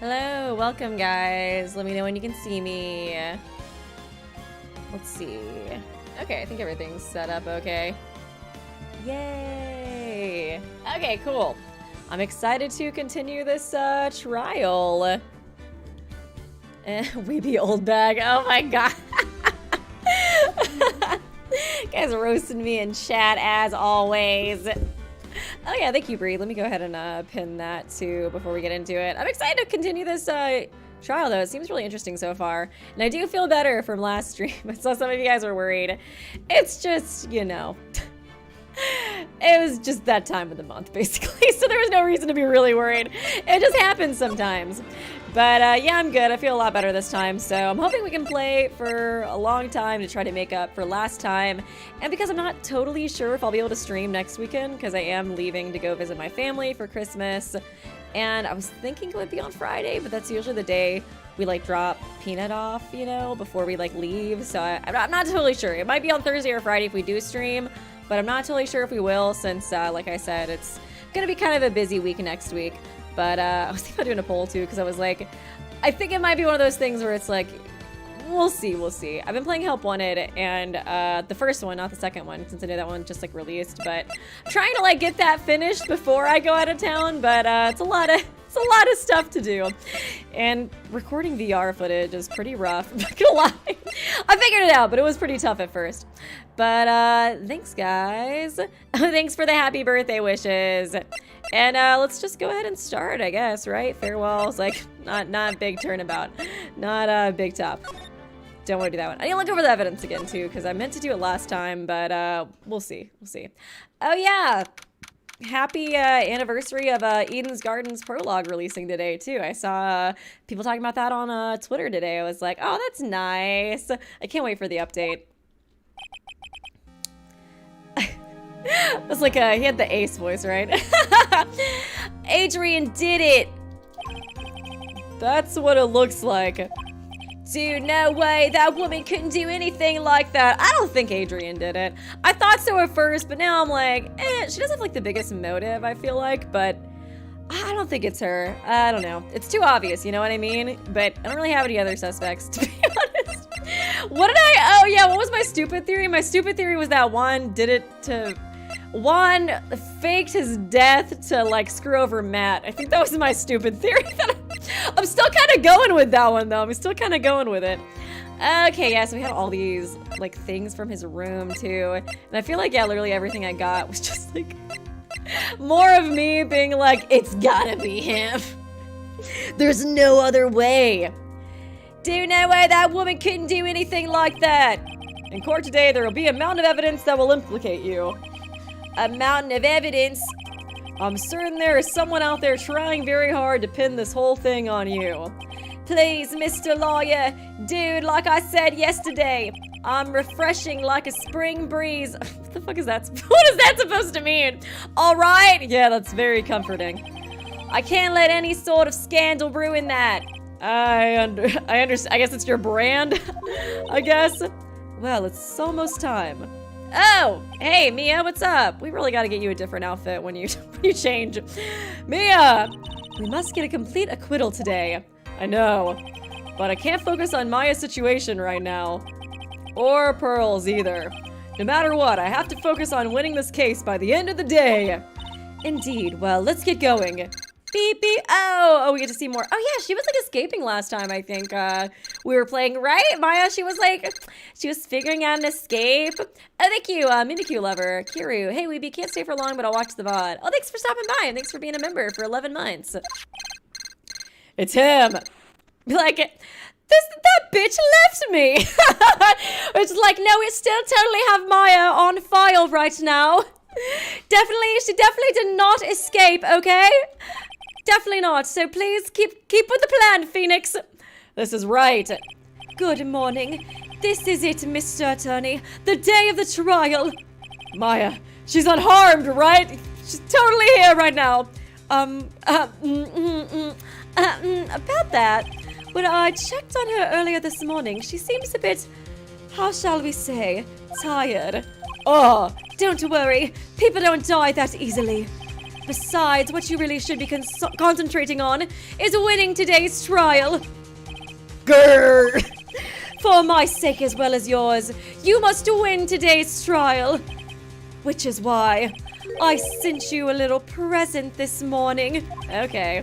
Hello, welcome guys. Let me know when you can see me. Let's see. Okay, I think everything's set up okay. Yay! Okay, cool. I'm excited to continue this trial. Weeby Oldbag. Oh my god. Guys roasting me in chat as always. Oh yeah, thank you, Bree. Let me go ahead and pin that too before we get into it. I'm excited to continue this trial though. It seems really interesting so far. And I do feel better from last stream. I saw some of you guys were worried. It's just, you know, it was just that time of the month basically. So there was no reason to be really worried. It just happens sometimes. But yeah, I'm good. I feel a lot better this time. So I'm hoping we can play for a long time to try to make up for last time. And because I'm not totally sure if I'll be able to stream next weekend, because I am leaving to go visit my family for Christmas. And I was thinking it would be on Friday, but that's usually the day we like drop Peanut off, you know, before we like leave. So I'm not totally sure. It might be on Thursday or Friday if we do stream, but I'm not totally sure if we will since, like I said, it's going to be kind of a busy week next week. But I was thinking about doing a poll too, because I was like, I think it might be one of those things where it's like, we'll see. I've been playing Help Wanted, and the first one, not the second one, since I know that one just like released. But I'm trying to like get that finished before I go out of town. But it's a lot of stuff to do, and recording VR footage is pretty rough. I'm not gonna lie. I figured it out, but it was pretty tough at first. But thanks, guys. Thanks for the happy birthday wishes. And let's just go ahead and start, I guess, right? Farewells, like, not big turnabout. Not a big top. Don't want to do that one. I need to look over the evidence again, too, because I meant to do it last time, but we'll see. Oh, yeah. Happy anniversary of Eden's Gardens prologue releasing today, too. I saw people talking about that on Twitter today. I was like, oh, that's nice. I can't wait for the update. It's like he had the ace voice, right? Adrien did it! That's what it looks like. Dude, no way, that woman couldn't do anything like that. I don't think Adrien did it. I thought so at first, but now I'm like, she doesn't have like the biggest motive, I feel like, but I don't think it's her. I don't know. It's too obvious, you know what I mean? But I don't really have any other suspects, to be honest. Oh yeah, what was my stupid theory? My stupid theory was that Juan faked his death to like screw over Matt. I think that was my stupid theory. I'm still kind of going with that one though. I'm still kind of going with it. Okay, yeah, so we had all these like things from his room too. And I feel like, yeah, literally everything I got was just like more of me being like, it's gotta be him. There's no other way. Dude, no way, that woman couldn't do anything like that. In court today, there will be a mountain of evidence that will implicate you. A mountain of evidence? I'm certain there is someone out there trying very hard to pin this whole thing on you. Please, Mr. Lawyer. Dude, like I said yesterday, I'm refreshing like a spring breeze. What the fuck is that? What is that supposed to mean? All right? Yeah, that's very comforting. I can't let any sort of scandal ruin that. I understand. I guess it's your brand, I guess. Well, it's almost time. Oh, hey, Mia, what's up? We really got to get you a different outfit when you change. Mia, we must get a complete acquittal today. I know, but I can't focus on Maya's situation right now. Or Pearl's either. No matter what, I have to focus on winning this case by the end of the day. Indeed, well, let's get going. Beep, beep. Oh, we get to see more. Oh, yeah, she was, like, escaping last time, I think. We were playing, right? Maya, she was figuring out an escape. Oh, thank you, Mimikyu Lover. Kiru. Hey, Weeby, can't stay for long, but I'll watch the VOD. Oh, thanks for stopping by, and thanks for being a member for 11 months. It's him. Like, that bitch left me. It's like, no, we still totally have Maya on file right now. She definitely did not escape, okay? Definitely not. So please keep with the plan, Phoenix. This is right. Good morning. This is it, Mr. Attorney. The day of the trial. Maya, she's unharmed, right? She's totally here right now. About that, when I checked on her earlier this morning, she seems a bit, how shall we say, tired. Oh, don't worry. People don't die that easily. Besides, what you really should be concentrating on is winning today's trial. Grrr! For my sake as well as yours, you must win today's trial. Which is why I sent you a little present this morning. Okay.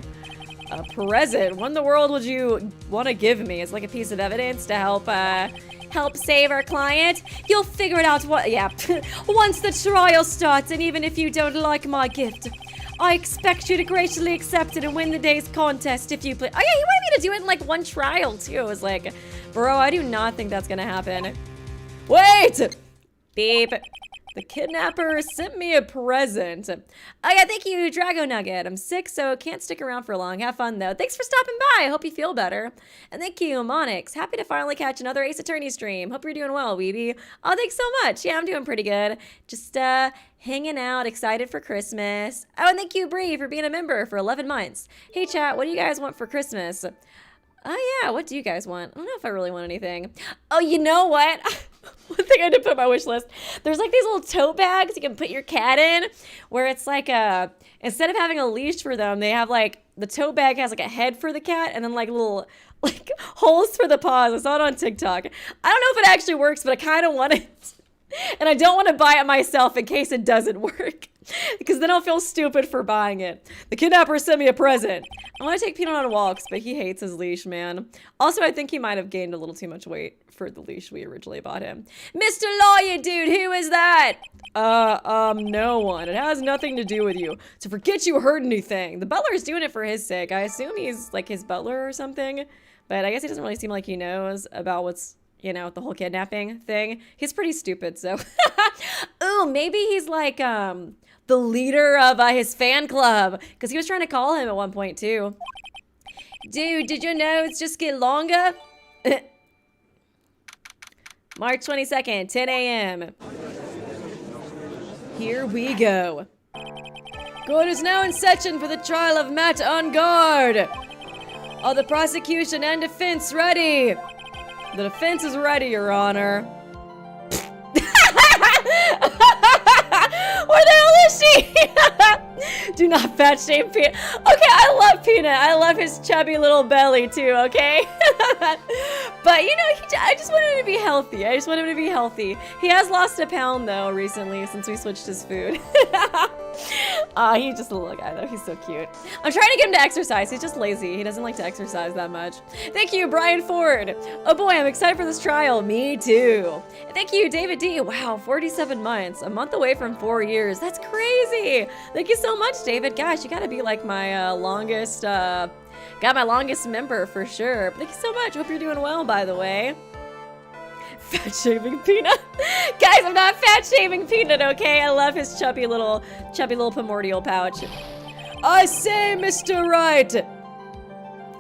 A present? What in the world would you want to give me? It's like a piece of evidence to help save our client? You'll figure it out once the trial starts, and even if you don't like my gift, I expect you to graciously accept it and win the day's contest if you play. Oh yeah, he wanted me to do it in like one trial too. I was like, bro, I do not think that's gonna happen. Wait! Beep. The kidnapper sent me a present. Oh yeah, thank you, Drago Nugget. I'm sick, so can't stick around for long. Have fun though. Thanks for stopping by. I hope you feel better. And thank you, Monix. Happy to finally catch another Ace Attorney stream. Hope you're doing well, Weeby. Oh, thanks so much. Yeah, I'm doing pretty good. Just hanging out, excited for Christmas. Oh, and thank you, Bree, for being a member for 11 months. Hey chat, what do you guys want for Christmas? Oh yeah, what do you guys want? I don't know if I really want anything. Oh, you know what? One thing I did put on my wish list. There's like these little tote bags you can put your cat in, where it's like instead of having a leash for them, they have like, the tote bag has like a head for the cat and then like little like holes for the paws. I saw it on TikTok. I don't know if it actually works, but I kind of want it. And I don't want to buy it myself in case it doesn't work, because then I'll feel stupid for buying it. The kidnapper sent me a present. I want to take Peanut on walks, but he hates his leash, man. Also, I think he might have gained a little too much weight for the leash we originally bought him. Mr. Lawyer dude, who is that? No one. It has nothing to do with you. So forget you heard anything. The butler's doing it for his sake. I assume he's like his butler or something, but I guess he doesn't really seem like he knows about what's, you know, the whole kidnapping thing. He's pretty stupid, so. Ooh, maybe he's like, the leader of his fan club, because he was trying to call him at one point, too. Dude, did your nose just get longer? March 22nd, 10 a.m. Here we go. Court is now in session for the trial of Matt on guard. Are the prosecution and defense ready? The defense is ready, Your Honor. Where the hell is she? Do not fat shame Peanut. Okay, I love Peanut. I love his chubby little belly too, okay? But you know, I just want him to be healthy. I just want him to be healthy. He has lost a pound though recently since we switched his food. He's just a little guy though. He's so cute. I'm trying to get him to exercise. He's just lazy. He doesn't like to exercise that much. Thank you, Brian Ford. Oh boy, I'm excited for this trial. Me too. Thank you, David D. Wow, 47 months. A month away from 4 years. That's crazy. Thank you so much, David. Gosh, you gotta be like my longest, got my longest member for sure. Thank you so much. Hope you're doing well, by the way. Fat shaming Peanut. Guys, I'm not fat shaming Peanut, okay? I love his chubby little primordial pouch. I say, Mr. Wright,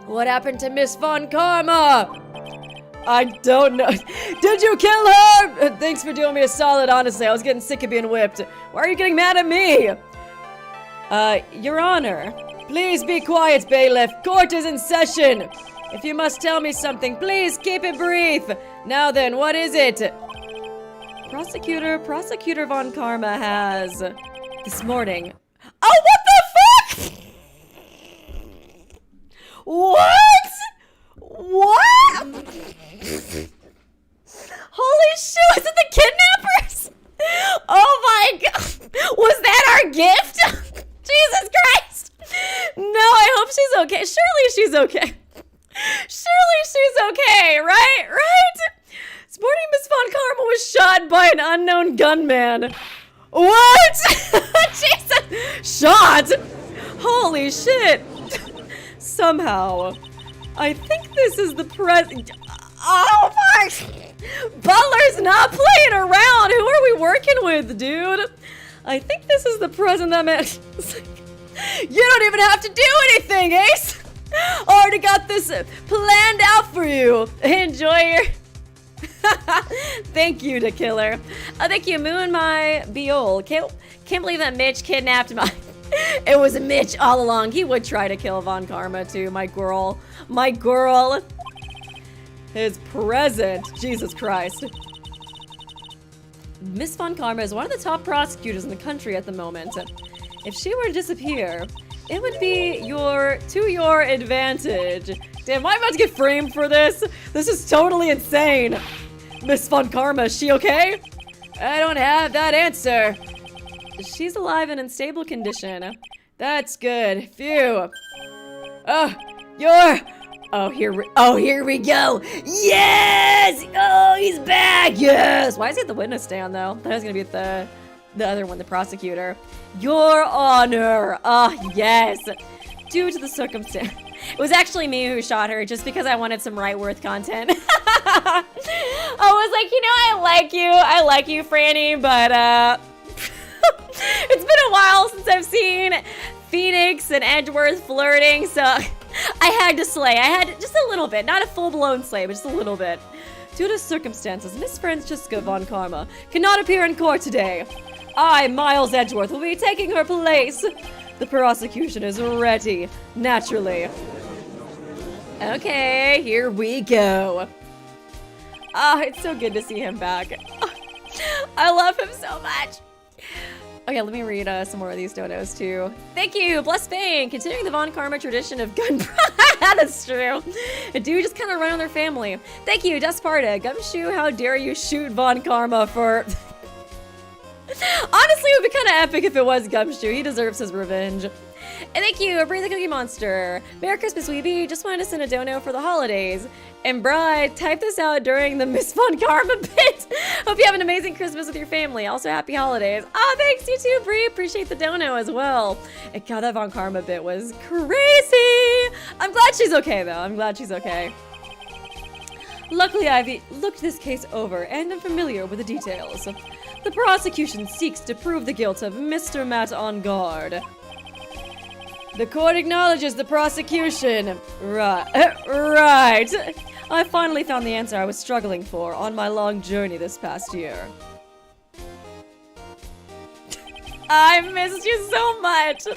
what happened to Miss Von Karma? I don't know. Did you kill her? Thanks for doing me a solid, honestly. I was getting sick of being whipped. Why are you getting mad at me? Your Honor, please be quiet, bailiff. Court is in session. If you must tell me something, please keep it brief. Now then, what is it? Prosecutor Von Karma has this morning. Oh, what the fuck? What? What? Holy shit, is it the kidnappers? Oh my god. Was that our gift? Jesus Christ. No, I hope she's okay. Surely she's okay. Surely she's okay, right? This morning, Miss Von Karma was shot by an unknown gunman. What? Jesus. Shot? Holy shit. Somehow, I think this is the Oh my. Butler's not playing around. Who are we working with, dude? I think this is the present that meant. You don't even have to do anything, Ace. Already got this planned out for you. Enjoy your. Thank you, to Killer. Thank you, Moon My Beol. Can't believe that Mitch kidnapped my. It was Mitch all along. He would try to kill Von Karma too. My girl. His present. Jesus Christ. Miss Von Karma is one of the top prosecutors in the country at the moment. If she were to disappear, it would be to your advantage. Damn, am I about to get framed for this? This is totally insane. Miss Von Karma, is she okay? I don't have that answer. She's alive and in stable condition. That's good. Phew. Oh, here we go. Yes! Oh, he's back. Yes. Why is he at the witness stand though? I thought he was gonna be at the other one, the prosecutor. Your Honor. Yes. Due to the circumstance. It was actually me who shot her just because I wanted some Wright-worth content. I was like, you know, I like you, Franny, but it's been a while since I've seen Phoenix and Edgeworth flirting, so I had to slay. I had just a little bit, not a full-blown slay, but just a little bit. Due to circumstances, Miss Francesca Von Karma cannot appear in court today. I, Miles Edgeworth, will be taking her place. The prosecution is ready, naturally. Okay, here we go. It's so good to see him back. I love him so much. Okay, let me read some more of these donos too. Thank you, Bless Fang, continuing the Von Karma tradition of gun. That's true. A dude just kind of run on their family. Thank you, Desparta. Gumshoe, how dare you shoot Von Karma for... Honestly, it would be kind of epic if it was Gumshoe. He deserves his revenge. And thank you, Breathe the Cookie Monster. Merry Christmas, Weeby. Just wanted to send a dono for the holidays. And Bride, type this out during the Miss Von Karma bit. Hope you have an amazing Christmas with your family. Also, happy holidays. Oh, thanks, you too, Bree. Appreciate the dono as well. And God, that Von Karma bit was crazy. I'm glad she's okay, though. I'm glad she's okay. Luckily, I've looked this case over, and I'm familiar with the details. The prosecution seeks to prove the guilt of Mr. Matt on guard. The court acknowledges the prosecution. Right. I finally found the answer I was struggling for on my long journey this past year. I missed you so much.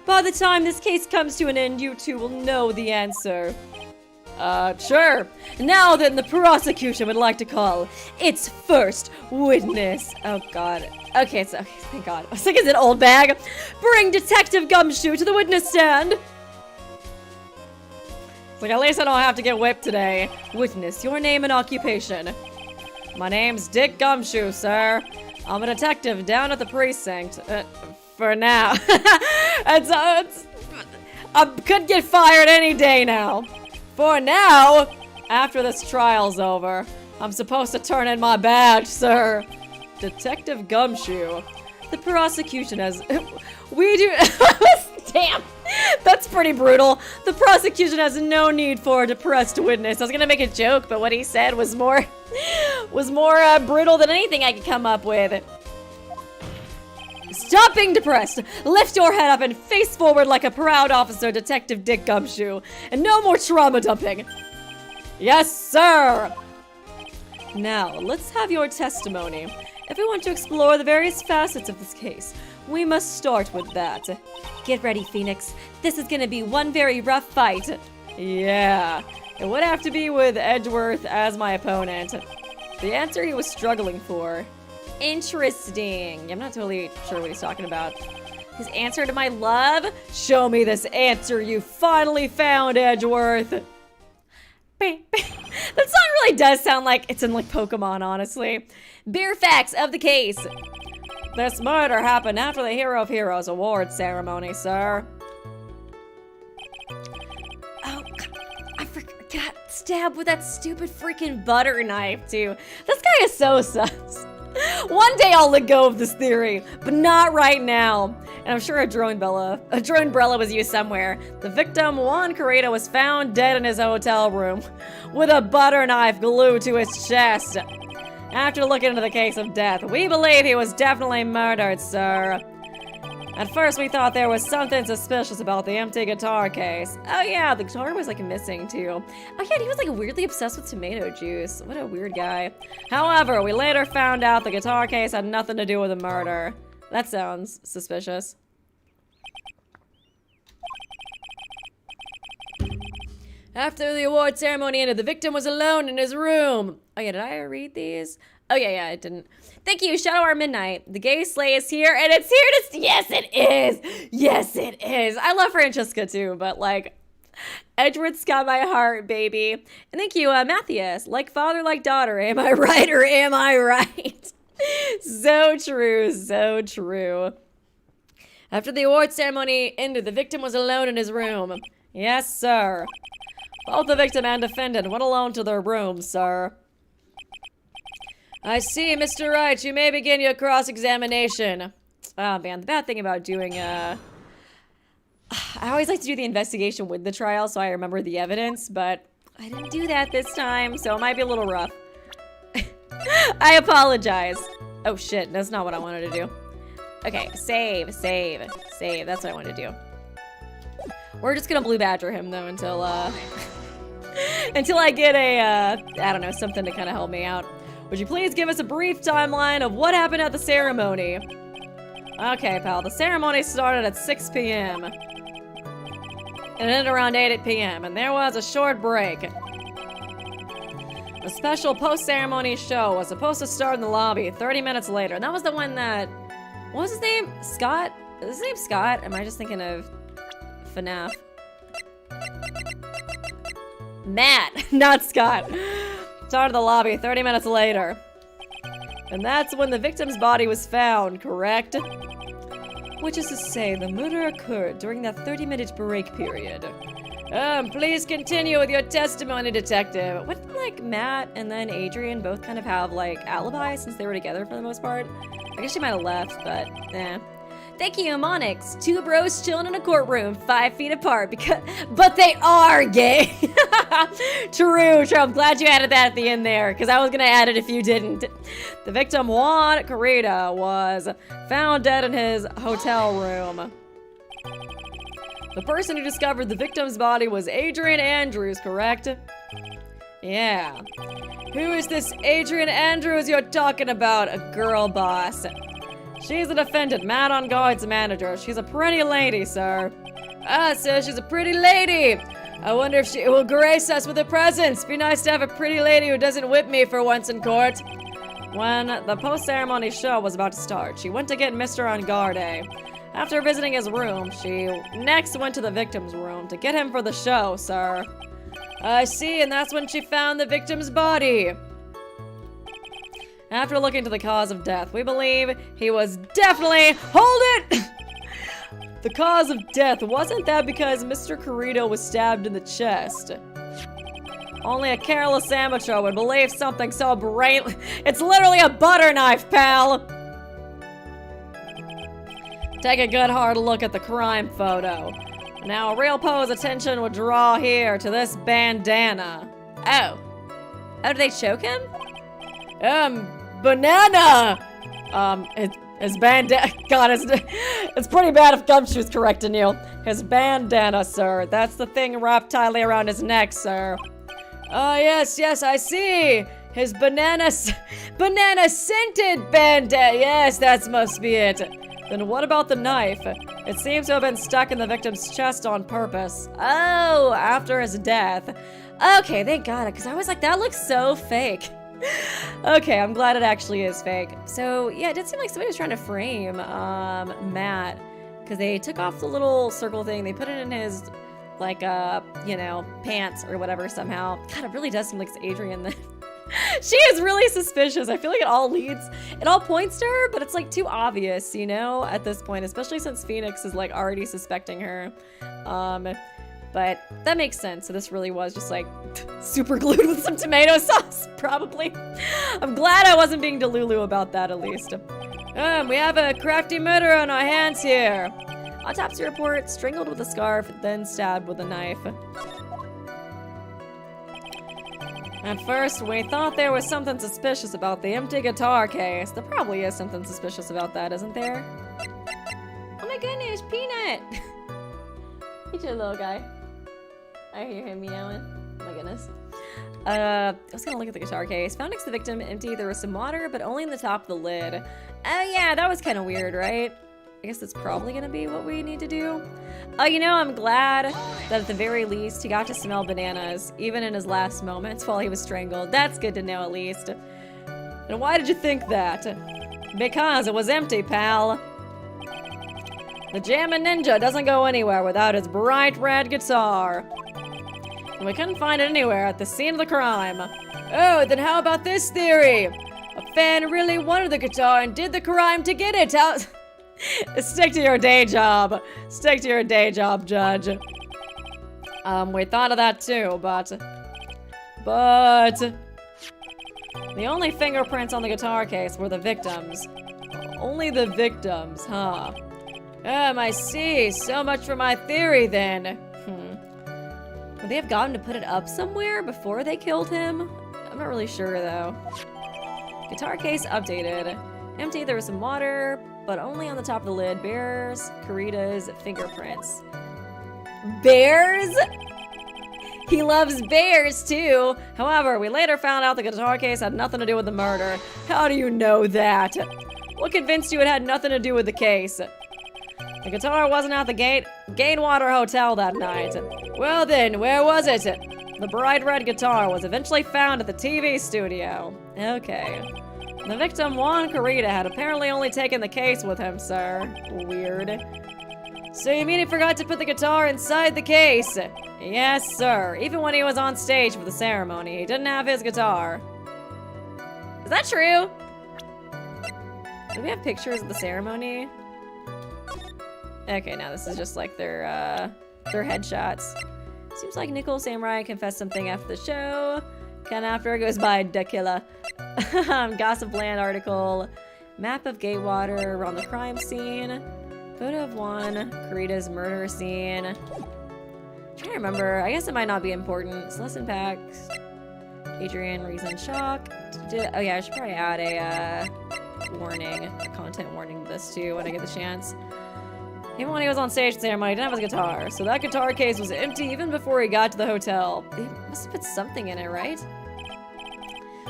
By the time this case comes to an end, you two will know the answer. Sure. Now then, the prosecution would like to call its first witness. Oh, God. Okay, so, thank God. I was like, is it Oldbag? Bring Detective Gumshoe to the witness stand. It's like, at least I don't have to get whipped today. Witness, your name and occupation. My name's Dick Gumshoe, sir. I'm a detective down at the precinct. For now. I could get fired any day now. For now, after this trial's over, I'm supposed to turn in my badge, sir. Detective Gumshoe. The prosecution has... We do... Damn! That's pretty brutal. The prosecution has no need for a depressed witness. I was gonna make a joke, but what he said was more... brutal than anything I could come up with. Stop being depressed! Lift your head up and face forward like a proud officer, Detective Dick Gumshoe. And no more trauma dumping. Yes, sir! Now, let's have your testimony. If we want to explore the various facets of this case, we must start with that. Get ready, Phoenix. This is gonna be one very rough fight. Yeah, it would have to be with Edgeworth as my opponent. The answer he was struggling for. Interesting. I'm not totally sure what he's talking about. His answer to my love? Show me this answer you finally found, Edgeworth. That song really does sound like it's in like Pokemon, honestly. Bare facts of the case. This murder happened after the Hero of Heroes award ceremony, sir. Oh, I got stabbed with that stupid freaking butter knife, too. This guy is so sus. One day I'll let go of this theory, but not right now. And I'm sure a drone umbrella was used somewhere. The victim, Juan Carreta, was found dead in his hotel room with a butter knife glued to his chest. After looking into the case of death, we believe he was definitely murdered, sir. At first we thought there was something suspicious about the empty guitar case. Oh yeah, the guitar was like missing too. Oh yeah, he was like weirdly obsessed with tomato juice. What a weird guy. However, we later found out the guitar case had nothing to do with the murder. That sounds suspicious. After the award ceremony ended, the victim was alone in his room. Oh yeah, did I read these? Oh, yeah, it didn't. Thank you, Shadow Hour Midnight. The gay sleigh is here, and it's here to... Yes, it is! Yes, it is! I love Francesca, too, but, like... Edgeworth's got my heart, baby. And thank you, Matthias. Like father, like daughter. Am I right or am I right? So true, so true. After the award ceremony ended, the victim was alone in his room. Yes, sir. Both the victim and defendant went alone to their rooms, sir. I see, Mr. Wright. You may begin your cross-examination. Oh, man. The bad thing about doing, I always like to do the investigation with the trial so I remember the evidence, but I didn't do that this time, so it might be a little rough. I apologize. Oh, shit. That's not what I wanted to do. Okay. Save. That's what I wanted to do. We're just gonna blue badger him, though, until, until I get a, I don't know, something to kind of help me out. Would you please give us a brief timeline of what happened at the ceremony? Okay, pal. The ceremony started at 6 p.m. and ended around 8 p.m. and there was a short break. A special post-ceremony show was supposed to start in the lobby 30 minutes later. And that was the one that... What was his name? Scott? Is his name Scott? Am I just thinking of FNAF? Matt, not Scott. Started the lobby 30 minutes later. And that's when the victim's body was found, correct? Which is to say, the murder occurred during that 30-minute break period. Please continue with your testimony, detective. Wouldn't, like, Matt and then Adrien both kind of have, like, alibis since they were together for the most part? I guess she might have left, but, eh. Thank you, Monix. Two bros chilling in a courtroom, 5 feet apart, but they are gay. True. I'm glad you added that at the end there, because I was going to add it if you didn't. The victim, Juan Carreta, was found dead in his hotel room. The person who discovered the victim's body was Adrien Andrews, correct? Yeah. Who is this Adrien Andrews you're talking about? A girl boss. She's the defendant, Matt on Guard's manager. She's a pretty lady, sir. Ah, sir, she's a pretty lady. I wonder if she will grace us with her presence. Be nice to have a pretty lady who doesn't whip me for once in court. When the post-ceremony show was about to start, she went to get Mr. Angarde. After visiting his room, she next went to the victim's room to get him for the show, sir. I see, and that's when she found the victim's body. After looking to the cause of death, we believe he was definitely... Hold it! The cause of death, wasn't that because Mr. Carreta was stabbed in the chest? Only a careless amateur would believe something so brain... It's literally a butter knife, pal! Take a good hard look at the crime photo. Now, a real poe's attention would draw here to this bandana. Oh. Oh, did they choke him? Banana! His bandana... God, it's pretty bad if Gumshoe's correcting you. His bandana, sir. That's the thing wrapped tightly around his neck, sir. Oh, yes, I see. His banana-scented bandana. Yes, that must be it. Then what about the knife? It seems to have been stuck in the victim's chest on purpose. Oh, after his death. Okay, thank God, because I was like, that looks so fake. Okay, I'm glad it actually is fake. So, yeah, it did seem like somebody was trying to frame Matt, because they took off the little circle thing, they put it in his, like, you know, pants or whatever somehow. God, it really does seem like it's Adrien then. She is really suspicious. I feel like it all points to her, but it's like too obvious, you know, at this point, especially since Phoenix is like already suspecting her. But that makes sense. So this really was just like super glued with some tomato sauce, probably. I'm glad I wasn't being delulu about that at least. We have a crafty murder on our hands here. Autopsy report, strangled with a scarf, then stabbed with a knife. At first, we thought there was something suspicious about the empty guitar case. There probably is something suspicious about that, isn't there? Oh my goodness, Peanut! He's your little guy. I hear him meowing. Oh my goodness. I was gonna look at the guitar case. Found next to the victim empty. There was some water, but only in the top of the lid. Oh yeah, that was kind of weird, right? I guess that's probably gonna be what we need to do. Oh, you know, I'm glad that at the very least he got to smell bananas, even in his last moments while he was strangled. That's good to know, at least. And why did you think that? Because it was empty, pal. The Jammin' Ninja doesn't go anywhere without his bright red guitar. And we couldn't find it anywhere at the scene of the crime. Oh, then how about this theory? A fan really wanted the guitar and did the crime to get it. How... Stick to your day job. Stick to your day job, Judge. We thought of that too, but... The only fingerprints on the guitar case were the victims. Only the victims, huh? I see. So much for my theory, then. Would they have gotten to put it up somewhere before they killed him? I'm not really sure, though. Guitar case updated. Empty, there was some water, but only on the top of the lid. Bears, Karita's fingerprints. Bears? He loves bears, too. However, we later found out the guitar case had nothing to do with the murder. How do you know that? What convinced you it had nothing to do with the case? The guitar wasn't at the Gainwater Hotel that night. Well then, where was it? The bright red guitar was eventually found at the TV studio. Okay. The victim, Juan Karita, had apparently only taken the case with him, sir. Weird. So you mean he forgot to put the guitar inside the case? Yes, sir. Even when he was on stage for the ceremony, he didn't have his guitar. Is that true? Do we have pictures of the ceremony? Okay, now this is just like their headshots. Seems like Nicole Samurai confessed something after the show. Ken after goes by Dakilla. Gossip Land article. Map of Gatewater on the crime scene. Photo of Juan Karita's murder scene. I'm trying to remember. I guess it might not be important. Lesson packs. Adrien reason shock. Oh yeah, I should probably add a warning, a content warning to this too when I get the chance. Even when he was on stage at the ceremony, he didn't have his guitar. So that guitar case was empty even before he got to the hotel. He must have put something in it, right?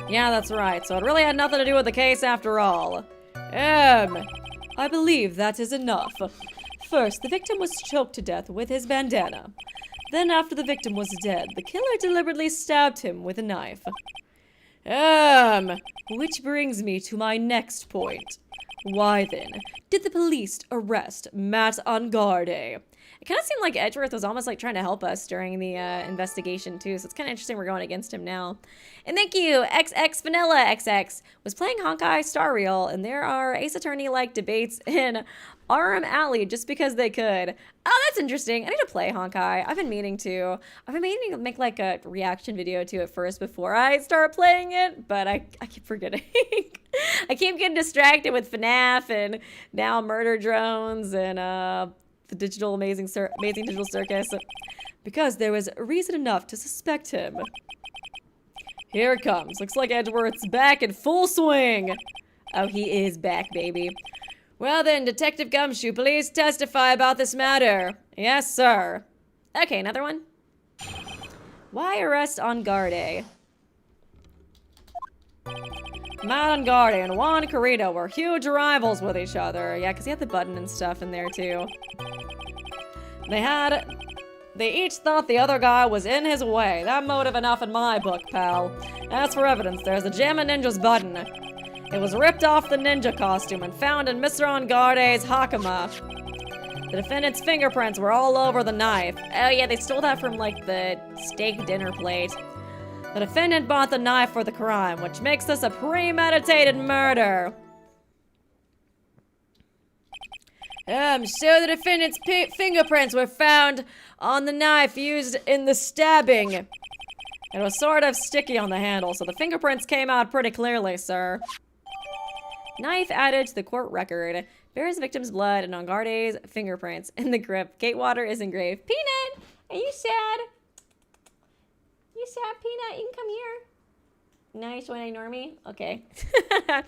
Yeah, that's right. So it really had nothing to do with the case after all. I believe that is enough. First, the victim was choked to death with his bandana. Then after the victim was dead, the killer deliberately stabbed him with a knife. Which brings me to my next point. Why then did the police arrest Matt Angarde? It kind of seemed like Edgeworth was almost like trying to help us during the investigation too, so it's kind of interesting we're going against him now. And thank you, XX Vanilla XX was playing Honkai Star Rail, and there are Ace Attorney-like debates in Arm Alley just because they could. Oh, that's interesting. I need to play Honkai. I've been meaning to. I've been meaning to make like a reaction video to it first before I start playing it, but I keep forgetting. I keep getting distracted with FNAF and now Murder Drones and the digital amazing digital circus, because there was reason enough to suspect him. Here it comes. Looks like Edgeworth's back in full swing. Oh, he is back, baby. Well then, Detective Gumshoe, please testify about this matter. Yes, sir. Okay, another one. Why arrest Angarde? Matt Angarde and Juan Karita were huge rivals with each other. Yeah, because he had the button and stuff in there too. They each thought the other guy was in his way. That motive enough in my book, pal. As for evidence, there's the Jammin' Ninja's button. It was ripped off the ninja costume and found in Mr. Angarde's hakama. The defendant's fingerprints were all over the knife. Oh yeah, they stole that from like the steak dinner plate. The defendant bought the knife for the crime, which makes this a premeditated murder. So the defendant's fingerprints were found on the knife used in the stabbing. It was sort of sticky on the handle, so the fingerprints came out pretty clearly, sir. Knife added to the court record. Bears victim's blood and Angarde's fingerprints in the grip. Gatewater is engraved. Peanut! Are you sad? You sad, Peanut? You can come here. Now you just want to ignore me? Okay. I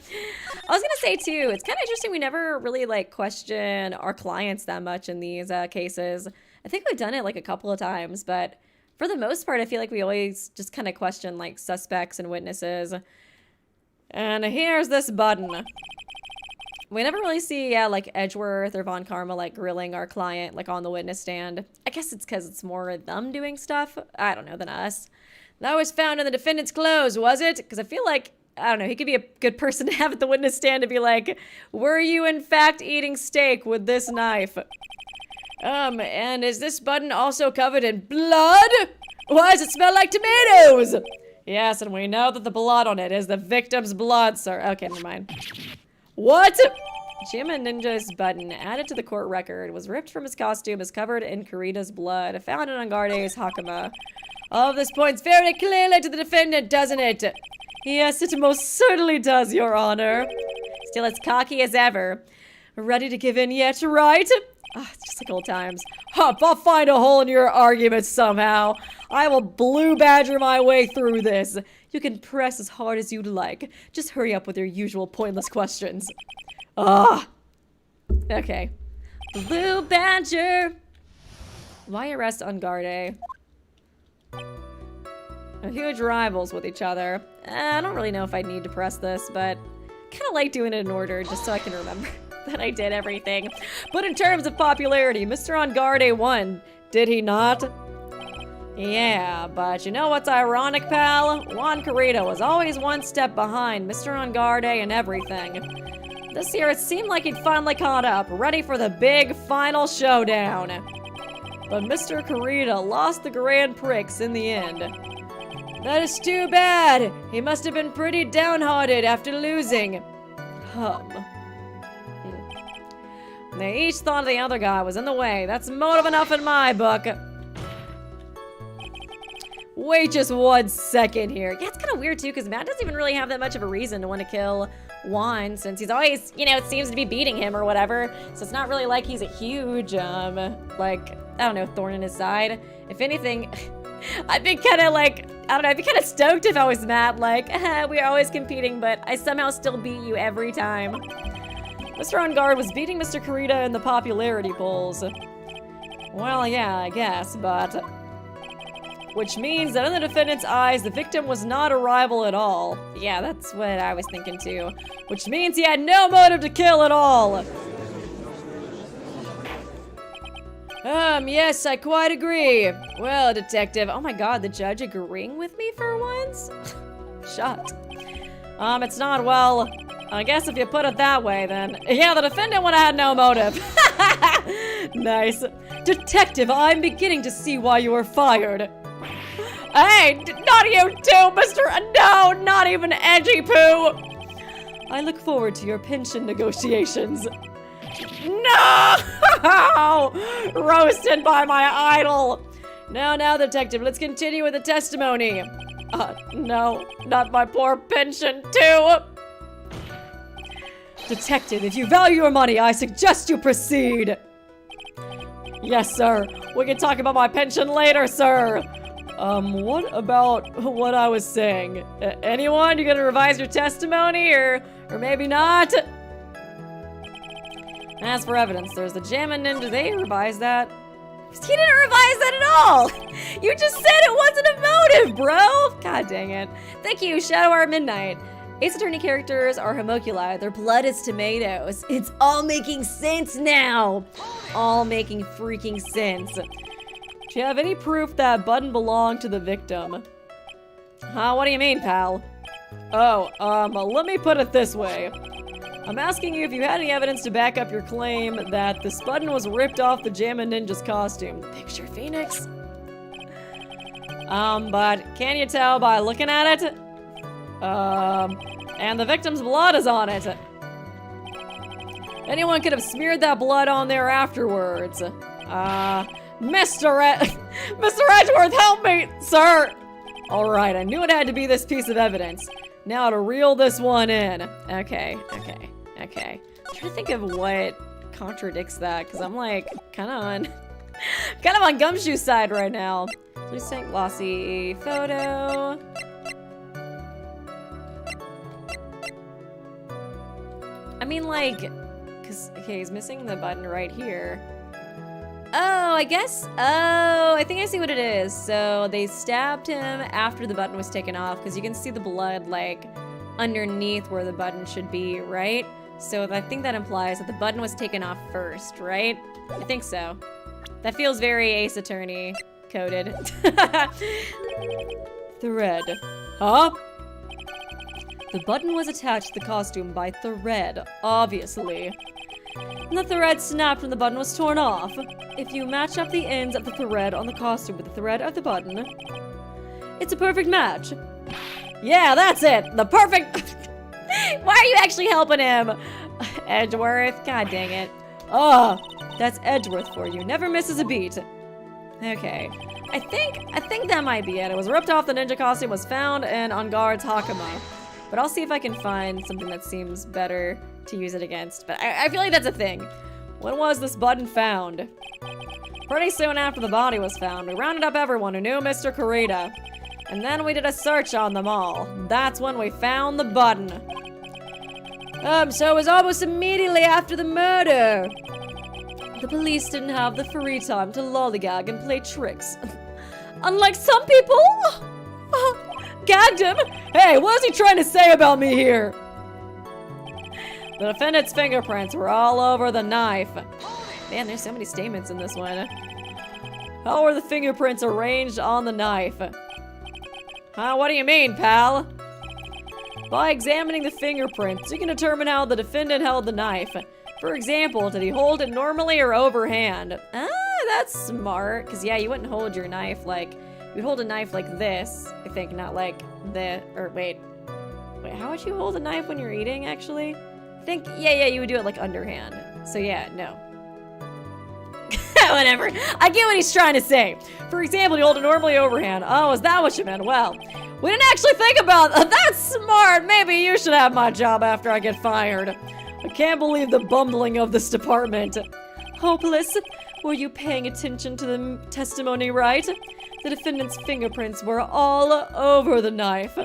was gonna say too, it's kind of interesting we never really like question our clients that much in these cases. I think we've done it like a couple of times, but for the most part, I feel like we always just kind of question like suspects and witnesses. And here's this button. We never really see like Edgeworth or Von Karma like grilling our client like on the witness stand. I guess it's because it's more them doing stuff, I don't know, than us. That was found in the defendant's clothes, was it? Because I feel like I don't know, he could be a good person to have at the witness stand to be like, were you in fact eating steak with this knife? And is this button also covered in blood? Why does it smell like tomatoes? Yes, and we know that the blood on it is the victim's blood, sir. Okay, never mind. What? Jima Ninja's button, added to the court record, was ripped from his costume, is covered in Kurita's blood, found in Angarde's Hakama. All of this points very clearly to the defendant, doesn't it? Yes, it most certainly does, Your Honor. Still as cocky as ever. Ready to give in yet, right? Oh, it's just like old times. Hup, I'll find a hole in your arguments somehow. I will blue badger my way through this. You can press as hard as you'd like. Just hurry up with your usual pointless questions. Ah. Okay. Blue badger. Why arrest Ungarde? They're huge rivals with each other. I don't really know if I need to press this, but kind of like doing it in order just so I can remember that I did everything. But in terms of popularity, Mr. Ungarde won, did he not? Yeah, but you know what's ironic, pal? Juan Carrito was always one step behind Mr. Ungarde and everything. This year it seemed like he'd finally caught up, ready for the big final showdown. But Mr. Carrito lost the Grand Prix in the end. That is too bad. He must have been pretty downhearted after losing. They each thought the other guy was in the way. That's motive enough in my book. Wait just 1 second here. Yeah, it's kind of weird too, because Matt doesn't even really have that much of a reason to want to kill Juan, since he's always, you know, it seems to be beating him or whatever. So it's not really like he's a huge, like, I don't know, thorn in his side. If anything, I'd be kind of like, I don't know, I'd be kind of stoked if I was Matt, like, we're always competing, but I somehow still beat you every time. Mr. Ungarde was beating Mr. Carrito in the popularity polls. Well, yeah, I guess, but... Which means that in the defendant's eyes, the victim was not a rival at all. Yeah, that's what I was thinking too. Which means he had no motive to kill at all. Yes, I quite agree. Well, detective, oh my god, the judge agreeing with me for once? Shocked. It's not, well, I guess if you put it that way, then, yeah, the defendant would have had no motive. Nice. Detective, I'm beginning to see why you were fired. Hey, not you too, No, not even Edgy Poo. I look forward to your pension negotiations. No! Roasted by my idol. Now, detective, let's continue with the testimony. No, not my poor pension, too. Detective, if you value your money, I suggest you proceed. Yes, sir. We can talk about my pension later, sir. What about what I was saying? Anyone? You gonna revise your testimony, or maybe not? As for evidence, there's the Jama Ninja. They revised that. He didn't revise that at all! You just said it wasn't a motive, bro! God dang it. Thank you, Shadow Art Midnight. Ace Attorney characters are homunculi. Their blood is tomatoes. It's all making sense now! All making freaking sense. Do you have any proof that button belonged to the victim? Huh? What do you mean, pal? Oh, let me put it this way. I'm asking you if you had any evidence to back up your claim that this button was ripped off the Jama Ninja's costume. Picture Phoenix? But can you tell by looking at it? And the victim's blood is on it. Anyone could have smeared that blood on there afterwards. Mr. Edgeworth, help me, sir! Alright, I knew it had to be this piece of evidence. Now to reel this one in. Okay. I'm trying to think of what contradicts that, because I'm like, kind of on Gumshoe's side right now. Please think glossy photo. I mean, like, because, okay, he's missing the button right here. Oh, I think I see what it is. So they stabbed him after the button was taken off, because you can see the blood, like, underneath where the button should be, right? So I think that implies that the button was taken off first, right? I think so. That feels very Ace Attorney coded. Thread. Huh? The button was attached to the costume by thread, obviously. And the thread snapped when the button was torn off. If you match up the ends of the thread on the costume with the thread of the button, it's a perfect match. Yeah, that's it. The perfect... Why are you actually helping him? Edgeworth, god dang it. Oh, that's Edgeworth for you. Never misses a beat. Okay. I think that might be it. It was ripped off the ninja costume, was found in On Guard's Hakama. But I'll see if I can find something that seems better to use it against. But I feel like that's a thing. When was this button found? Pretty soon after the body was found, we rounded up everyone who knew Mr. Kurita. And then we did a search on them all. That's when we found the button. So it was almost immediately after the murder. The police didn't have the free time to lollygag and play tricks. Unlike some people. Gagged him? Hey, what is he trying to say about me here? The defendant's fingerprints were all over the knife. Man, there's so many statements in this one. How were the fingerprints arranged on the knife? Huh, what do you mean, pal? By examining the fingerprints, you can determine how the defendant held the knife. For example, did he hold it normally or overhand? Ah, that's smart. Because, yeah, you wouldn't hold your knife like... You'd hold a knife like this, I think, not like the... Or, wait, how would you hold a knife when you're eating, actually? I think, yeah, you would do it like underhand. So, yeah, no. Whatever. I get what he's trying to say. For example, you hold it normally overhand. Oh, is that what you meant? Well, we didn't actually think about that. That's smart. Maybe you should have my job after I get fired. I can't believe the bumbling of this department. Hopeless. Were you paying attention to the testimony, right? The defendant's fingerprints were all over the knife.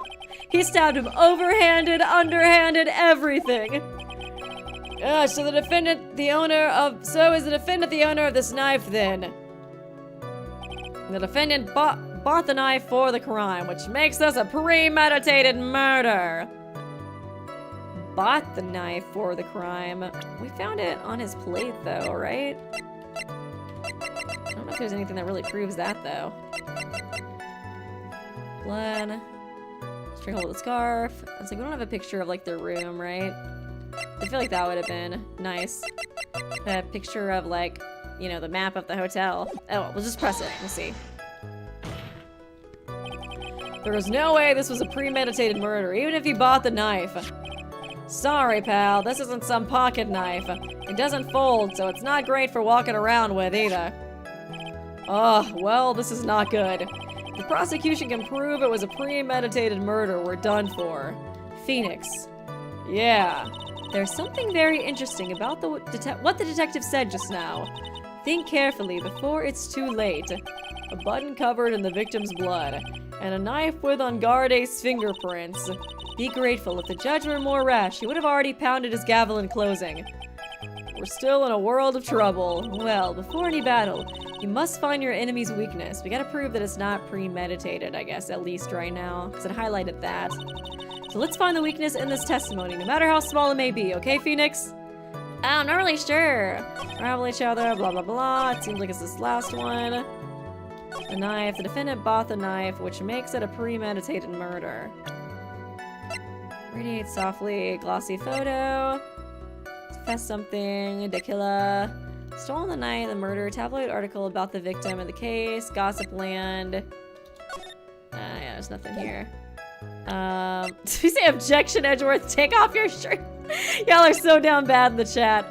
He stabbed him overhanded, underhanded, everything. So is the defendant the owner of this knife then? The defendant bought the knife for the crime, which makes this a premeditated murder. Bought the knife for the crime. We found it on his plate though, right? I don't know if there's anything that really proves that though. Blood. Strangled with a scarf. I was like, we don't have a picture of like their room, right? I feel like that would have been nice. A picture of like, you know, the map of the hotel. Oh, we'll just press it. We'll see. There was no way this was a premeditated murder, even if he bought the knife. Sorry, pal. This isn't some pocket knife. It doesn't fold, so it's not great for walking around with either. Oh, well, this is not good. If the prosecution can prove it was a premeditated murder, we're done for. Phoenix. Yeah. There's something very interesting about what the detective said just now. Think carefully before it's too late. A button covered in the victim's blood, and a knife with Angarde's fingerprints. Be grateful. If the judge were more rash, he would have already pounded his gavel in closing. We're still in a world of trouble. Well, before any battle, you must find your enemy's weakness. We gotta prove that it's not premeditated, I guess, at least right now, because it highlighted that. So let's find the weakness in this testimony, no matter how small it may be, okay, Phoenix? I'm not really sure. Unravel each other, blah, blah, blah. It seems like it's this last one. The knife. The defendant bought the knife, which makes it a premeditated murder. Radiate softly. Glossy photo. Confess something. Dicula. Stolen the night, the murder. Tabloid article about the victim in the case. Gossip land. Yeah, there's nothing here. Did we say objection, Edgeworth? Take off your shirt. Y'all are so down bad in the chat.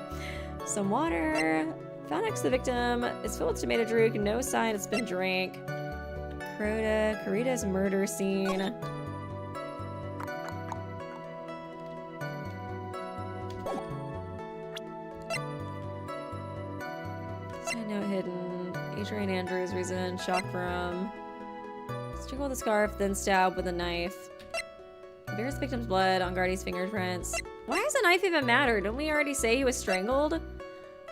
Some water. Found next to the victim. It's filled with tomato drink. No sign it's been drank. Kurita's murder scene. Side note hidden. Adrien Andrews reason. Shock from. Strangled with a scarf, then stabbed with a knife. Bears the victim's blood on Guardy's fingerprints. Why does a knife even matter? Didn't we already say he was strangled?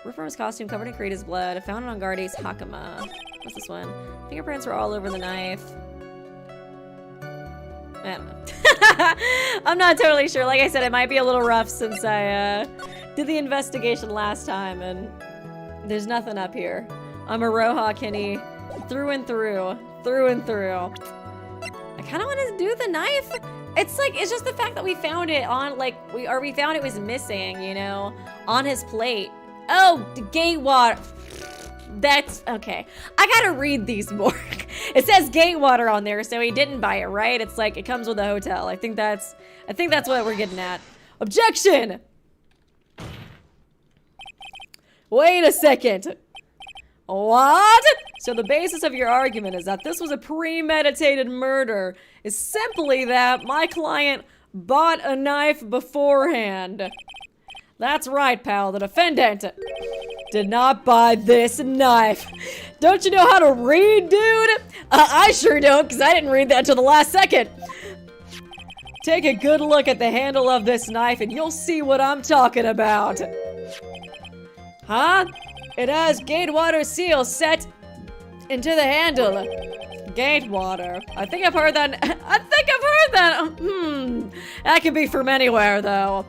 Ripped from his costume, covered in Kurita's blood. Found it on Guardy's Hakama. What's this one? Fingerprints were all over the knife. I don't know. I'm not totally sure. Like I said, it might be a little rough since I did the investigation last time, and there's nothing up here. I'm a Roha Kenny through and through. Through and through. I kind of want to do the knife It's like, it's just the fact that we found it on, like, we found it was missing, you know, on his plate. Oh, the gate water. That's, okay. I gotta read these more. It says gate water on there, so he didn't buy it, right? It's like, it comes with the hotel. I think that's what we're getting at. Objection! Wait a second. What? So the basis of your argument is that this was a premeditated murder is simply that my client bought a knife beforehand. That's right, pal. The defendant did not buy this knife. Don't you know how to read, dude? I sure don't, because I didn't read that till the last second. Take a good look at the handle of this knife and you'll see what I'm talking about. Huh? It has Gatewater seal set into the handle. Gatewater. I think I've heard that. That could be from anywhere, though.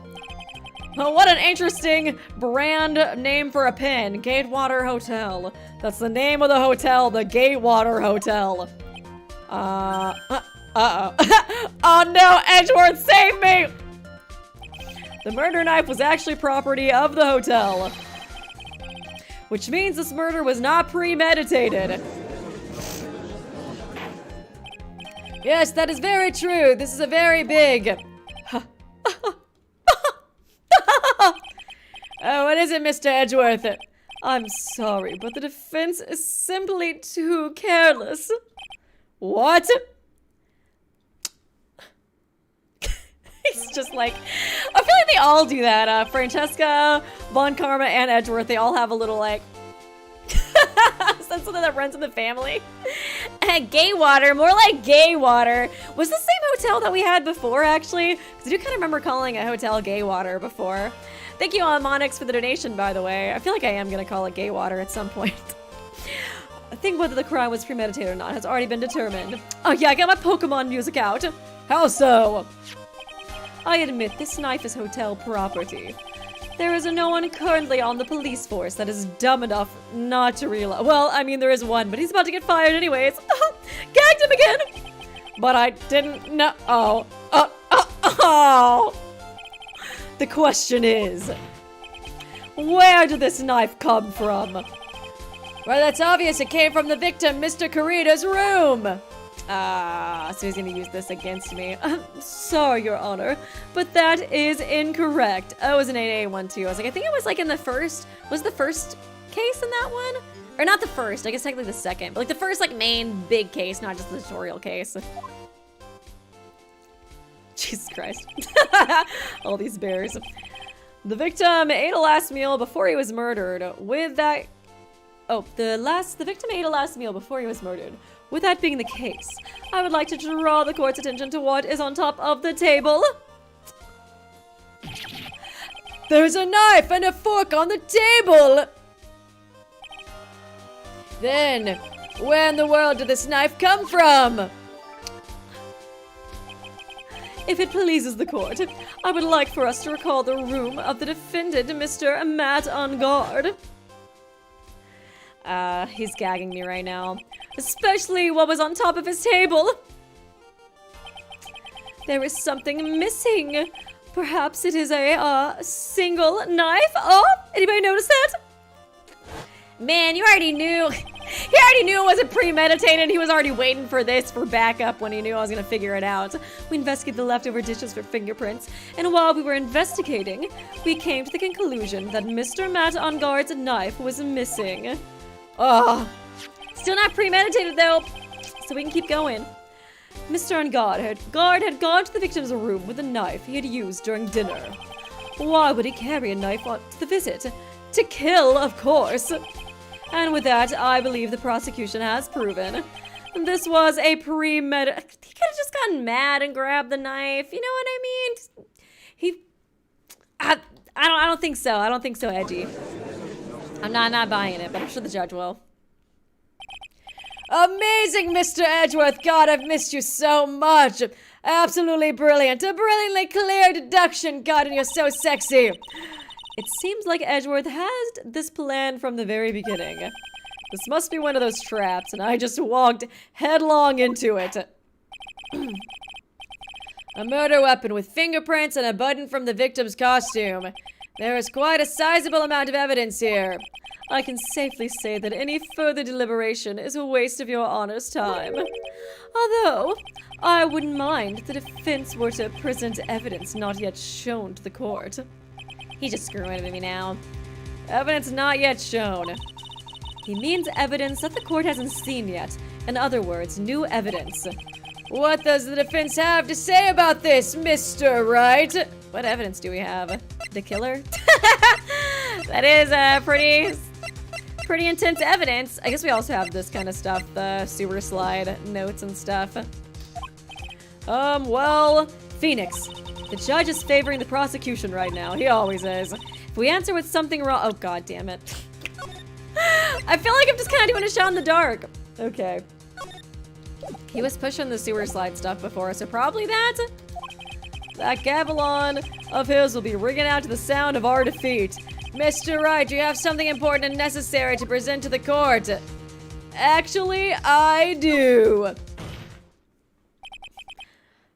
Oh, what an interesting brand name for a pen. Gatewater Hotel. That's the name of the hotel, the Gatewater Hotel. Uh-oh. Oh no, Edgeworth, save me! The murder knife was actually property of the hotel. Which means this murder was not premeditated. Yes, that is very true. This is a very big... Oh, what is it, Mr. Edgeworth? I'm sorry, but the defense is simply too careless. What? He's just like, I feel like they all do that. Francesca, Von Karma, and Edgeworth, they all have a little like, that's something that runs in the family. Gay water, more like gay water. Was the same hotel that we had before, actually? Because I do kind of remember calling a hotel gay water before. Thank you, Monix, for the donation, by the way. I feel like I am going to call it gay water at some point. I think whether the crime was premeditated or not has already been determined. Oh yeah, I got my Pokemon music out. How so? I admit this knife is hotel property. There is no one currently on the police force that is dumb enough not to realize. Well, I mean, there is one, but he's about to get fired anyways. Gagged him again! But I didn't know. Oh. The question is, where did this knife come from? Well, that's obvious. It came from the victim, Mr. Carita's room. So he's gonna use this against me. I'm sorry, Your Honor, but that is incorrect. Oh, it was an 8A1 too. I was like, I think it was like in the first, was the first case in that one? Or not the first, I guess technically the second, but like the first like main big case, not just the tutorial case. Jesus Christ. All these bears. The victim ate a last meal before he was murdered. With that... Oh, the victim ate a last meal before he was murdered. With that being the case, I would like to draw the court's attention to what is on top of the table. There's a knife and a fork on the table! Then, where in the world did this knife come from? If it pleases the court, I would like for us to recall the room of the defendant, Mr. Matt on guard. He's gagging me right now. Especially what was on top of his table. There is something missing. Perhaps it is a single knife. Oh, anybody notice that? Man, you already knew. He already knew it wasn't premeditated. He was already waiting for this for backup when he knew I was gonna figure it out. We investigated the leftover dishes for fingerprints, and while we were investigating, we came to the conclusion that Mr. Matt on guard's knife was missing. Oh, still not premeditated though, so we can keep going. Mr. On guard had gone to the victim's room with a knife he had used during dinner. Why would he carry a knife on to the visit? To kill, of course. And with that, I believe the prosecution has proven this was a premeditated. He could have just gotten mad and grabbed the knife. You know what I mean? I don't think so. I don't think so, Edgy. I'm not buying it, but I'm sure the judge will. Amazing, Mr. Edgeworth. God, I've missed you so much. Absolutely brilliant. A brilliantly clear deduction. God, and you're so sexy. It seems like Edgeworth had this plan from the very beginning. This must be one of those traps, and I just walked headlong into it. A murder weapon with fingerprints and a button from the victim's costume. There is quite a sizable amount of evidence here. I can safely say that any further deliberation is a waste of your honor's time. Although, I wouldn't mind if the defense were to present evidence not yet shown to the court. He's just screwing with me now. Evidence not yet shown. He means evidence that the court hasn't seen yet. In other words, new evidence. What does the defense have to say about this, Mr. Wright? What evidence do we have? The killer? That is pretty intense evidence. I guess we also have this kind of stuff, the sewer slide notes and stuff. Well, Phoenix. The judge is favoring the prosecution right now. He always is. If we answer with something wrong— oh, god damn it. I feel like I'm just kind of doing a shot in the dark. Okay. He was pushing the sewer slide stuff before, so probably that. That gavelon of his will be ringing out to the sound of our defeat. Mr. Wright, you have something important and necessary to present to the court. Actually, I do.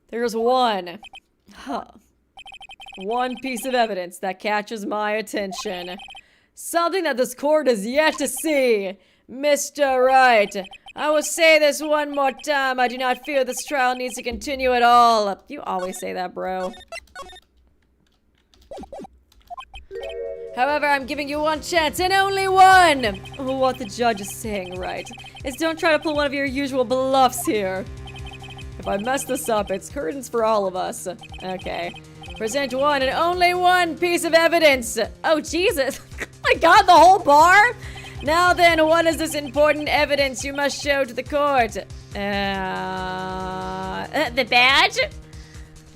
There's one piece of evidence that catches my attention. Something that this court has yet to see. Mr. Wright, I will say this one more time. I do not feel this trial needs to continue at all. You always say that, bro. However, I'm giving you one chance, and only one! What the judge is saying, right, is don't try to pull one of your usual bluffs here. If I mess this up, it's curtains for all of us. Okay. Present one and only one piece of evidence! Oh, Jesus! Oh my god, the whole bar? Now then, what is this important evidence you must show to the court? The badge?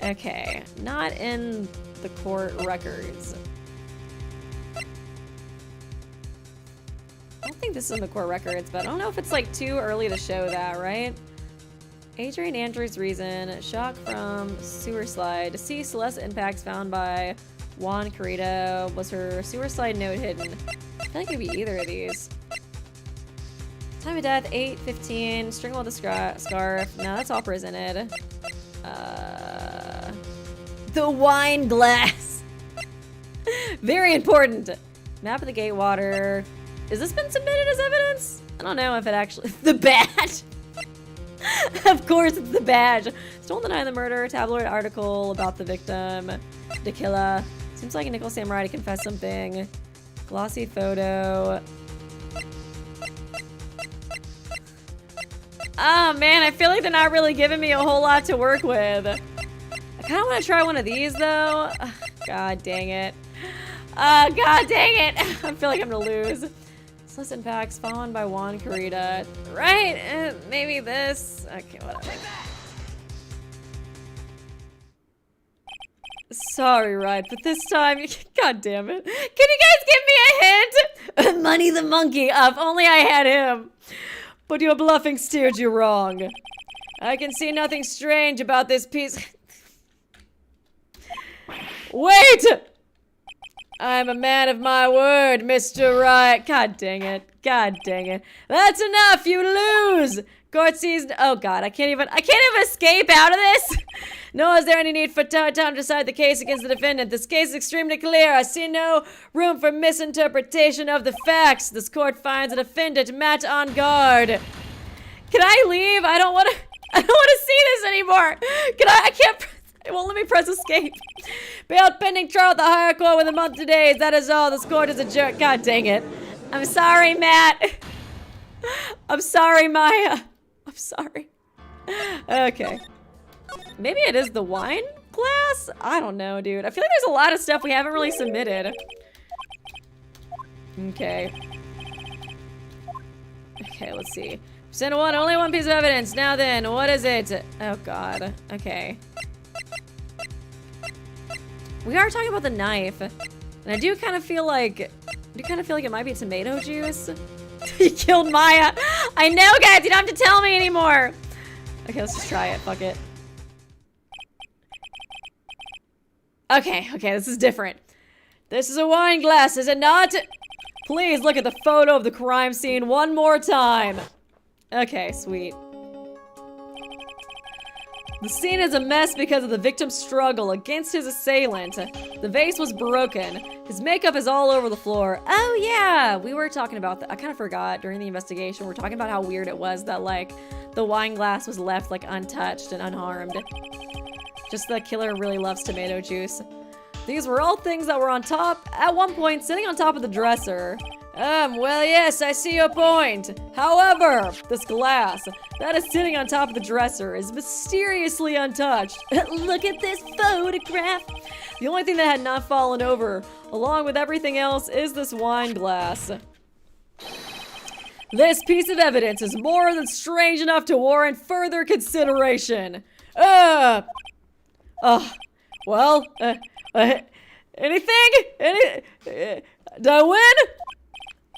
Okay, not in the court records. I don't think this is in the court records, but I don't know if it's like too early to show that, right? Adrien Andrews' reason, shock from sewer slide. To see Celeste impacts found by Juan Carita. Was her sewer slide note hidden? I feel like it could be either of these. Time of death, 8:15. String with a scarf. No, that's all presented. The wine glass. Very important. Map of the Gatewater. Has this been submitted as evidence? I don't know if it actually— the badge! Of course it's the badge. Stolen the night of the murder, tabloid article about the victim, the killer. Seems like a Nickel Samurai to confess something. Glossy photo. Oh man, I feel like they're not really giving me a whole lot to work with. I kind of want to try one of these though. God dang it. God dang it. I feel like I'm gonna lose. Listen packs followed by Juan Carita. Right? Maybe this. Okay, whatever. Sorry, Wright, but this time— god damn it. Can you guys give me a hint? Money the monkey. If only I had him. But your bluffing steered you wrong. I can see nothing strange about this piece. Wait! I'm a man of my word, Mr. Wright. God dang it. God dang it. That's enough. You lose. Court sees— oh god, I can't even escape out of this. Nor is there any need for time to decide the case against the defendant. This case is extremely clear. I see no room for misinterpretation of the facts. This court finds the defendant Matt on guard. Can I leave? I don't want to see this anymore. I can't— it won't let me press escape. Bail pending trial at the higher court within a month of days. That is all. This court is a jerk. God dang it. I'm sorry, Matt. I'm sorry, Maya. I'm sorry. Okay. Maybe it is the wine glass? I don't know, dude. I feel like there's a lot of stuff we haven't really submitted. Okay. Okay, let's see. Send one, only one piece of evidence. Now then, what is it? Oh god. Okay. We are talking about the knife. And I do kind of feel like it might be tomato juice. You killed Maya. I know, guys, you don't have to tell me anymore. Okay, let's just try it. Fuck it. Okay, this is different. This is a wine glass, is it not? Please look at the photo of the crime scene one more time. Okay, sweet. The scene is a mess because of the victim's struggle against his assailant. The vase was broken. His makeup is all over the floor. Oh yeah, we were talking about that. I kind of forgot during the investigation. We're talking about how weird it was that like the wine glass was left like untouched and unharmed. Just the killer really loves tomato juice. These were all things that were on top, at one point, sitting on top of the dresser. Well, yes, I see your point. However, this glass that is sitting on top of the dresser is mysteriously untouched. Look at this photograph. The only thing that had not fallen over, along with everything else, is this wine glass. This piece of evidence is more than strange enough to warrant further consideration. Anything? Did I win?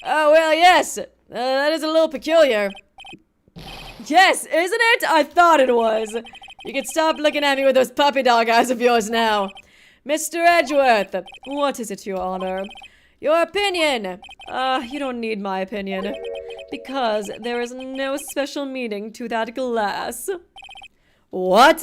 Oh, well, yes. That is a little peculiar. Yes, isn't it? I thought it was. You can stop looking at me with those puppy dog eyes of yours now. Mr. Edgeworth, what is it, Your Honor? Your opinion. You don't need my opinion. Because there is no special meaning to that glass. What?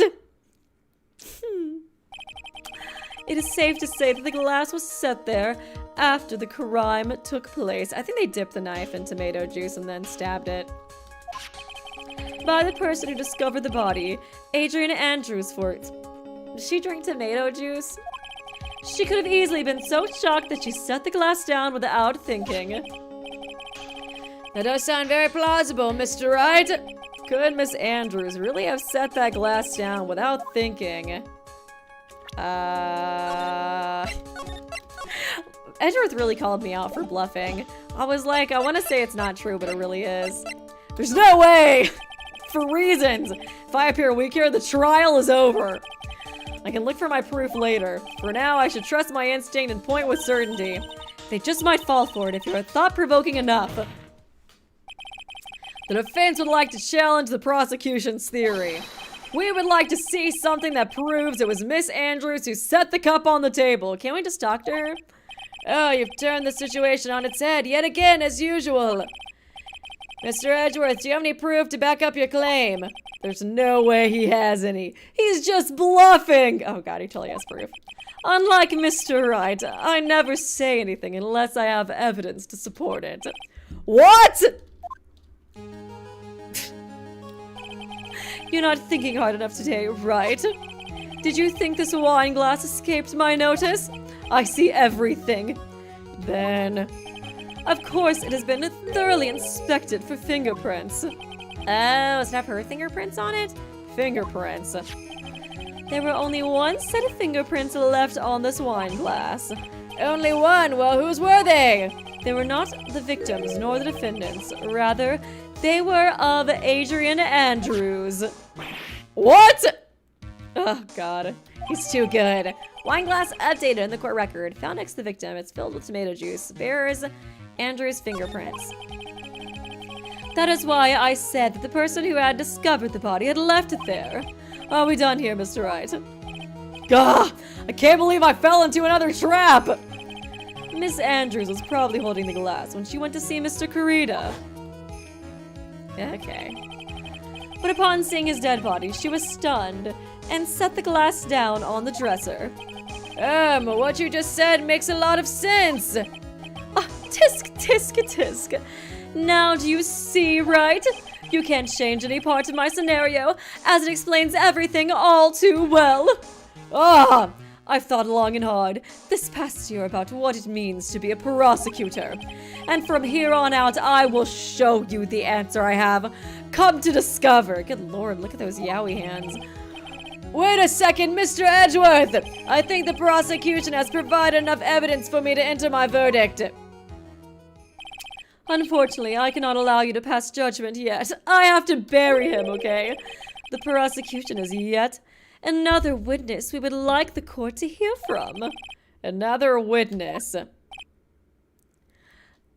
It is safe to say that the glass was set there after the crime took place. I think they dipped the knife in tomato juice and then stabbed it. By the person who discovered the body, Adrien Andrews for it. Did she drink tomato juice? She could have easily been so shocked that she set the glass down without thinking. That does sound very plausible, Mr. Wright. Could Miss Andrews really have set that glass down without thinking? Edgeworth really called me out for bluffing. I was like, I want to say it's not true, but it really is. There's no way! For reasons! If I appear weak here, the trial is over. I can look for my proof later. For now, I should trust my instinct and point with certainty. They just might fall for it if you're thought-provoking enough. The defense would like to challenge the prosecution's theory. We would like to see something that proves it was Miss Andrews who set the cup on the table. Can't we just talk to her? Oh, you've turned the situation on its head yet again, as usual. Mr. Edgeworth, do you have any proof to back up your claim? There's no way he has any. He's just bluffing. Oh god, he totally has proof. Unlike Mr. Wright, I never say anything unless I have evidence to support it. What? You're not thinking hard enough today, right? Did you think this wine glass escaped my notice? I see everything. Then, of course, it has been thoroughly inspected for fingerprints. Oh, does it have her fingerprints on it? Fingerprints. There were only one set of fingerprints left on this wine glass. Only one? Well, whose were they? They were not the victims nor the defendants. Rather, they were of Adrien Andrews. What? Oh, God. He's too good. Wine glass updated in the court record. Found next to the victim. It's filled with tomato juice. Bears Andrews' fingerprints. That is why I said that the person who had discovered the body had left it there. Are we done here, Mr. Wright? Gah! I can't believe I fell into another trap! Miss Andrews was probably holding the glass when she went to see Mr. Kurita. Okay. But upon seeing his dead body, she was stunned and set the glass down on the dresser. What you just said makes a lot of sense. Tisk, tisk, tisk. Now do you see, right? You can't change any part of my scenario, as it explains everything all too well. I've thought long and hard this past year about what it means to be a prosecutor. And from here on out, I will show you the answer I have come to discover. Good lord, look at those yowie hands. Wait a second, Mr. Edgeworth! I think the prosecution has provided enough evidence for me to enter my verdict. Unfortunately, I cannot allow you to pass judgment yet. I have to bury him, okay? The prosecution is yet another witness we would like the court to hear from. Another witness.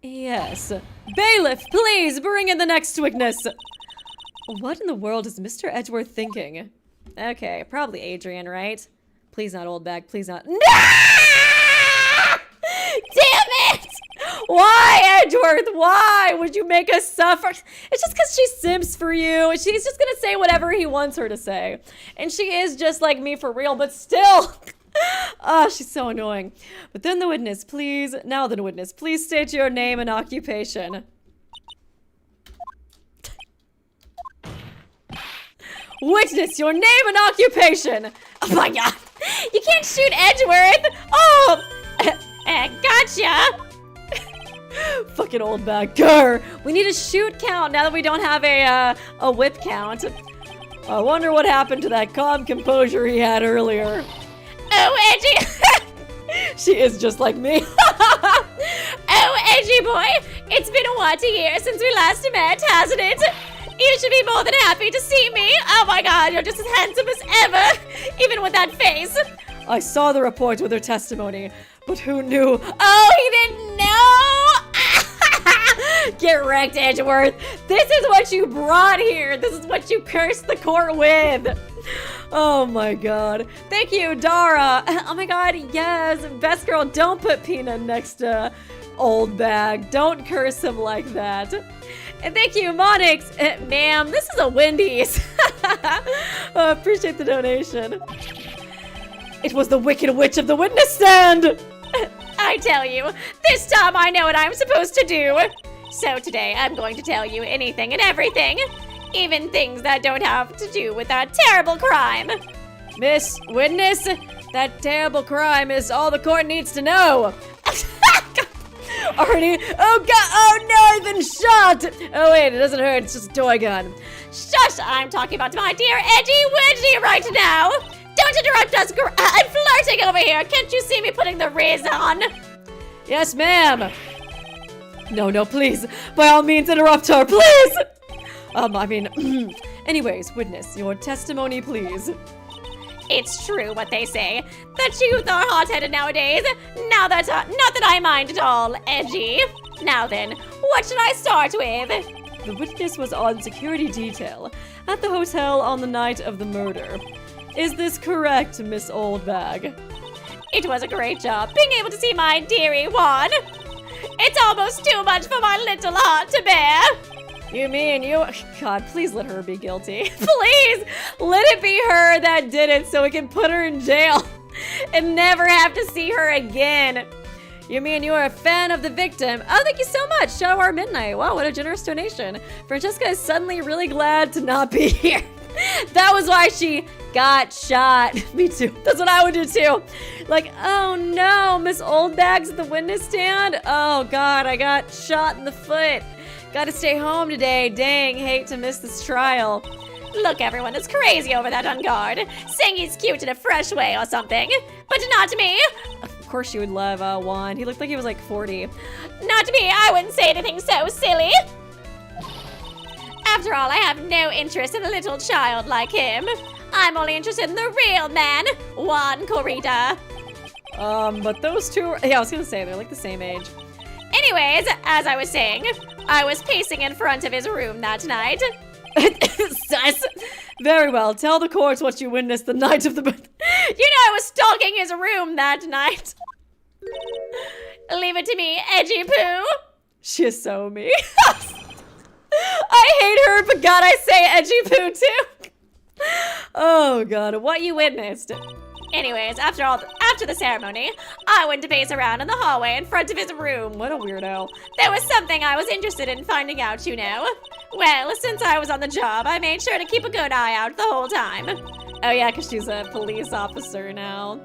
Yes. Bailiff, please bring in the next witness. What in the world is Mr. Edgeworth thinking? Okay, probably Adrien, right? Please not Oldbag, please not. No! Damn it! Why, Edgeworth? Why would you make us suffer? It's just because she simps for you. She's just gonna say whatever he wants her to say. And she is just like me for real, but still. Oh, she's so annoying. But then the witness, please. Now the witness, please state your name and occupation. Witness, your name and occupation. Oh my god. You can't shoot Edgeworth. Oh, gotcha. Fucking Oldbag. Grr. We need a shoot count now that we don't have a whip count. I wonder what happened to that calm composure he had earlier. Oh, Edgy. She is just like me. Oh, Edgy boy. It's been what, a year since we last met, hasn't it? You should be more than happy to see me. Oh my god, you're just as handsome as ever, even with that face. I saw the report with her testimony, but who knew? Oh, he didn't know? Get wrecked, Edgeworth. This is what you brought here. This is what you cursed the court with. Oh my god. Thank you, Dara. Oh my god, yes. Best girl, don't put Peanut next to Oldbag. Don't curse him like that. And thank you, Monix. Ma'am, this is a Wendy's. Appreciate the donation. It was the Wicked Witch of the witness stand. I tell you, this time I know what I'm supposed to do. So today I'm going to tell you anything and everything. Even things that don't have to do with that terrible crime. Miss Witness, that terrible crime is all the court needs to know. Already? Oh god, oh no, I've been shot! Oh wait, it doesn't hurt, it's just a toy gun. Shush, I'm talking about my dear Edgy Wedgie right now. Don't interrupt us, I'm flirting over here. Can't you see me putting the riz on? Yes, ma'am. No, please. By all means, interrupt her, please! Anyways, witness, your testimony, please. It's true what they say, that youth are hot-headed nowadays. Not that I mind at all, Edgy. Now then, what should I start with? The witness was on security detail at the hotel on the night of the murder. Is this correct, Miss Oldbag? It was a great job being able to see my dearie Juan. It's almost too much for my little heart to bear. You mean you... God, please let her be guilty. Please! Let it be her that did it so we can put her in jail and never have to see her again. You mean you are a fan of the victim? Oh, thank you so much. Shadow Hour Midnight. Wow, what a generous donation. Francesca is suddenly really glad to not be here. That was why she got shot. Me too. That's what I would do too. Like, oh no, Miss Oldbag's at the witness stand? Oh God, I got shot in the foot. Gotta stay home today. Dang, hate to miss this trial. Look, everyone is crazy over that on guard, saying he's cute in a fresh way or something. But not me. Of course you would love Juan. He looked like he was like 40. Not me, I wouldn't say anything so silly. After all, I have no interest in a little child like him. I'm only interested in the real man, Juan Corrida. But those two, yeah, I was gonna say, they're like the same age. Anyways, as I was saying, I was pacing in front of his room that night. Sus. Very well, tell the court what you witnessed the night of the... You know, I was stalking his room that night. Leave it to me, Edgy Poo. She is so me. I hate her, but God, I say Edgy Poo too. Oh God, what you witnessed. Anyways, after the ceremony, I went to pace around in the hallway in front of his room. What a weirdo. There was something I was interested in finding out, you know. Well, since I was on the job, I made sure to keep a good eye out the whole time. Oh yeah, because she's a police officer now.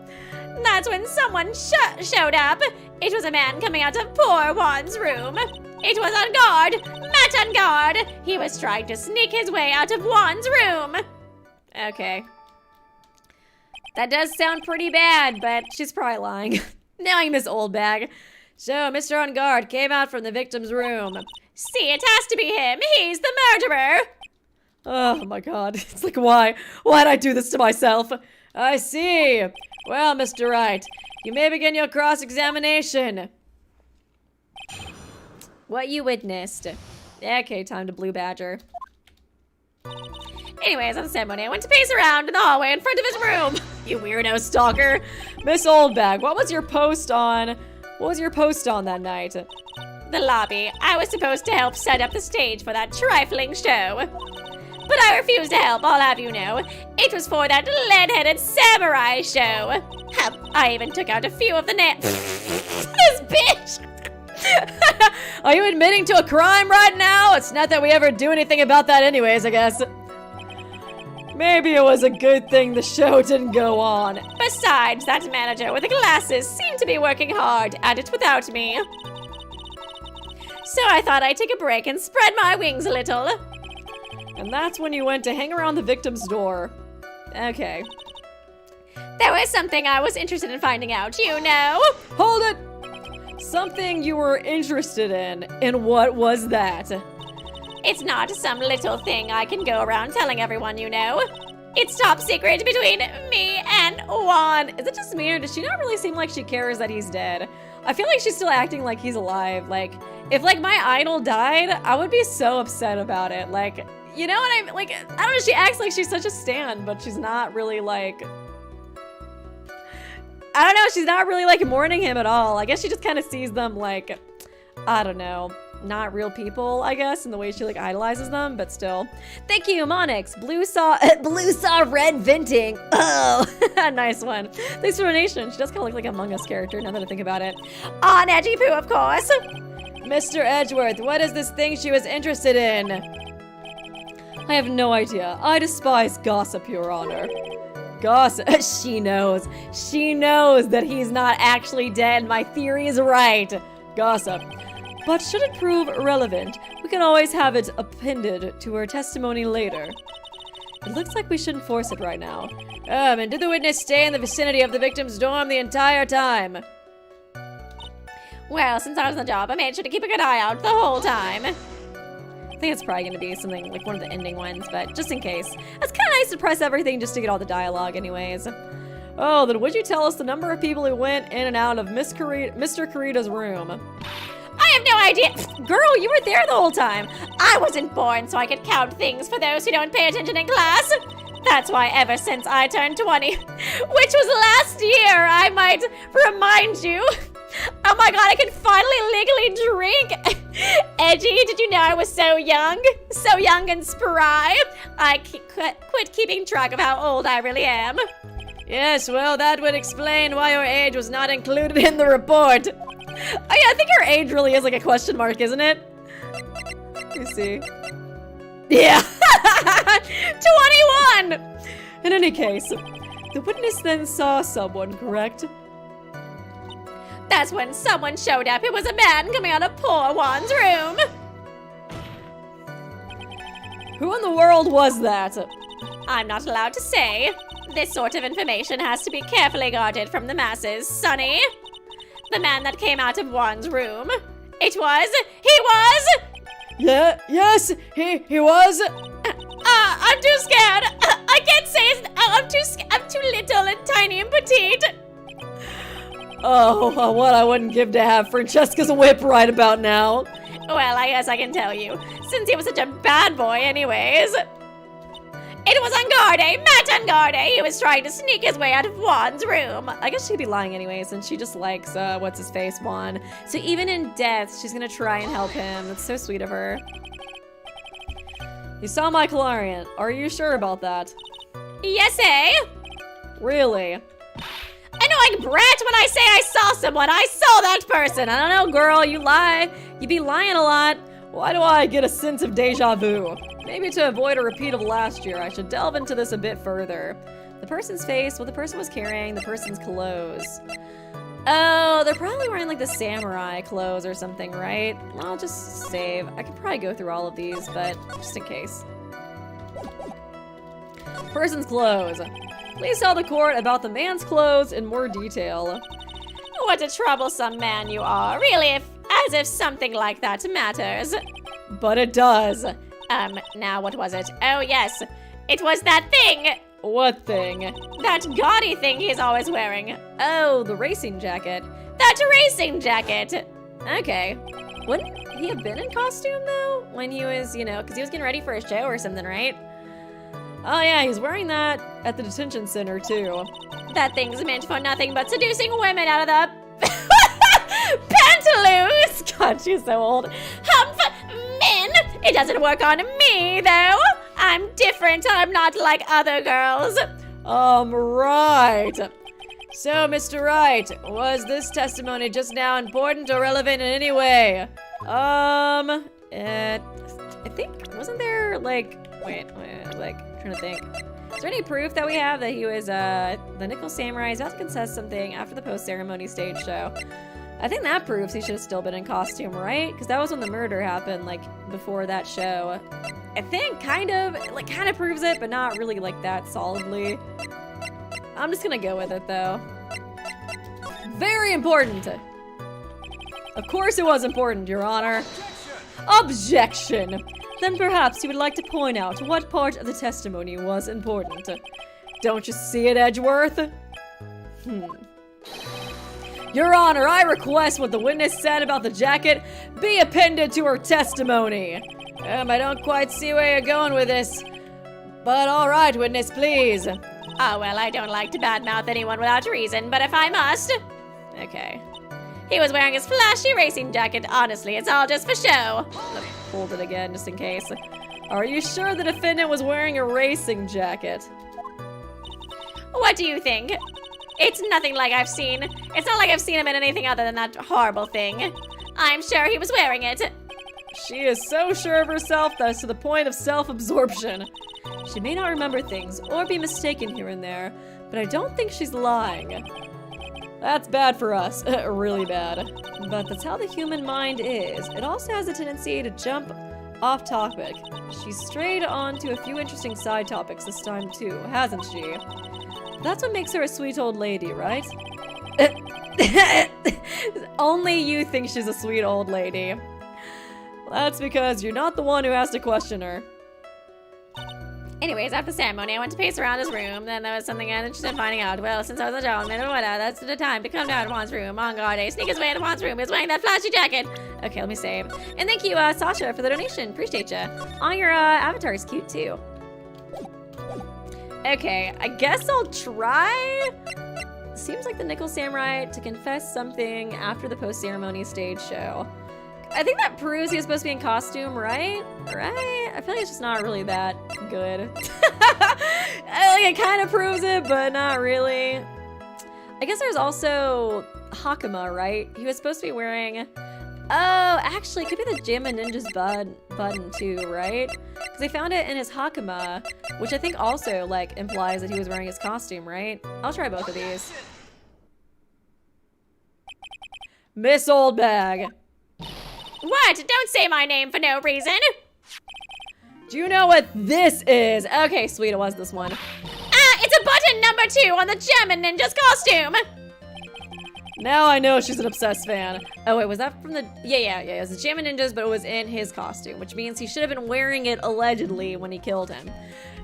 That's when someone showed up. It was a man coming out of poor Juan's room. It was on guard. Met on guard. He was trying to sneak his way out of Juan's room. Okay. That does sound pretty bad, but she's probably lying. Knowing Miss Oldbag. So, Mr. On Guard came out from the victim's room. See, it has to be him. He's the murderer. Oh my God. It's like, why? Why'd I do this to myself? I see. Well, Mr. Wright, you may begin your cross-examination. What you witnessed. Okay, time to Blue Badger. Anyways, on the ceremony, I went to pace around in the hallway in front of his room. You weirdo stalker. Miss Oldbag, what was your post on that night? the lobby. I was supposed to help set up the stage for that trifling show. But I refused to help, I'll have you know. It was for that lead-headed samurai show. I even took out a few of the This bitch! Are you admitting to a crime right now? It's not that we ever do anything about that anyways, I guess. Maybe it was a good thing the show didn't go on. Besides, that manager with the glasses seemed to be working hard at it without me. So I thought I'd take a break and spread my wings a little. And that's when you went to hang around the victim's door. Okay. There was something I was interested in finding out, you know. Hold it! Something you were interested in. And what was that? It's not some little thing I can go around telling everyone, you know. It's top secret between me and Juan. Is it just me, or does she not really seem like she cares that he's dead? I feel like she's still acting like he's alive. Like, if like my idol died, I would be so upset about it. Like, you know what I mean? Like, I don't know, she acts like she's such a stan, but she's not really like... I don't know, she's not really like mourning him at all. I guess she just kind of sees them like, I don't know, not real people, I guess, in the way she like idolizes them, but still. Thank you, Monix. Blue saw red venting. Oh, nice one. Thanks for the donation. She does kind of look like a Among Us character now that I think about it. On Edgy Poo, of course. Mr. Edgeworth, what is this thing she was interested in? I have no idea. I despise gossip, Your Honor. Gossip. She knows. She knows that he's not actually dead. My theory is right. Gossip. But should it prove irrelevant, we can always have it appended to her testimony later. It looks like we shouldn't force it right now. And did the witness stay in the vicinity of the victim's dorm the entire time? Well, since I was on the job, I made sure to keep a good eye out the whole time. I think it's probably going to be something like one of the ending ones, but just in case. It's kind of nice to press everything just to get all the dialogue anyways. Oh, then would you tell us the number of people who went in and out of Mr. Carita's room? I have no idea. Girl, you were there the whole time. I wasn't born so I could count things for those who don't pay attention in class. That's why ever since I turned 20, which was last year, I might remind you. Oh my god, I can finally legally drink. Edgy, did you know I was so young? So young and spry. I quit keeping track of how old I really am. Yes, well, that would explain why your age was not included in the report. Oh yeah, I think her age really is like a question mark, isn't it? Let me see. Yeah! 21! In any case, the witness then saw someone, correct? That's when someone showed up. It was a man coming out of poor Juan's room. Who in the world was that? I'm not allowed to say. This sort of information has to be carefully guarded from the masses, Sonny. The man that came out of Juan's room. He was... Yeah, yes, he was... I'm too scared. I can't say it. I'm too little and tiny and petite. Oh, what I wouldn't give to have Francesca's whip right about now. Well, I guess I can tell you, since he was such a bad boy anyways. It was Angarde, Matt Angarde. He was trying to sneak his way out of Juan's room. I guess she'd be lying anyways, and she just likes, what's-his-face, Juan. So even in death, she's gonna try and help him. That's so sweet of her. You saw my Clarion. Are you sure about that? Yes, eh? Really? Annoying brat, when I say I saw someone, I saw that person. I don't know, girl, you lie. You be lying a lot. Why do I get a sense of deja vu? Maybe to avoid a repeat of last year, I should delve into this a bit further. The person's face, what the person was carrying, the person's clothes. Oh, they're probably wearing like the samurai clothes or something, right? I'll just save. I could probably go through all of these, but just in case. Person's clothes. Please tell the court about the man's clothes in more detail. What a troublesome man you are, really, as if something like that matters. But it does. Now what was it? Oh yes, it was that thing! What thing? That gaudy thing he's always wearing. Oh, the racing jacket. That racing jacket! Okay. Wouldn't he have been in costume though? When he was, you know, because he was getting ready for a show or something, right? Oh yeah, he's wearing that at the detention center too. That thing's meant for nothing but seducing women out of the let loose. God, she's so old. Men, it doesn't work on me, though. I'm different. I'm not like other girls. Right. So, Mr. Wright, was this testimony just now important or relevant in any way? I think, wasn't there, like, wait, like, trying to think. Is there any proof that we have that he was, the Nickel Samurai is about to confess something after the post-ceremony stage show? I think that proves he should have still been in costume, right? Because that was when the murder happened, like, before that show. I think kind of proves it, but not really, like, that solidly. I'm just gonna go with it, though. Very important! Of course it was important, Your Honor. Objection! Then perhaps you would like to point out what part of the testimony was important. Don't you see it, Edgeworth? Your Honor, I request what the witness said about the jacket be appended to her testimony. I don't quite see where you're going with this. But all right, witness, please. Oh, well, I don't like to badmouth anyone without reason, but if I must. Okay. He was wearing his flashy racing jacket. Honestly, it's all just for show. Hold it again, just in case. Are you sure the defendant was wearing a racing jacket? What do you think? It's nothing like I've seen. It's not like I've seen him in anything other than that horrible thing. I'm sure he was wearing it. She is so sure of herself that it's to the point of self-absorption. She may not remember things or be mistaken here and there, but I don't think she's lying. That's bad for us, really bad. But that's how the human mind is. It also has a tendency to jump off topic. She's strayed onto a few interesting side topics this time too, hasn't she? That's what makes her a sweet old lady, right? Only you think she's a sweet old lady. That's because you're not the one who has to question her. Anyways, after the ceremony, I went to pace around his room. Then there was something I was interested in finding out. Well, since I was a gentleman or whatever, that's the time to come down to Juan's room. On guard day, sneak his way into Juan's room. He was wearing that flashy jacket. Okay, let me save. And thank you, Sasha, for the donation. Appreciate ya. Oh, your avatar is cute too. Okay, I guess I'll try. Seems like the Nickel Samurai to confess something after the post-ceremony stage show. I think that proves he was supposed to be in costume, right? Right? I feel like it's just not really that good. Like, it kind of proves it, but not really. I guess there's also Hakama, right? He was supposed to be wearing... Oh, actually, it could be the Jam and Ninja's button too, right? Because they found it in his Hakama, which I think also, like, implies that he was wearing his costume, right? I'll try both of these. Miss Oldbag. What? Don't say my name for no reason. Do you know what this is? Okay, sweet, it was this one. It's a button number 2 on the German Ninja's costume. Now I know she's an obsessed fan. Oh wait, was that from the... Yeah, it was the Jam and Ninjas, but it was in his costume, which means he should have been wearing it allegedly when he killed him.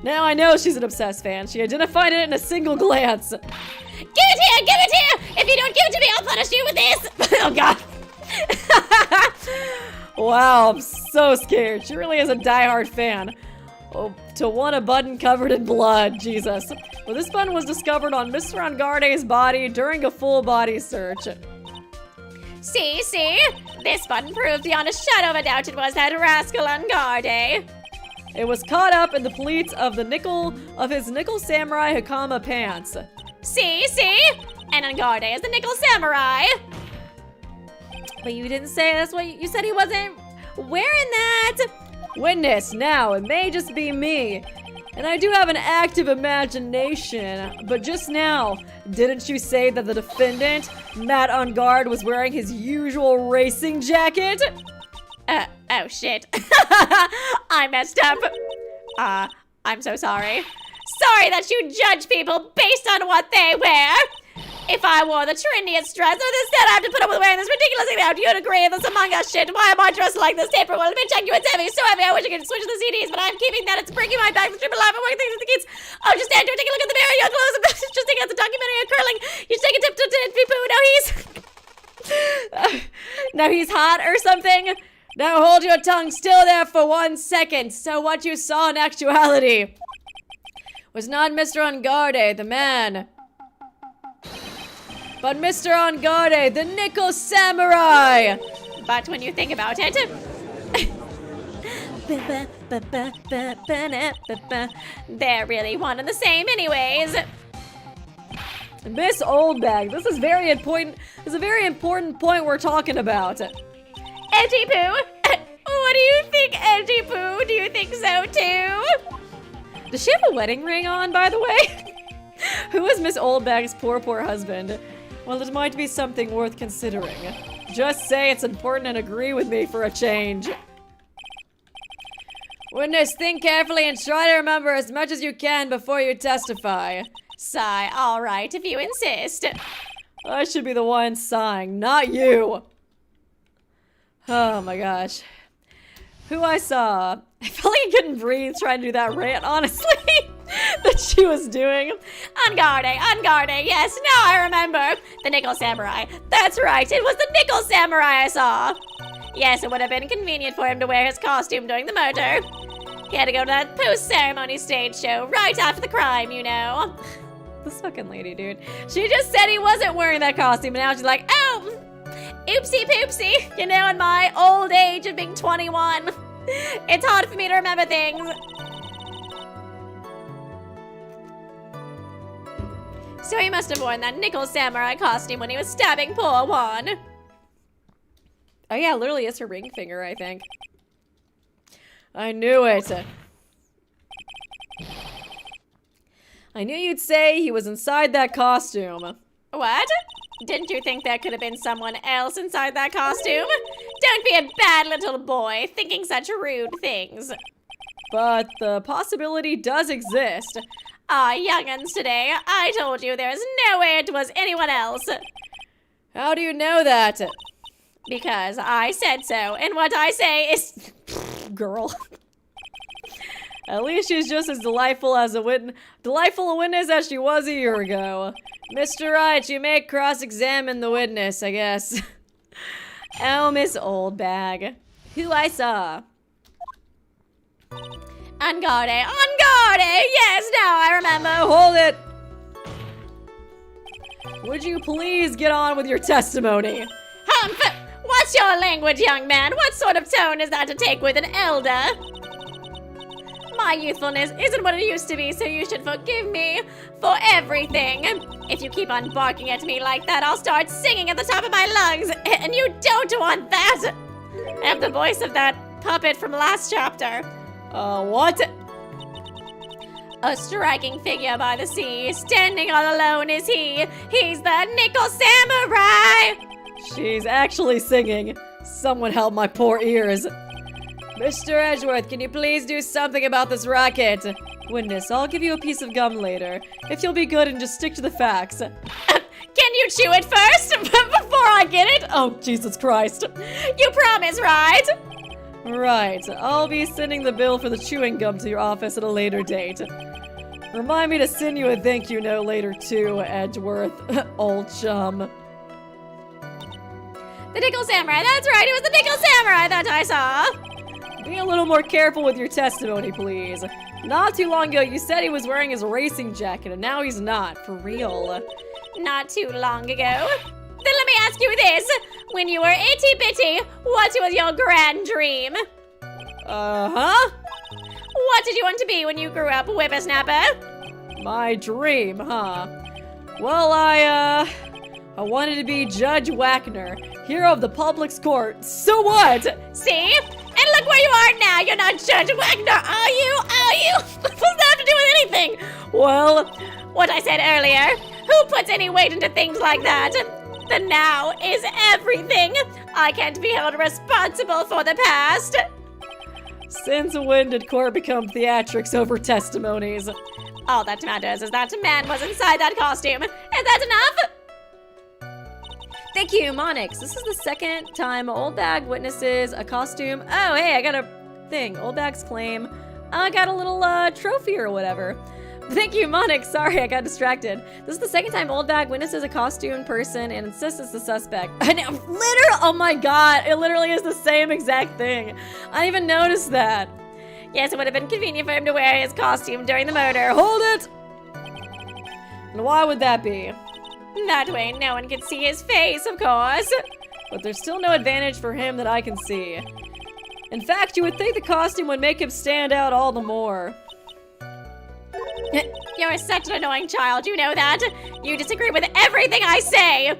Now I know she's an obsessed fan. She identified it in a single glance. Give it here! Give it here! If you don't give it to me, I'll punish you with this! Oh god. Wow, I'm so scared. She really is a diehard fan. Oh, to want a button covered in blood, Jesus. Well, this button was discovered on Mr. Angarde's body during a full body search. See? This button proved beyond a shadow of a doubt it was that rascal Angarde. It was caught up in the pleats of his Nickel Samurai Hakama pants. See? And Angarde is the Nickel Samurai. But you didn't say that's what you said he wasn't wearing that. Witness, now, it may just be me. And I do have an active imagination, but just now, didn't you say that the defendant, Matt on guard, was wearing his usual racing jacket? Oh shit. I messed up. I'm so sorry. Sorry that you judge people based on what they wear. If I wore the trendiest dress, or instead I have to put up with wearing this ridiculously loud, you'd agree this Among Us shit. Why am I dressed like this? Taper will be checking you, it's heavy, so heavy, I wish I could switch the CDs, but I'm keeping that, it's breaking my back, the triple life, I'm working things with the kids. Oh, just stand here, take a look at the mirror, your clothes, just taking out the documentary of curling. You take a tip to pee-poo, now he's hot or something? Now hold your tongue still there for 1 second. So what you saw in actuality was not Mr. Angarde, the man. But Mr. Angarde, the Nickel Samurai! But when you think about it, they're really one and the same anyways. Miss Oldbag, this is very important. This is a very important point we're talking about. Edgy Poo? What do you think, Edgy Poo? Do you think so too? Does she have a wedding ring on, by the way? Who is Miss Oldbag's poor husband? Well, it might be something worth considering. Just say it's important and agree with me for a change. Witness, think carefully and try to remember as much as you can before you testify. Sigh, all right, if you insist. I should be the one sighing, not you. Oh my gosh. Who I saw. I felt like I couldn't breathe trying to do that rant, honestly, that she was doing. Angarde, yes, now I remember. The Nickel Samurai. That's right, it was the Nickel Samurai I saw. Yes, it would have been convenient for him to wear his costume during the murder. He had to go to that post-ceremony stage show right after the crime, you know. This fucking lady, dude. She just said he wasn't wearing that costume, and now she's like, oh, oopsie poopsie. You know, in my old age of being 21, it's hard for me to remember things. So he must have worn that Nickel Samurai costume when he was stabbing poor Juan. Oh yeah, literally it's her ring finger, I think. I knew it. I knew you'd say he was inside that costume. What? Didn't you think there could have been someone else inside that costume? Don't be a bad little boy, thinking such rude things. But the possibility does exist. Ah, young'uns today, I told you there's no way it was anyone else. How do you know that? Because I said so, and what I say is... Girl. At least she's just as delightful a witness as she was a year ago. Mr. Wright, you may cross-examine the witness, I guess. Oh, Miss Oldbag. Who I saw. Angarde, yes, now I remember. Hold it. Would you please get on with your testimony? Humph! What's your language, young man? What sort of tone is that to take with an elder? My youthfulness isn't what it used to be, so you should forgive me for everything. If you keep on barking at me like that, I'll start singing at the top of my lungs, and you don't want that. I have the voice of that puppet from last chapter. What? A striking figure by the sea, standing all alone is he. He's the Nickel Samurai. She's actually singing. Someone help my poor ears. Mr. Edgeworth, can you please do something about this racket? Witness, I'll give you a piece of gum later, if you'll be good and just stick to the facts. Can you chew it first, before I get it? Oh, Jesus Christ. You promise, right? Right, I'll be sending the bill for the chewing gum to your office at a later date. Remind me to send you a thank you note later too, Edgeworth, old chum. The Nickel Samurai, that's right, it was the Nickel Samurai that I saw. Be a little more careful with your testimony, please. Not too long ago, you said he was wearing his racing jacket, and now he's not, for real. Not too long ago. Then let me ask you this. When you were itty-bitty, what was your grand dream? Uh-huh? What did you want to be when you grew up, whippersnapper? My dream, huh? Well, I wanted to be Judge Wagner, hero of the public's court. So what? See? And look where you are now. You're not Judge Wagner, are you? Are you? What does that have to do with anything? Well, what I said earlier. Who puts any weight into things like that? The now is everything. I can't be held responsible for the past. Since when did court become theatrics over testimonies? All that matters is that man was inside that costume. Is that enough? Thank you, Monix. This is the second time Oldbag witnesses a costume. Oh, hey, I got a thing. Oldbag's claim. I got a little trophy or whatever. Thank you, Monix. Sorry, I got distracted. This is the second time Oldbag witnesses a costume person and insists it's the suspect. I know, literally, oh my god, it literally is the same exact thing. I didn't even notice that. Yes, it would have been convenient for him to wear his costume during the murder. Hold it! And why would that be? That way no one can see his face, of course. But there's still no advantage for him that I can see. In fact, you would think the costume would make him stand out all the more. You're such an annoying child, you know that? You disagree with everything I say!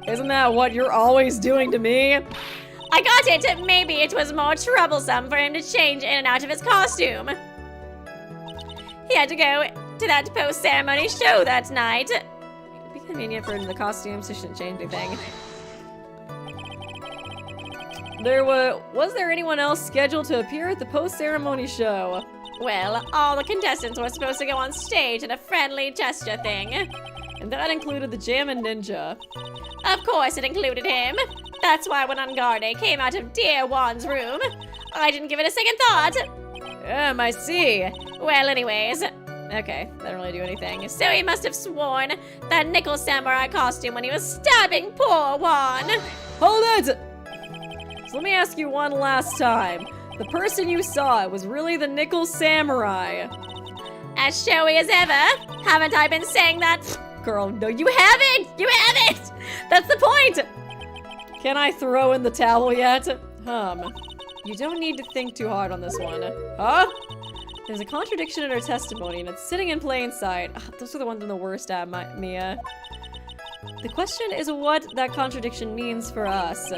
Isn't that what you're always doing to me? I got it! Maybe it was more troublesome for him to change in and out of his costume. He had to go to that post-ceremony show that night. It'd be convenient for the costume, so she shouldn't change anything. Was there anyone else scheduled to appear at the post-ceremony show? Well, all the contestants were supposed to go on stage in a friendly gesture thing. And that included the Jammin' Ninja. Of course it included him. That's why when Ungarde came out of dear Juan's room, I didn't give it a second thought. I see. Well, anyways. Okay, that didn't really do anything. So he must have sworn that nickel samurai costume when he was stabbing poor Juan. Hold it! So let me ask you one last time. The person you saw was really the nickel samurai. As showy as ever. Haven't I been saying that? Girl, no, you haven't! You haven't! That's the point! Can I throw in the towel yet? You don't need to think too hard on this one. Huh? There's a contradiction in her testimony, and it's sitting in plain sight. Those are the ones I'm the worst at, Mia. The question is what that contradiction means for us.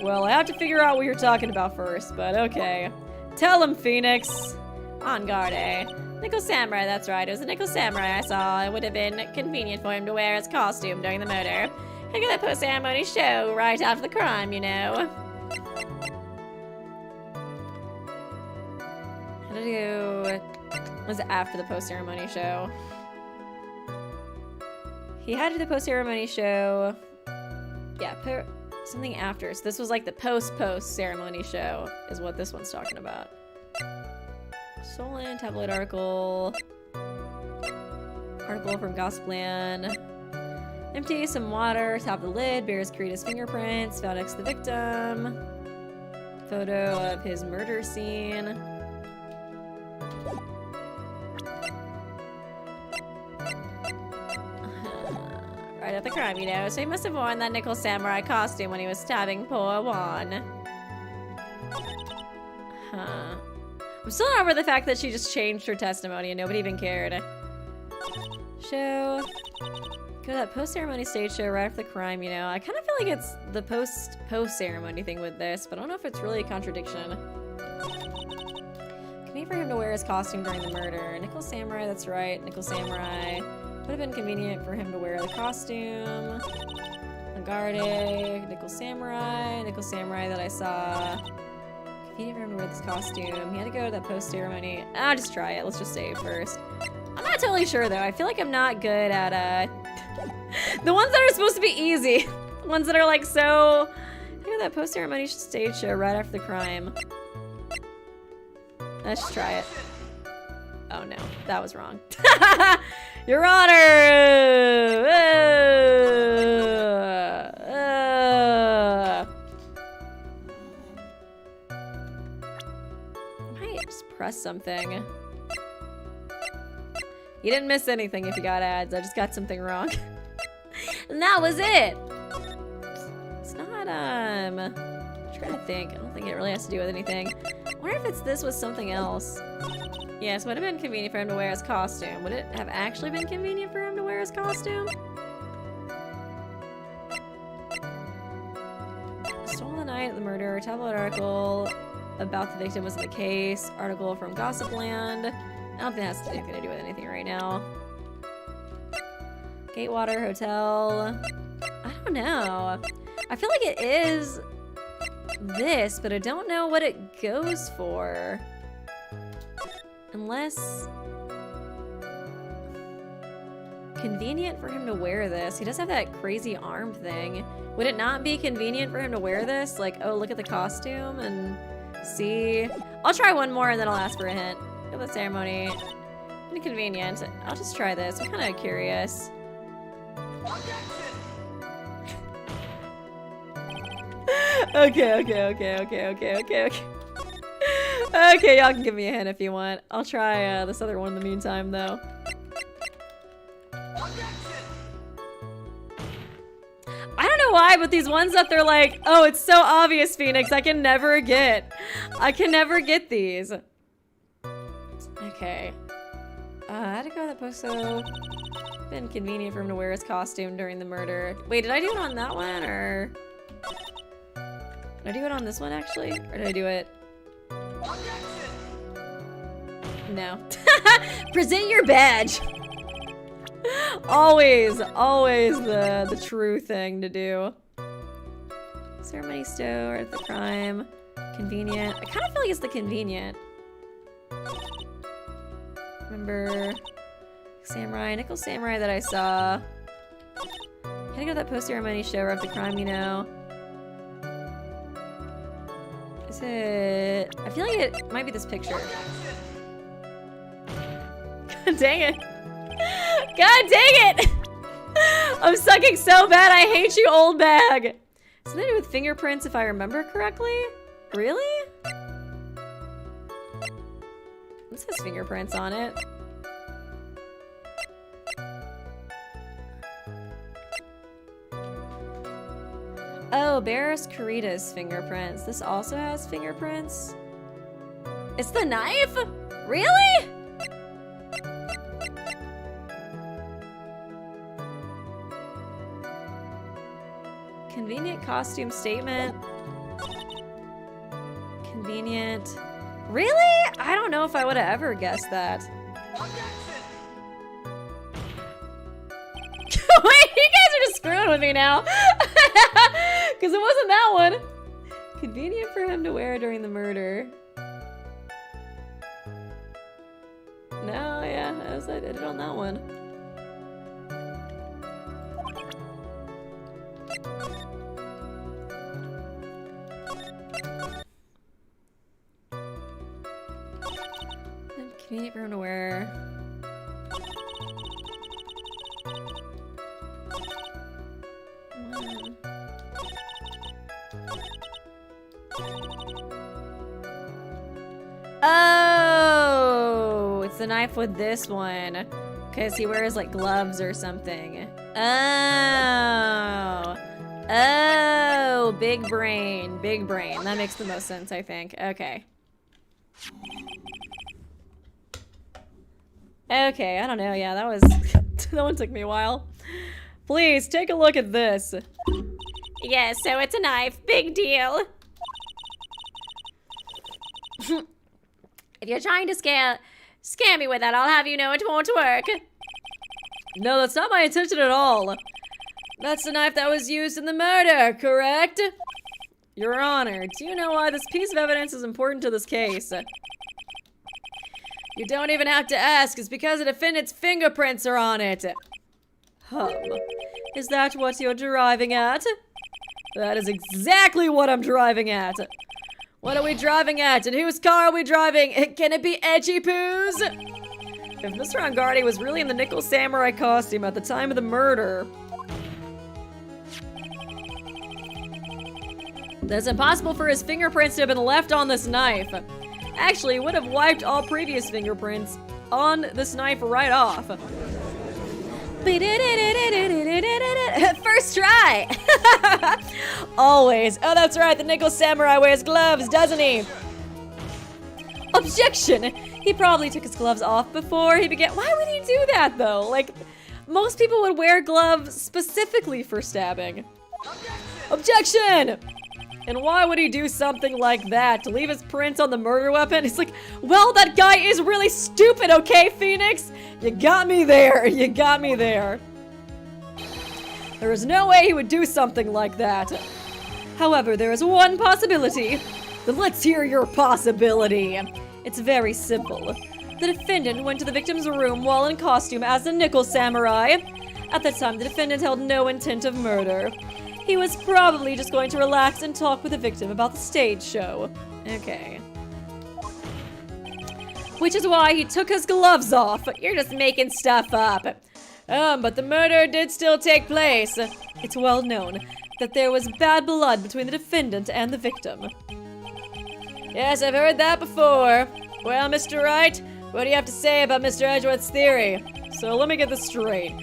Well, I have to figure out what you're talking about first, but okay. Tell him, Phoenix. On guard, eh? Nickel Samurai, that's right. It was the Nickel Samurai I saw. It would have been convenient for him to wear his costume during the murder. Look at that post-ceremony show right after the crime, you know. How to do... Was it after the post-ceremony show? He had to do the post-ceremony show. Yeah, something after. So this was like the post-ceremony show is what this one's talking about. Stolen tabloid article. Article from Gossipland. Empty some water, top the lid, bears Karita's fingerprints, found next to the victim. Photo of his murder scene. Right at the crime, you know. So he must have worn that nickel samurai costume when he was stabbing poor Juan. Huh. I'm still not over the fact that she just changed her testimony and nobody even cared. Show. Go to that post-ceremony stage show right after the crime, you know. I kind of feel like it's the post-ceremony thing with this, but I don't know if it's really a contradiction. Convenient for him to wear his costume during the murder. Nickel Samurai, that's right. Nickel Samurai. Would have been convenient for him to wear the costume. Ungarde. Nickel Samurai that I saw. Convenient for him to wear this costume. He had to go to that post-ceremony. I'll just try it. Let's just save first. I'm not totally sure, though. I feel like I'm not good at, the ones that are supposed to be easy. The ones that are, like, so... Look at that post-ceremony stage show right after the crime. Let's just try it. Oh, no. That was wrong. Your Honor! I might just press something. You didn't miss anything if you got ads. I just got something wrong. And that was it! It's not, I'm trying to think. I don't think it really has to do with anything. I wonder if it's this was something else. Yes, would have been convenient for him to wear his costume. Would it have actually been convenient for him to wear his costume? Stolen the night of the murder. Tabloid article about the victim was in the case. Article from Gossipland. I don't think that's anything to do with anything right now. Gatewater Hotel. I don't know. I feel like it is this, but I don't know what it goes for. Unless... Convenient for him to wear this. He does have that crazy arm thing. Would it not be convenient for him to wear this? Like, oh, look at the costume and see. I'll try one more and then I'll ask for a hint. Look at the ceremony. Inconvenient. I'll just try this. I'm kind of curious. Okay. Okay, y'all can give me a hint if you want. I'll try this other one in the meantime, though. know why, but these ones that they're like, oh, it's so obvious, Phoenix, I can never get. I can never get these. Okay. I had to go to that post, so been convenient for him to wear his costume during the murder. Wait, did I do it on that one, or? Did I do it on this one, actually? Or did I do it? No. Present your badge! Always the true thing to do. Ceremony store at the crime. Convenient. I kind of feel like it's the convenient. Remember Samurai, Nickel Samurai that I saw. Can I go to that post-ceremony show or at the crime, you know? Is it... I feel like it might be this picture. God dang it. God dang it! I'm sucking so bad, I hate you, Oldbag! Something to do with fingerprints, if I remember correctly? Really? This has fingerprints on it. Oh, Barris Carita's fingerprints. This also has fingerprints? It's the knife? Really? Convenient costume statement. Convenient. Really? I don't know if I would have ever guessed that. Wait, you guys are just screwing with me now. Because it wasn't that one. Convenient for him to wear during the murder. No, yeah, I did it on that one. Convenient for him to wear. Oh, it's the knife with this one. Because he wears like gloves or something. Oh. Oh, big brain. Big brain. That makes the most sense, I think. Okay. Okay, I don't know. Yeah, that was... that one took me a while. Please, take a look at this. Yes, so it's a knife. Big deal. If you're trying to scare me with that, I'll have you know it won't work. No, that's not my intention at all. That's the knife that was used in the murder, correct? Your Honor, do you know why this piece of evidence is important to this case? You don't even have to ask. It's because the defendant's fingerprints are on it. Is that what you're driving at? That is exactly what I'm driving at. What are we driving at? And whose car are we driving? Can it be Edgy Poo's? If Mr. Angardi was really in the Nickel Samurai costume at the time of the murder, then it's impossible for his fingerprints to have been left on this knife. Actually, he would have wiped all previous fingerprints on this knife right off. First try! Always. Oh, that's right, the Nickel Samurai wears gloves, doesn't he? Objection! He probably took his gloves off before he began. Why would he do that, though? Like, most people would wear gloves specifically for stabbing. Objection! And why would he do something like that? To leave his prints on the murder weapon? It's like, well, that guy is really stupid, okay, Phoenix? You got me there. You got me there. There is no way he would do something like that. However, there is one possibility. Then let's hear your possibility. It's very simple. The defendant went to the victim's room while in costume as the Nickel Samurai. At the time, the defendant held no intent of murder. He was probably just going to relax and talk with the victim about the stage show. Okay. Which is why he took his gloves off. You're just making stuff up. But the murder did still take place. It's well known that there was bad blood between the defendant and the victim. Yes, I've heard that before. Well, Mr. Wright, what do you have to say about Mr. Edgeworth's theory? So let me get this straight.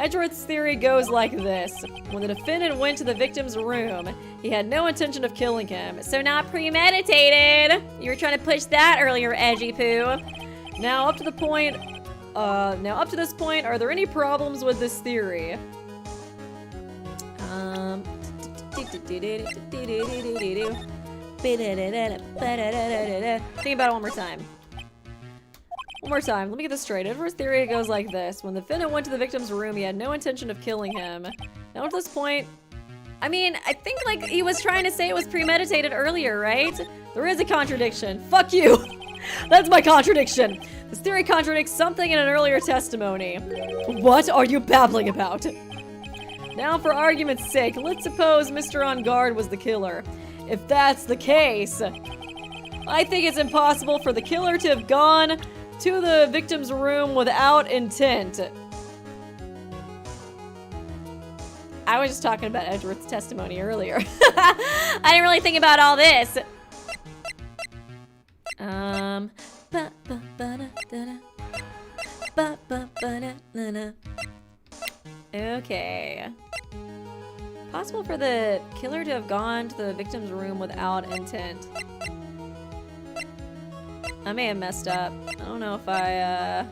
Edgeworth's theory goes like this. When the defendant went to the victim's room, he had no intention of killing him. So not premeditated. You were trying to push that earlier, Edgy Poo. Now up to this point, are there any problems with this theory? Think about it one more time. One more time, let me get this straight. Edward's theory goes like this. When the defendant went to the victim's room, he had no intention of killing him. Now at this point, I mean, I think like he was trying to say it was premeditated earlier, right? There is a contradiction. Fuck you! That's my contradiction! This theory contradicts something in an earlier testimony. What are you babbling about? Now for argument's sake, let's suppose Mr. On Guard was the killer. If that's the case, I think it's impossible for the killer to have gone to the victim's room without intent. I was just talking about Edgeworth's testimony earlier. I didn't really think about all this. Okay. Possible for the killer to have gone to the victim's room without intent. I may have messed up. I don't know if I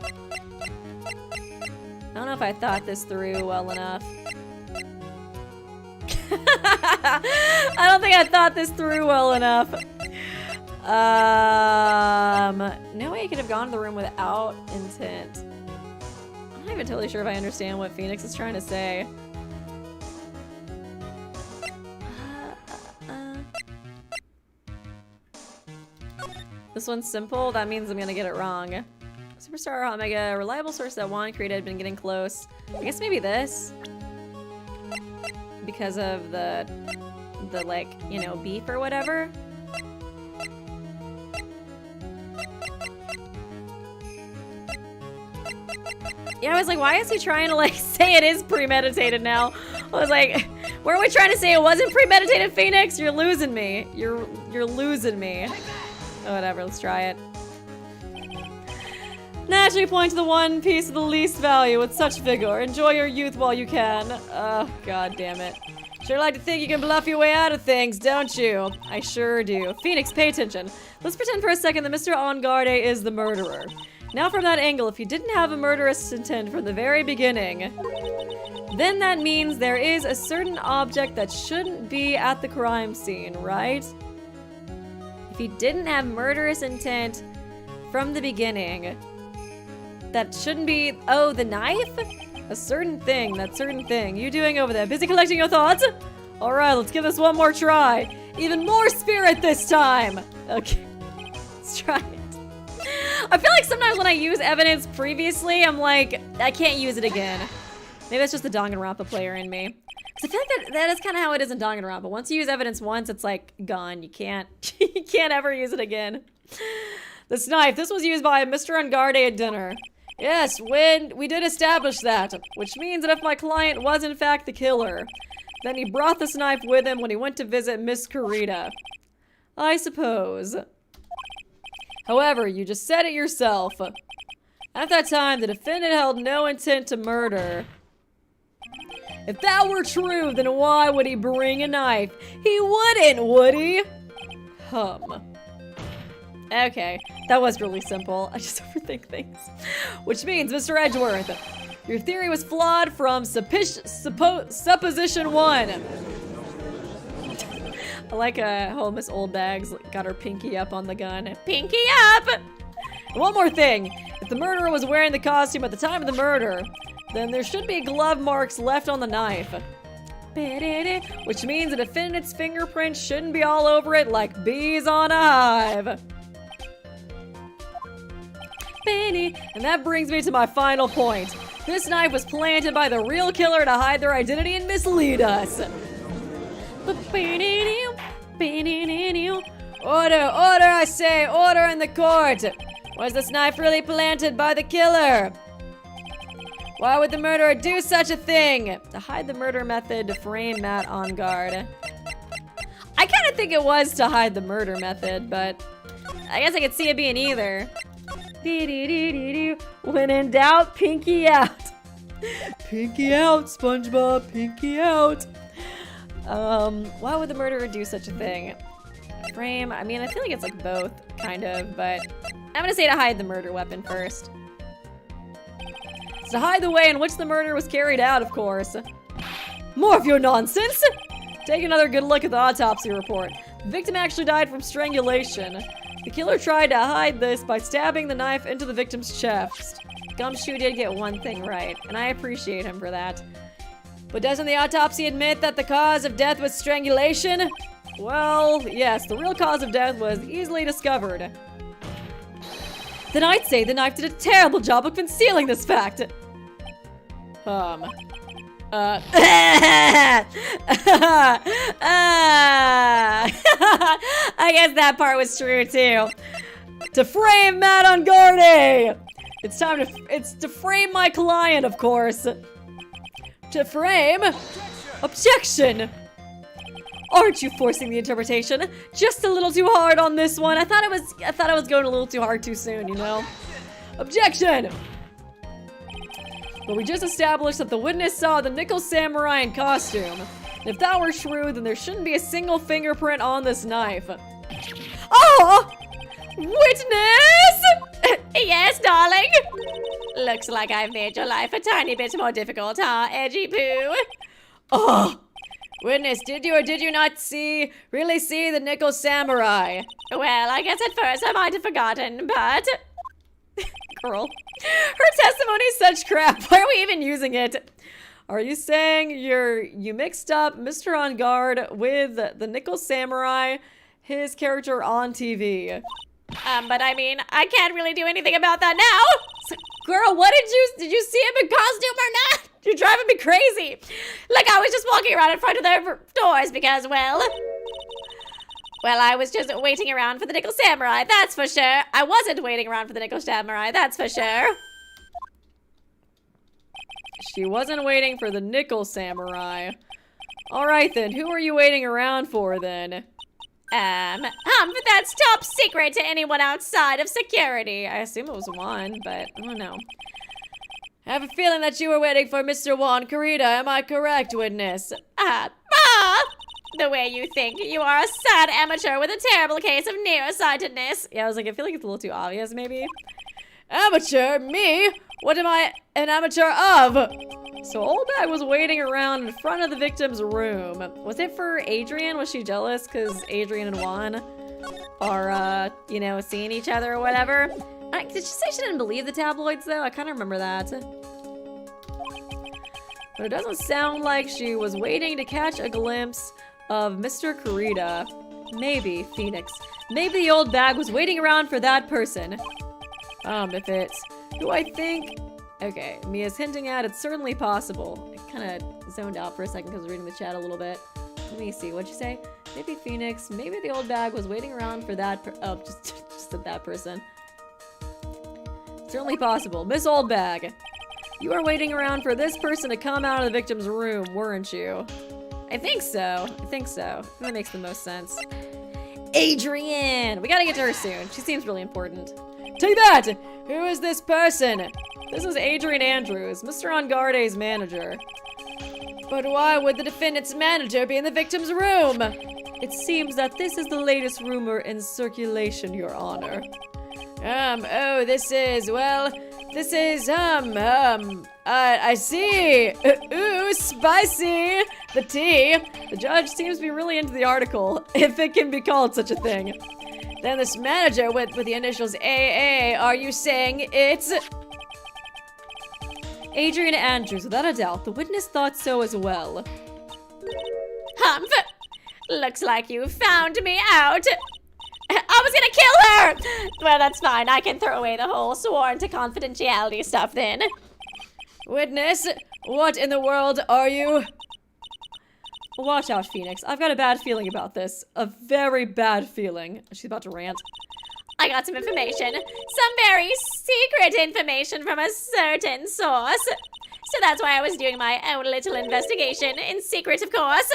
thought this through well enough. I don't think I thought this through well enough. No way he could have gone to the room without intent. I'm not even totally sure if I understand what Phoenix is trying to say. This one's simple. That means I'm gonna get it wrong. Superstar Omega, reliable source that Juan created had been getting close. I guess maybe this. Because of the like, you know, beef or whatever. Yeah, I was like, why is he trying to like say it is premeditated now? I was like, weren't we trying to say it wasn't premeditated, Phoenix? You're losing me. You're losing me. Oh, whatever, let's try it. Naturally point to the one piece of the least value with such vigor. Enjoy your youth while you can. Oh, god damn it. Sure like to think you can bluff your way out of things, don't you? I sure do. Phoenix, pay attention. Let's pretend for a second that Mr. On Guard is the murderer. Now from that angle, if you didn't have a murderous intent from the very beginning, then that means there is a certain object that shouldn't be at the crime scene, right? If he didn't have murderous intent from the beginning, that shouldn't be... Oh, the knife? A certain thing, that certain thing. You doing over there? Busy collecting your thoughts? Alright, let's give this one more try. Even more spirit this time! Okay, let's try it. I feel like sometimes when I use evidence previously, I'm like, I can't use it again. Maybe it's just the Danganronpa player in me. Because I feel like that is kind of how it is in Danganronpa. Once you use evidence once, it's like, gone. You can't ever use it again. This knife, this was used by Mr. Angarde at dinner. Yes, when we did establish that, which means that if my client was in fact the killer, then he brought this knife with him when he went to visit Miss Kurita. I suppose. However, you just said it yourself. At that time, the defendant held no intent to murder. If that were true, then why would he bring a knife? He wouldn't, would he? Okay, that was really simple. I just overthink things. Which means, Mr. Edgeworth, your theory was flawed from supposition 1. I like how Miss Oldbag's got her pinky up on the gun. Pinky up! And one more thing. If the murderer was wearing the costume at the time of the murder, then there should be glove marks left on the knife. Which means the defendant's fingerprint shouldn't be all over it like bees on a hive. And that brings me to my final point. This knife was planted by the real killer to hide their identity and mislead us. Order, order, I say, order in the court. Was this knife really planted by the killer? Why would the murderer do such a thing? To hide the murder method to frame Matt On Guard. I kind of think it was to hide the murder method, but I guess I could see it being either. When in doubt, pinky out. Pinky out, SpongeBob, pinky out. Why would the murderer do such a thing? Frame, I mean, I feel like it's like both, kind of, but I'm gonna say to hide the murder weapon first. It's to hide the way in which the murder was carried out, of course. More of your nonsense! Take another good look at the autopsy report. The victim actually died from strangulation. The killer tried to hide this by stabbing the knife into the victim's chest. Gumshoe did get one thing right, and I appreciate him for that. But doesn't the autopsy admit that the cause of death was strangulation? Well, yes, the real cause of death was easily discovered. Then I'd say the knife did a terrible job of concealing this fact. I guess that part was true too. To frame Matt Ungardy! It's to frame my client, of course. To frame? Objection! Aren't you forcing the interpretation? Just a little too hard on this one. I thought I was going a little too hard too soon, you know? Objection! But we just established that the witness saw the nickel samurai in costume. And if that were true, then there shouldn't be a single fingerprint on this knife. Oh! Witness! Yes, darling? Looks like I've made your life a tiny bit more difficult, huh, Edgy Poo? Oh! Witness, did you or did you not really see the nickel samurai? Well, I guess at first I might have forgotten, but... Girl. Her testimony's such crap. Why are we even using it? Are you saying you mixed up Mr. On Guard with the nickel samurai, his character on TV? But I mean, I can't really do anything about that now. So, girl, what did you see him in costume or not? You're driving me crazy. Look, I was just walking around in front of their doors because, well, I was just waiting around for the nickel samurai, that's for sure. I wasn't waiting around for the nickel samurai, that's for sure. She wasn't waiting for the nickel samurai. All right then, who are you waiting around for then? But that's top secret to anyone outside of security. I assume it was Juan, but I don't know. I have a feeling that you were waiting for Mr. Juan Carita. Am I correct, witness? The way you think. You are a sad amateur with a terrible case of nearsightedness. Yeah, I was like, I feel like it's a little too obvious, maybe. Amateur? Me? What am I an amateur of? So Oldbag was waiting around in front of the victim's room. Was it for Adrien? Was she jealous because Adrien and Juan are, you know, seeing each other or whatever? Did she say she didn't believe the tabloids, though? I kind of remember that. But it doesn't sound like she was waiting to catch a glimpse of Mr. Carita. Maybe Phoenix. Maybe the old bag was waiting around for that person. If it's who I think... Okay, Mia's hinting at it's certainly possible. I kind of zoned out for a second because I was reading the chat a little bit. Let me see, what'd you say? Maybe Phoenix, maybe the old bag was waiting around for that just that person. Certainly possible. Miss Oldbag, you were waiting around for this person to come out of the victim's room, weren't you? I think so. That makes the most sense. Adrien! We gotta get to her soon. She seems really important. Take that! Who is this person? This is Adrien Andrews, Mr. Ongarde's manager. But why would the defendant's manager be in the victim's room? It seems that this is the latest rumor in circulation, Your Honor. I see. Ooh, spicy. The tea. The judge seems to be really into the article, if it can be called such a thing. Then this manager with the initials AA, are you saying it's... Adrien Andrews, without a doubt. The witness thought so as well. Humph. Looks like you found me out. I was gonna kill her! Well, that's fine. I can throw away the whole sworn to confidentiality stuff then. Witness, what in the world are you? Watch out, Phoenix. I've got a bad feeling about this. A very bad feeling. She's about to rant. I got some information. Some very secret information from a certain source. So that's why I was doing my own little investigation. In secret, of course.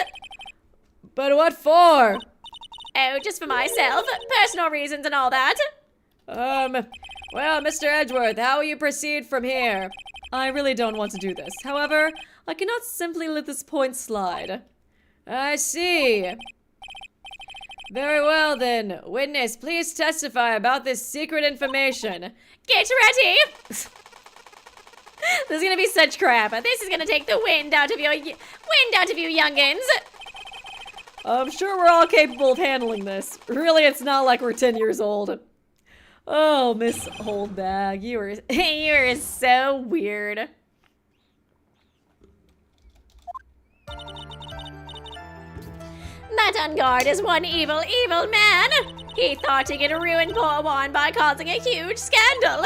But what for? Oh, just for myself. Personal reasons and all that. Well, Mr. Edgeworth, how will you proceed from here? I really don't want to do this. However, I cannot simply let this point slide. I see. Very well then. Witness, please testify about this secret information. Get ready! This is gonna be such crap. This is gonna take the wind out of you youngins. I'm sure we're all capable of handling this. Really, it's not like we're 10 years old. Oh, Miss Oldbag, you are so weird. That on guard is one evil, evil man. He thought he could ruin poor Juan by causing a huge scandal.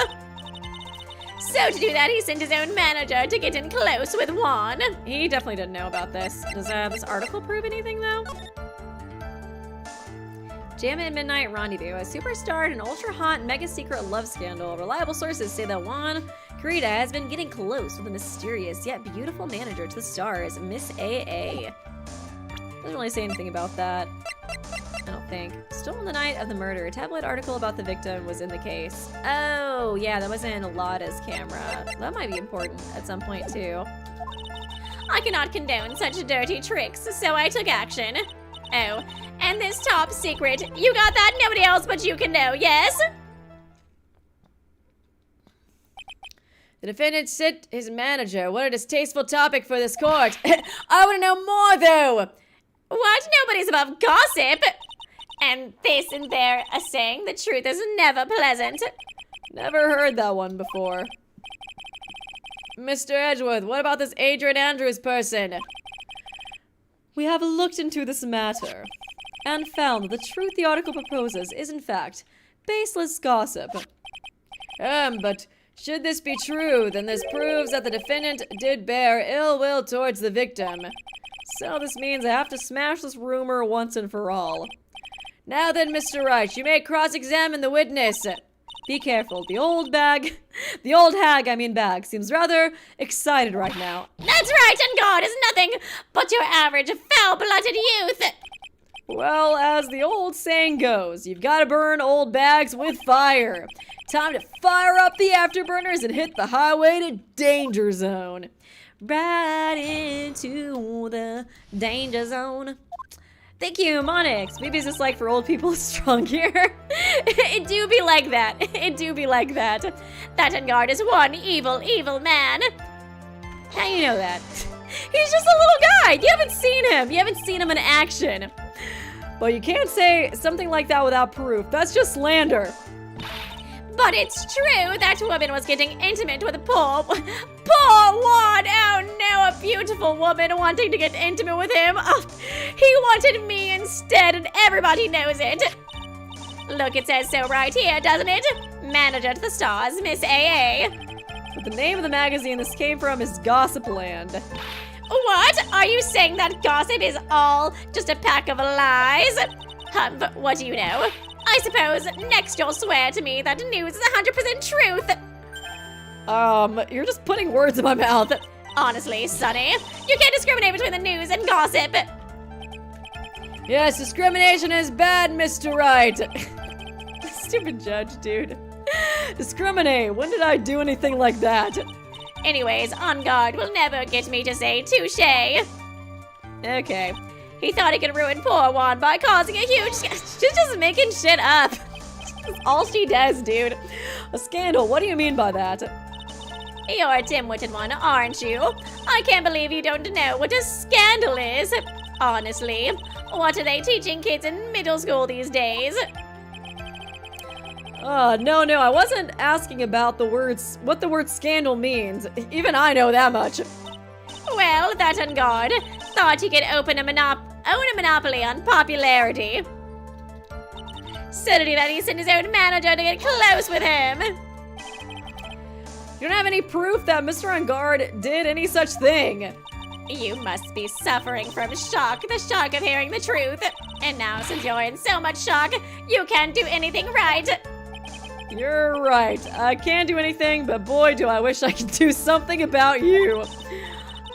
So to do that, he sent his own manager to get in close with Juan. He definitely didn't know about this. Does this article prove anything, though? Jam at Midnight Rendezvous, a superstar in an ultra-hot, mega-secret love scandal. Reliable sources say that Juan Carita has been getting close with a mysterious yet beautiful manager to the stars, Miss AA. Doesn't really say anything about that, I don't think. Still on the night of the murder, a tabloid article about the victim was in the case. Oh, yeah, that was in Lada's camera. That might be important at some point, too. I cannot condone such dirty tricks, so I took action. Oh, and this top secret, you got that? Nobody else but you can know, yes? The defendant sent his manager. What a distasteful topic for this court. I want to know more, though. What? Nobody's above gossip. And this and there are saying the truth is never pleasant. Never heard that one before. Mr. Edgeworth, what about this Adrien Andrews person? We have looked into this matter and found that the truth the article proposes is, in fact, baseless gossip. But should this be true, then this proves that the defendant did bear ill will towards the victim. So this means I have to smash this rumor once and for all. Now then, Mr. Wright, you may cross-examine the witness. Be careful, the old hag, seems rather excited right now. That's right, and God is nothing but your average foul-blooded youth. Well, as the old saying goes, you've got to burn old bags with fire. Time to fire up the afterburners and hit the highway to danger zone. Right into the danger zone. Thank you, Monix. Maybe it's just like for old people strong here. It do be like that. It do be like that. That on guard is one evil, evil man. How you know that? He's just a little guy. You haven't seen him. You haven't seen him in action. But you can't say something like that without proof. That's just slander. But it's true that woman was getting intimate with poor Juan. Oh no, a beautiful woman wanting to get intimate with him. Oh, he wanted me instead, and everybody knows it. Look, it says so right here, doesn't it? Manager to the stars, Miss AA. But the name of the magazine this came from is Gossipland. What? Are you saying that gossip is all just a pack of lies? But what do you know? I suppose next you'll swear to me that Newz is 100% truth. You're just putting words in my mouth. Honestly, Sonny, you can't discriminate between the news and gossip. Yes, discrimination is bad, Mr. Wright. Stupid judge, dude. Discriminate. When did I do anything like that? Anyways, on guard will never get me to say touche. Okay. He thought he could ruin poor Juan by causing a huge... She's just making shit up. That's all she does, dude. A scandal. What do you mean by that? You're a dim-witted one, aren't you? I can't believe you don't know what a scandal is. Honestly, what are they teaching kids in middle school these days? No, I wasn't asking about what the word scandal means. Even I know that much. Well, that on guard thought he could own a monopoly on popularity. So to do that, he sent his own manager to get close with him. You don't have any proof that Mr. On Guard did any such thing. You must be suffering from shock, the shock of hearing the truth. And now, since you're in so much shock, you can't do anything right. You're right. I can't do anything, but boy, do I wish I could do something about you.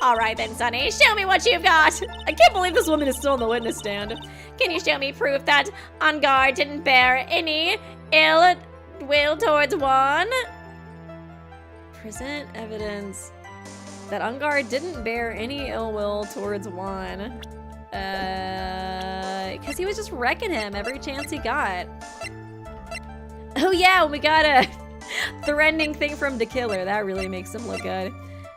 All right then, Sonny, show me what you've got. I can't believe this woman is still on the witness stand. Can you show me proof that On Guard didn't bear any ill will towards Juan? present evidence that Unguard didn't bear any ill will towards Juan. Because he was just wrecking him every chance he got. Oh yeah, we got a threatening thing from the killer. That really makes him look good.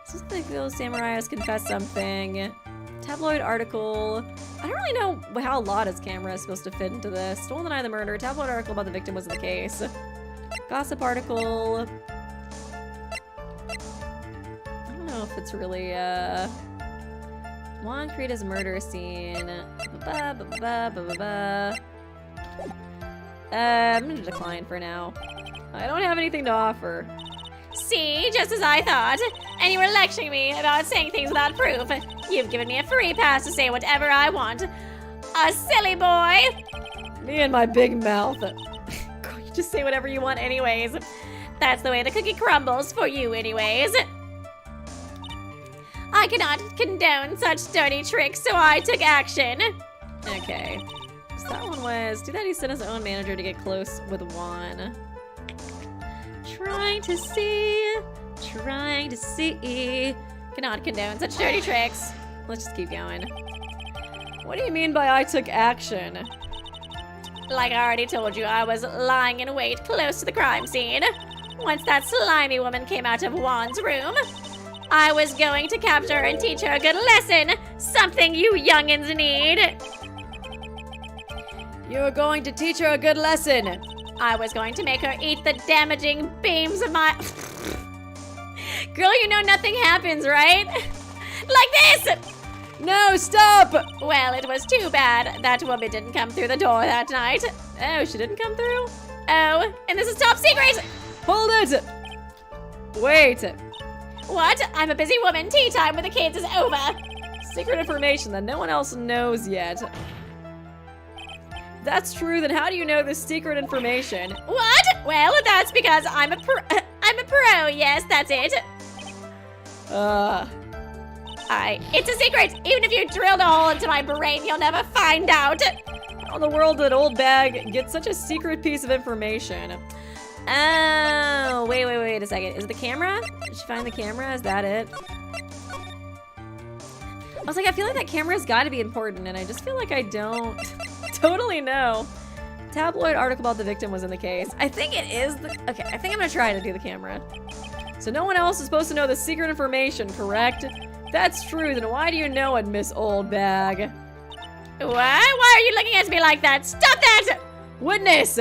This is like those samurais confess something. Tabloid article. I don't really know how Lotta's camera is supposed to fit into this. Stolen the night of the murder. Tabloid article about the victim was in the case. Gossip article. I don't know if it's really, Juan Creda's murder scene. I'm gonna decline for now. I don't have anything to offer. See, just as I thought. And you were lecturing me about saying things without proof. You've given me a free pass to say whatever I want. A silly boy. Me and my big mouth. You just say whatever you want anyways. That's the way the cookie crumbles for you anyways. I cannot condone such dirty tricks, so I took action. Okay. So that one was, do that he sent his own manager to get close with Juan. Trying to see. Cannot condone such dirty tricks. Let's just keep going. What do you mean by I took action? Like I already told you, I was lying in wait close to the crime scene. Once that slimy woman came out of Juan's room, I was going to capture her and teach her a good lesson. Something you youngins need. You were going to teach her a good lesson. I was going to make her eat the damaging beams of my... Girl, you know nothing happens, right? Like this! No, stop! Well, it was too bad that woman didn't come through the door that night. Oh, she didn't come through? Oh, and this is top secret! Hold it! Wait. What? I'm a busy woman. Tea time with the kids is over. Secret information that no one else knows yet. That's true, then how do you know this secret information? What? Well, that's because I'm a pro. Yes, that's it. It's a secret. Even if you drilled a hole into my brain, you'll never find out. How in the world did Oldbag get such a secret piece of information? Oh, wait a second. Is it the camera? Did she find the camera? Is that it? I was like, I feel like that camera's gotta be important, and I just feel like I don't totally know. Tabloid article about the victim was in the case. I think it is okay, I think I'm gonna try to do the camera. So no one else is supposed to know the secret information, correct? If that's true, then why do you know it, Miss Oldbag? What? Why are you looking at me like that? Stop that! Witness!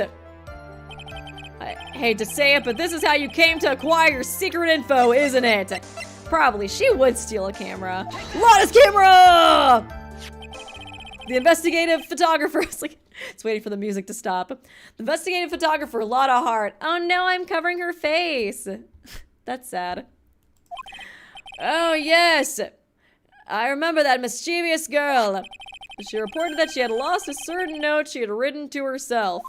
I hate to say it, but this is how you came to acquire secret info, isn't it? Probably. She would steal a camera. Lotta's camera! The investigative photographer is like, it's waiting for the music to stop. The investigative photographer, Lotta Hart. Oh no, I'm covering her face. That's sad. Oh yes, I remember that mischievous girl. She reported that she had lost a certain note she had written to herself.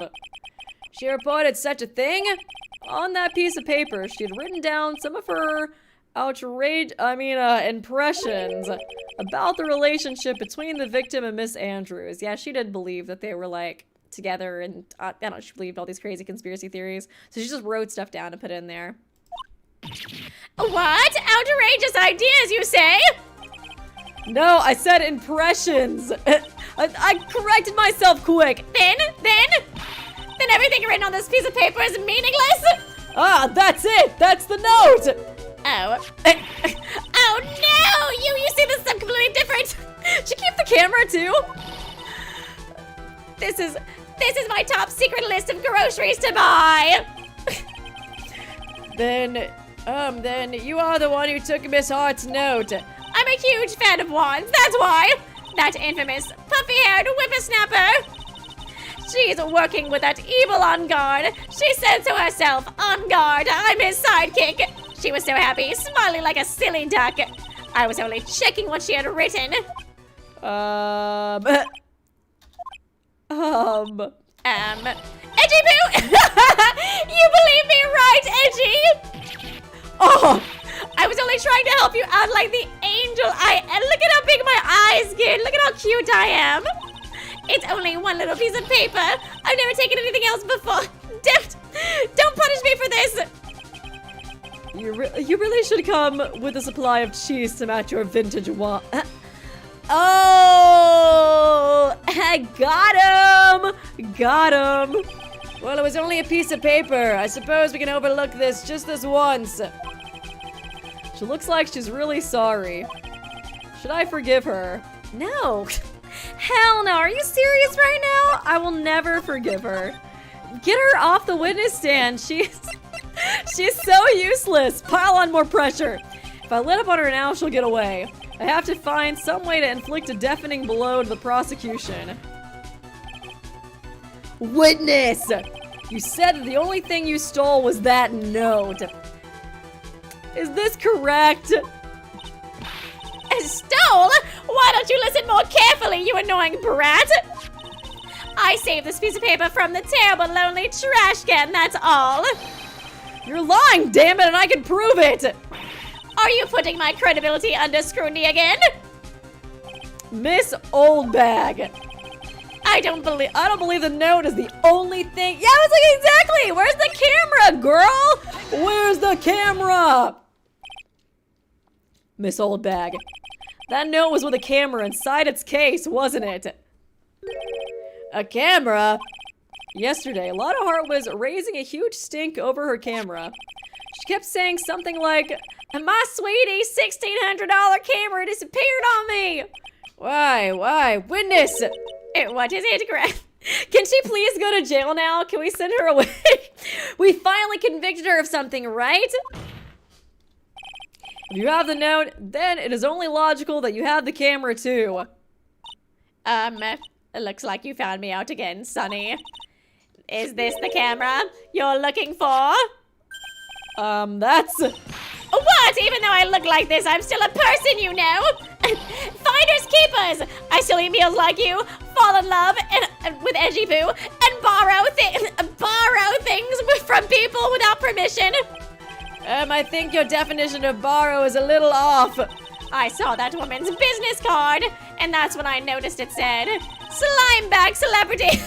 She reported such a thing. On that piece of paper, she had written down some of her impressions about the relationship between the victim and Miss Andrews. Yeah, she did believe that they were like together, and I don't know, she believed all these crazy conspiracy theories. So she just wrote stuff down and put it in there. What? Outrageous ideas, you say? No, I said impressions. I corrected myself quick. Then everything written on this piece of paper is meaningless? Ah, that's it. That's the note. Oh. Oh no! You see this stuff completely different. Did you keep the camera too? This is my top secret list of groceries to buy. Then you are the one who took Miss Hart's note. I'm a huge fan of Juan's, that's why. That infamous puffy-haired whippersnapper. She's working with that evil On Guard. She said so herself. On Guard, I'm his sidekick. She was so happy, smiling like a silly duck. I was only checking what she had written. Edgy Boo! You believe me, right, Edgy? Oh! I was only trying to help you out like the angel and look at how big my eyes get. Look at how cute I am. It's only one little piece of paper. I've never taken anything else before. Don't punish me for this. You You really should come with a supply of cheese to match your vintage Oh! I got him! Got him! Well, it was only a piece of paper. I suppose we can overlook this just this once. She looks like she's really sorry. Should I forgive her? No. Hell no. Are you serious right now? I will never forgive her. Get her off the witness stand. She's so useless. Pile on more pressure. If I let up on her now, she'll get away. I have to find some way to inflict a deafening blow to the prosecution. Witness! You said that the only thing you stole was that note. Is this correct? Stole? Why don't you listen more carefully, you annoying brat? I saved this piece of paper from the terrible, lonely trash can, that's all. You're lying, damn it, and I can prove it! Are you putting my credibility under scrutiny again? Miss Oldbag. I don't believe the note is the only thing. Yeah, I was like, exactly! Where's the camera, girl? Where's the camera? Miss Oldbag. That note was with a camera inside its case, wasn't it? A camera? Yesterday, Lotta Hart was raising a huge stink over her camera. She kept saying something like, my sweetie $1,600 camera disappeared on me. Why? Witness! What is it, Greg? Can she please go to jail now? Can we send her away? We finally convicted her of something, right? If you have the note, then it is only logical that you have the camera too. It looks like you found me out again, Sonny. Is this the camera you're looking for? That's... What? Even though I look like this, I'm still a person, you know? Finders keepers! I still eat meals like you, fall in love and with Edgy Boo, and borrow things from people without permission. I think your definition of borrow is a little off. I saw that woman's business card, and that's when I noticed it said, slime bag celebrity.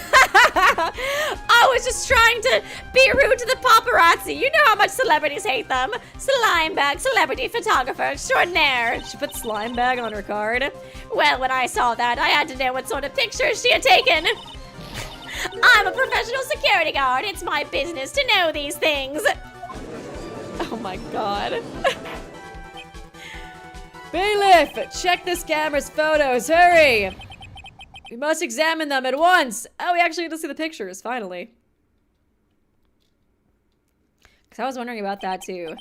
I was just trying to be rude to the paparazzi. You know how much celebrities hate them. Slime bag celebrity photographer extraordinaire. She put slime bag on her card. Well, when I saw that, I had to know what sort of pictures she had taken. I'm a professional security guard. It's my business to know these things. Oh my god. Bailiff, check this camera's photos, hurry! We must examine them at once! Oh, we actually get to see the pictures, finally. Because I was wondering about that too.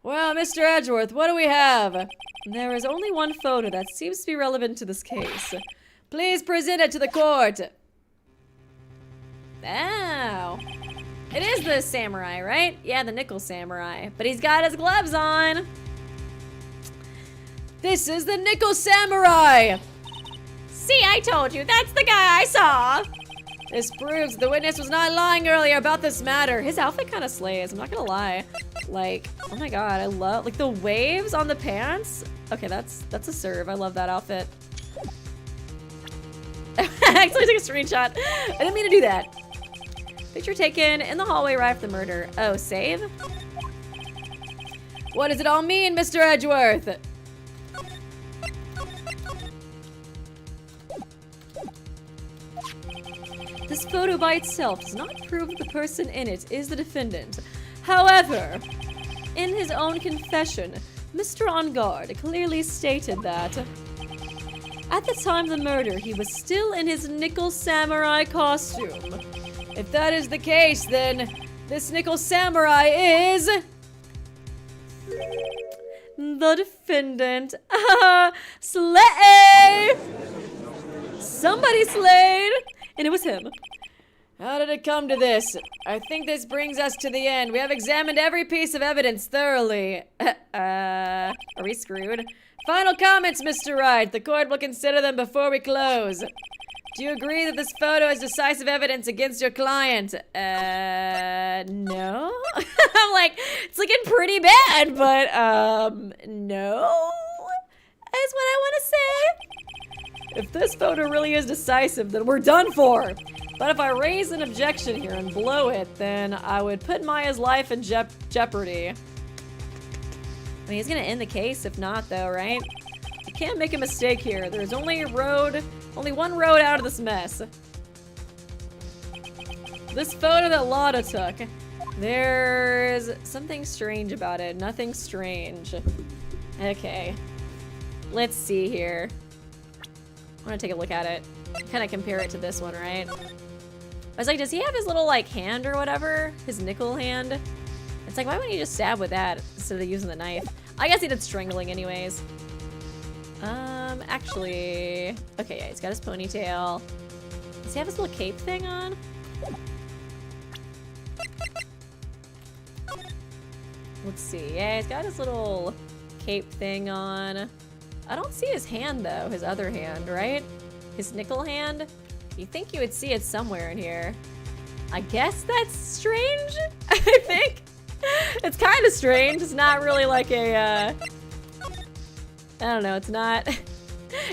Well, Mr. Edgeworth, what do we have? There is only one photo that seems to be relevant to this case. Please present it to the court. Oh. It is the samurai, right? Yeah, the nickel samurai. But he's got his gloves on. This is the nickel samurai! See, I told you, that's the guy I saw. This proves the witness was not lying earlier about this matter. His outfit kind of slays, I'm not gonna lie. Like, oh my god, I love, like the waves on the pants. Okay, that's a serve, I love that outfit. I actually took a screenshot. I didn't mean to do that. Picture taken in the hallway right after the murder. Oh, save? What does it all mean, Mr. Edgeworth? This photo by itself does not prove that the person in it is the defendant. However, in his own confession, Mr. On Guard clearly stated that at the time of the murder, he was still in his nickel samurai costume. If that is the case, then this nickel samurai is the defendant. Slay! Somebody slayed! And it was him. How did it come to this? I think this brings us to the end. We have examined every piece of evidence thoroughly. Are we screwed? Final comments, Mr. Wright. The court will consider them before we close. Do you agree that this photo is decisive evidence against your client? No? I'm like, it's looking pretty bad, but, no? Is what I want to say. If this photo really is decisive, then we're done for. But if I raise an objection here and blow it, then I would put Maya's life in jeopardy. I mean, he's gonna end the case if not, though, right? You can't make a mistake here. There's only one road out of this mess. This photo that Lotta took. There's something strange about it. Nothing strange. Okay. Let's see here. I want to take a look at it. Kind of compare it to this one, right? I was like, does he have his little, like, hand or whatever? His nickel hand? It's like, why wouldn't he just stab with that instead of using the knife? I guess he did strangling anyways. Actually... Okay, yeah, he's got his ponytail. Does he have his little cape thing on? Let's see. Yeah, he's got his little cape thing on. I don't see his hand, though. His other hand, right? His nickel hand? You'd think you would see it somewhere in here. I guess that's strange, I think. It's kind of strange. It's not really like a, I don't know. It's not...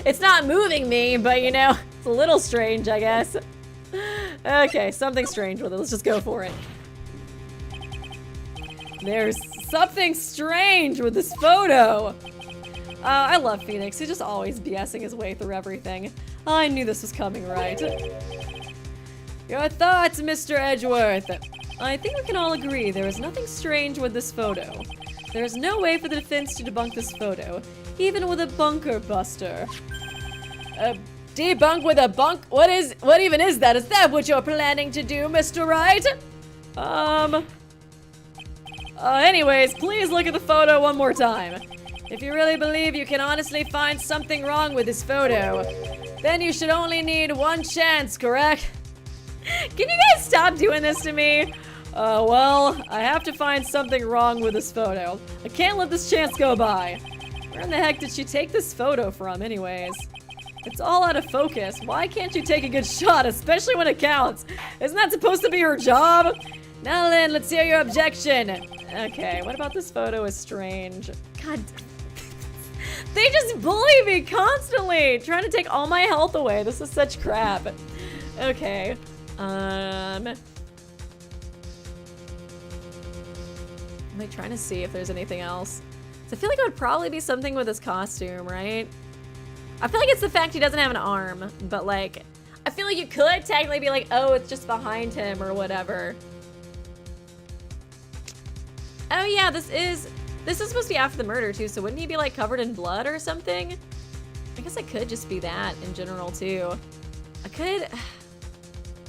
It's not moving me, but, you know, it's a little strange, I guess. Okay, something strange with it. Let's just go for it. There's something strange with this photo. I love Phoenix. He's just always BSing his way through everything. I knew this was coming, right? Your thoughts, Mr. Edgeworth. I think we can all agree there is nothing strange with this photo. There is no way for the defense to debunk this photo, even with a bunker buster. Debunk with a bunk? What even is that? Is that what you're planning to do, Mr. Wright? Anyways, please look at the photo one more time. If you really believe you can honestly find something wrong with this photo, then you should only need one chance, correct? Can you guys stop doing this to me? Well, I have to find something wrong with this photo. I can't let this chance go by. Where in the heck did she take this photo from, anyways? It's all out of focus. Why can't you take a good shot, especially when it counts? Isn't that supposed to be her job? Now then, let's hear your objection. Okay, what about this photo is strange? God, they just bully me constantly, trying to take all my health away. This is such crap. Okay, I'm like trying to see if there's anything else. So I feel like it would probably be something with his costume, right? I feel like it's the fact he doesn't have an arm, but like, I feel like you could technically be like, oh, it's just behind him or whatever. Oh yeah, this is supposed to be after the murder too, so wouldn't he be like covered in blood or something? I guess it could just be that in general too. I could,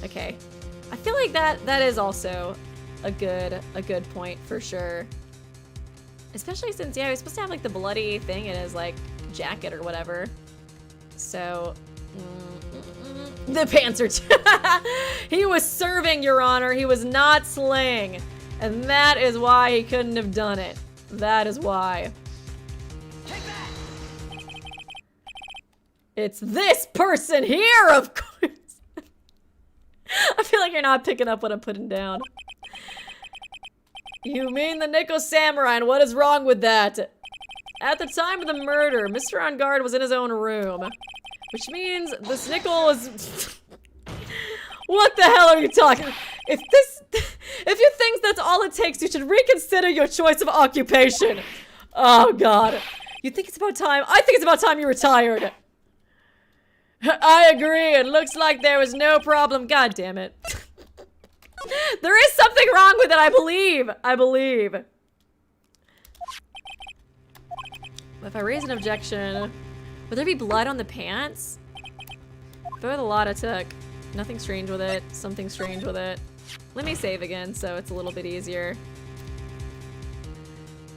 okay. I feel like that is also a good point for sure. Especially since, yeah, he was supposed to have like the bloody thing in his like jacket or whatever. So, the pants are he was serving, Your Honor. He was not slaying. And that is why he couldn't have done it. That is why. Take that. It's this person here, of course. I feel like you're not picking up what I'm putting down. You mean the Nickel Samurai, and what is wrong with that? At the time of the murder, Mr. On Guard was in his own room. Which means this Nickel was... What the hell are you talking? If you think that's all it takes, you should reconsider your choice of occupation. Oh God. You think it's about time? I think it's about time you retired. I agree. It looks like there was no problem. God damn it. There is something wrong with it, I believe. I believe. If I raise an objection, would there be blood on the pants? Throw the lot I took. Nothing strange with it. Something strange with it. Let me save again so it's a little bit easier.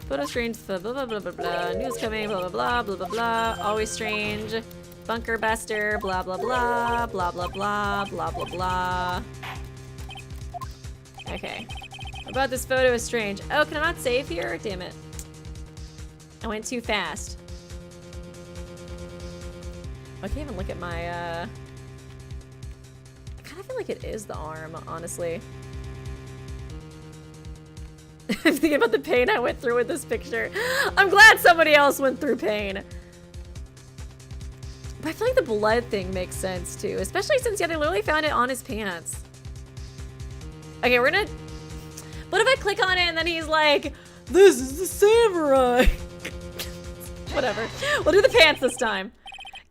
Photo strange, blah blah blah blah blah. News coming, blah blah blah blah blah blah. Always strange. Bunker buster, blah blah blah blah blah blah blah blah blah. Okay. What about this photo is strange? Oh, can I not save here? Damn it. I went too fast. I can't even look at my I kind of feel like it is the arm, honestly. I'm thinking about the pain I went through with this picture. I'm glad somebody else went through pain. But I feel like the blood thing makes sense too, especially since, yeah, they literally found it on his pants. Okay, we're gonna... What if I click on it and then he's like, this is the samurai? Whatever. We'll do the pants this time.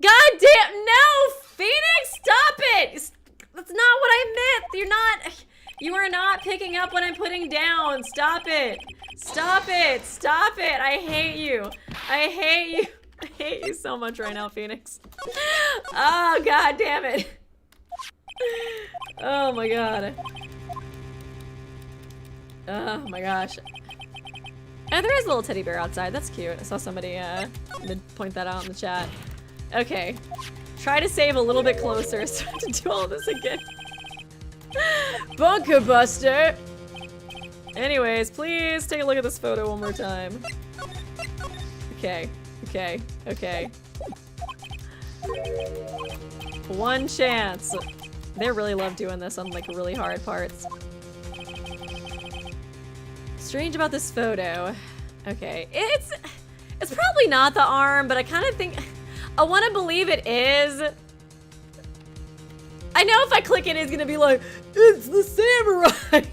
God damn, no, Phoenix, stop it. That's not what I meant. You are not picking up what I'm putting down. Stop it. Stop it. Stop it. I hate you. I hate you. I hate you so much right now, Phoenix. Oh, God damn it. Oh my God. Oh my gosh. And there is a little teddy bear outside. That's cute. I saw somebody point that out in the chat. Okay. Try to save a little bit closer so I have to do all this again. Bunker Buster! Anyways, please take a look at this photo one more time. Okay. Okay. Okay. One chance. They really love doing this on like really hard parts. Strange about this photo. Okay, it's probably not the arm, but I kind of think I want to believe it is. I know if I click it, it's gonna be like, it's the samurai.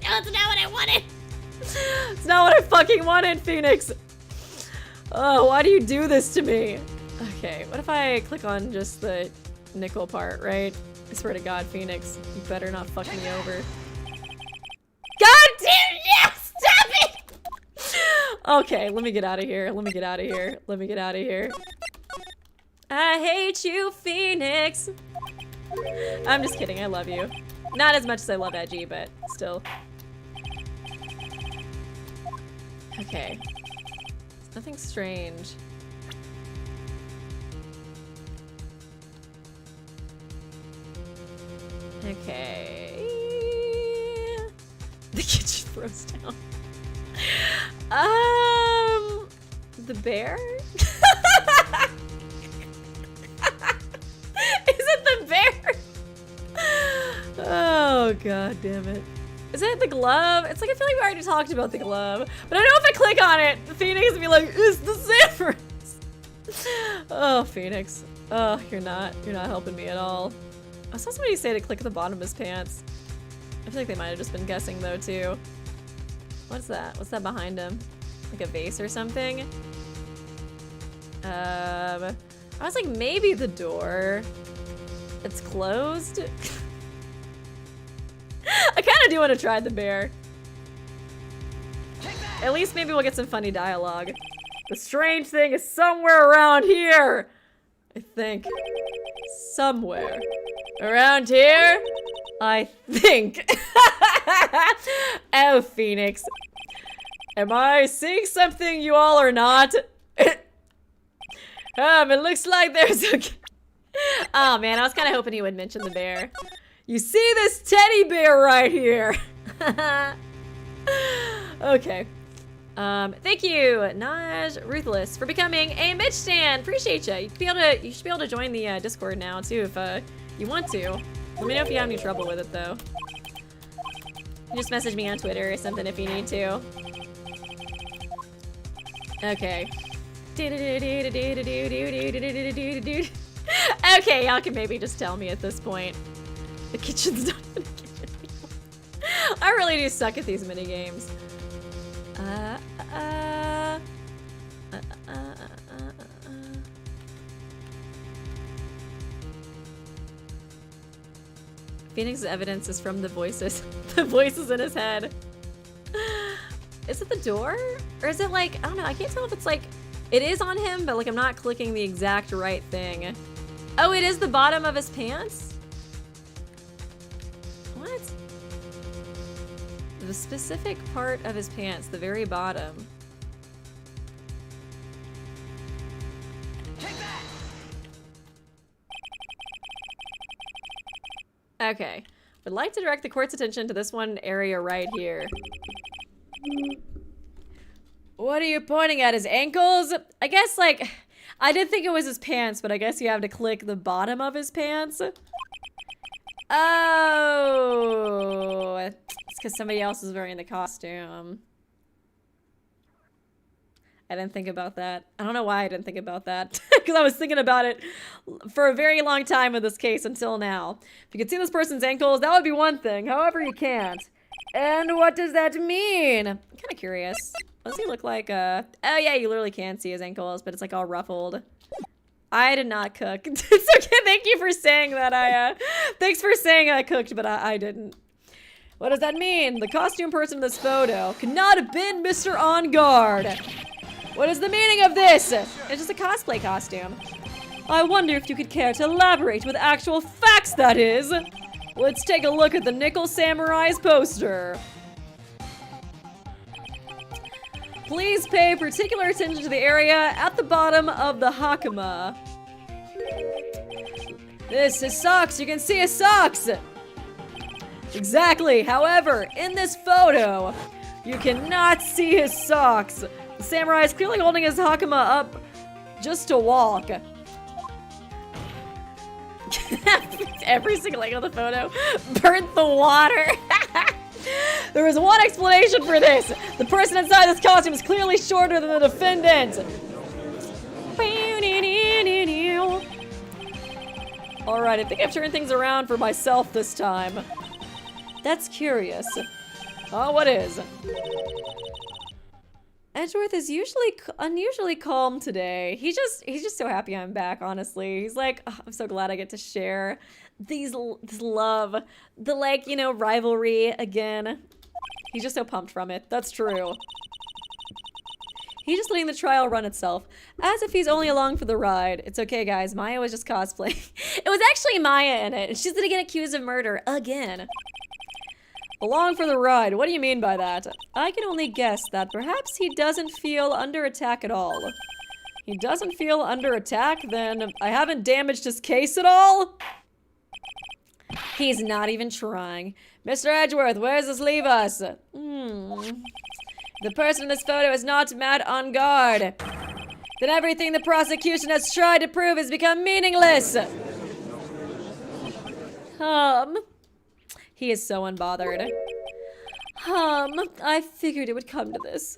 No, it's not what I wanted. It's not what I fucking wanted, Phoenix. Oh, why do you do this to me? Okay, what if I click on just the nickel part, right? I swear to God, Phoenix, you better not fuck me over. God damn it! Stop it! Okay, let me get out of here. Let me get out of here. Let me get out of here. I hate you, Phoenix. I'm just kidding. I love you. Not as much as I love Edgy, but still. Okay. Nothing strange. Okay. The kitchen throws down. The bear? Is it the bear? Oh, God damn it. Is it the glove? It's like I feel like we already talked about the glove. But I know if I click on it, the Phoenix will be like, it's the Samurais. Oh, Phoenix. Oh, you're not helping me at all. I saw somebody say to click at the bottom of his pants. I feel like they might have just been guessing though too. What's that? What's that behind him? Like a vase or something? I was like, maybe the door. It's closed. I kind of do want to try the bear. At least maybe we'll get some funny dialogue. The strange thing is somewhere around here. I think. Somewhere. Around here? I think. Oh, Phoenix. Am I seeing something you all are not? It looks like there's a... Oh, man, I was kind of hoping he would mention the bear. You see this teddy bear right here? Okay. Thank you, Naj Ruthless, for becoming a Mitch stan. Appreciate you. You should be able to join the Discord now too if you want to. Let me know if you have any trouble with it though. Just message me on Twitter or something if you need to. Okay. Okay, y'all can maybe just tell me at this point. The kitchen's not in the kitchen anymore. I really do suck at these mini games. Phoenix's evidence is from the voices. The voices in his head. Is it the door? Or is it like, I don't know, I can't tell if it's like, it is on him, but like I'm not clicking the exact right thing. Oh, it is the bottom of his pants? What? The specific part of his pants, the very bottom. Okay. Would like to direct the court's attention to this one area right here. What are you pointing at? His ankles? I guess, like, I did think it was his pants, but I guess you have to click the bottom of his pants. Oh. It's because somebody else is wearing the costume. I didn't think about that. I don't know why I didn't think about that. Because I was thinking about it for a very long time with this case until now. If you could see this person's ankles, that would be one thing. However, you can't. And what does that mean? I'm kind of curious. Does he look like oh yeah, you literally can't see his ankles, but it's like all ruffled. I did not cook. It's okay, thank you for saying that. Thanks for saying I cooked, but I didn't. What does that mean? The costume person in this photo could not have been Mr. On Guard. What is the meaning of this? It's just a cosplay costume. I wonder if you could care to elaborate with actual facts, that is. Let's take a look at the Nickel Samurai's poster. Please pay particular attention to the area at the bottom of the hakama. This is socks. You can see his socks. Exactly. However, in this photo, you cannot see his socks. The samurai is clearly holding his hakama up just to walk. Every single angle of the photo burnt the water. There is one explanation for this. The person inside this costume is clearly shorter than the defendant. Alright, I think I've turned things around for myself this time. That's curious. Oh, what is? Edgeworth is unusually calm today. He's just so happy I'm back, honestly. He's like, oh, I'm so glad I get to share this love, the like, you know, rivalry again. He's just so pumped from it. That's true. He's just letting the trial run itself, as if he's only along for the ride. It's okay, guys. Maya was just cosplaying. It was actually Maya in it, and she's gonna get accused of murder again. Along for the ride. What do you mean by that? I can only guess that perhaps he doesn't feel under attack at all. He doesn't feel under attack? Then I haven't damaged his case at all? He's not even trying. Mr. Edgeworth, where does this leave us? The person in this photo is not Matt on guard. Then everything the prosecution has tried to prove has become meaningless. He is so unbothered. I figured it would come to this.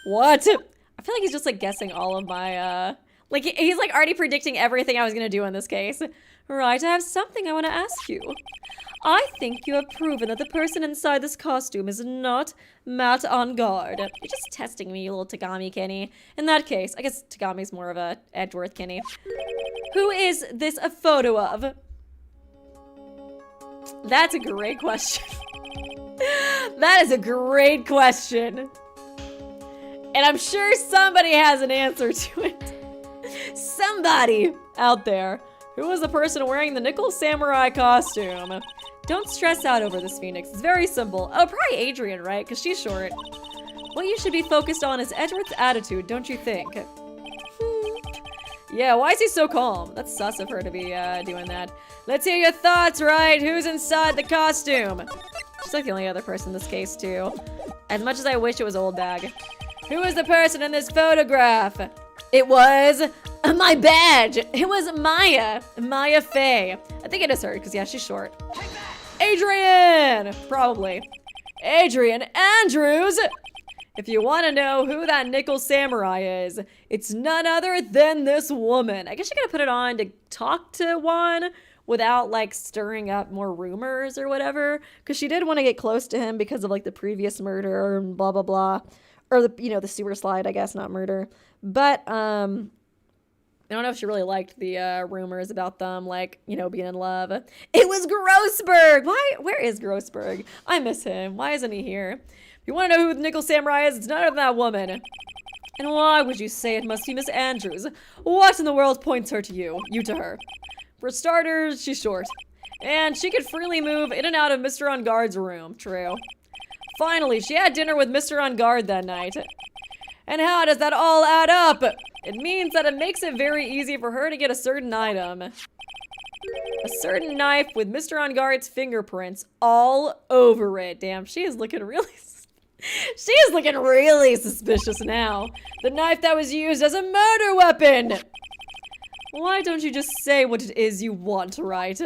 What? I feel like he's just like guessing all of my, like he's like already predicting everything I was gonna do in this case. Right, I have something I want to ask you. I think you have proven that the person inside this costume is not Matt on guard. You're just testing me, you little Tagami Kenny. In that case, I guess Tagami's more of a Edgeworth Kenny. Who is this a photo of? That's a great question. That is a great question. And I'm sure somebody has an answer to it. Somebody out there. Who is the person wearing the Nickel Samurai costume? Don't stress out over this, Phoenix. It's very simple. Oh, probably Adrien, right? Because she's short. What you should be focused on is Edgeworth's attitude, don't you think? Yeah, why is he so calm? That's sus of her to be doing that. Let's hear your thoughts, Wright. Who's inside the costume? She's like the only other person in this case, too. As much as I wish it was Oldbag. Who is the person in this photograph? It was my badge. It was Maya Faye. I think it is her, because yeah, she's short. Adrien! Probably. Adrien Andrews! If you want to know who that Nickel Samurai is, it's none other than this woman. I guess you gotta put it on to talk to one without like stirring up more rumors or whatever. Because she did want to get close to him because of like the previous murder and blah, blah, blah. Or the, you know, the sewer slide, I guess, not murder. But, I don't know if she really liked the rumors about them, like, you know, being in love. It was Grossberg! Where is Grossberg? I miss him. Why isn't he here? If you want to know who the Nickel Samurai is, it's none of that woman. And why would you say it must be Miss Andrews? What in the world points her to you? You to her. For starters, she's short. And she could freely move in and out of Mr. On Guard's room. True. Finally, she had dinner with Mr. On Guard that night. And how does that all add up? It means that it makes it very easy for her to get a certain item. A certain knife with Mr. On Guard's fingerprints all over it. Damn, she is looking really... She is looking really suspicious now. The knife that was used as a murder weapon! Why don't you just say what it is you want, right?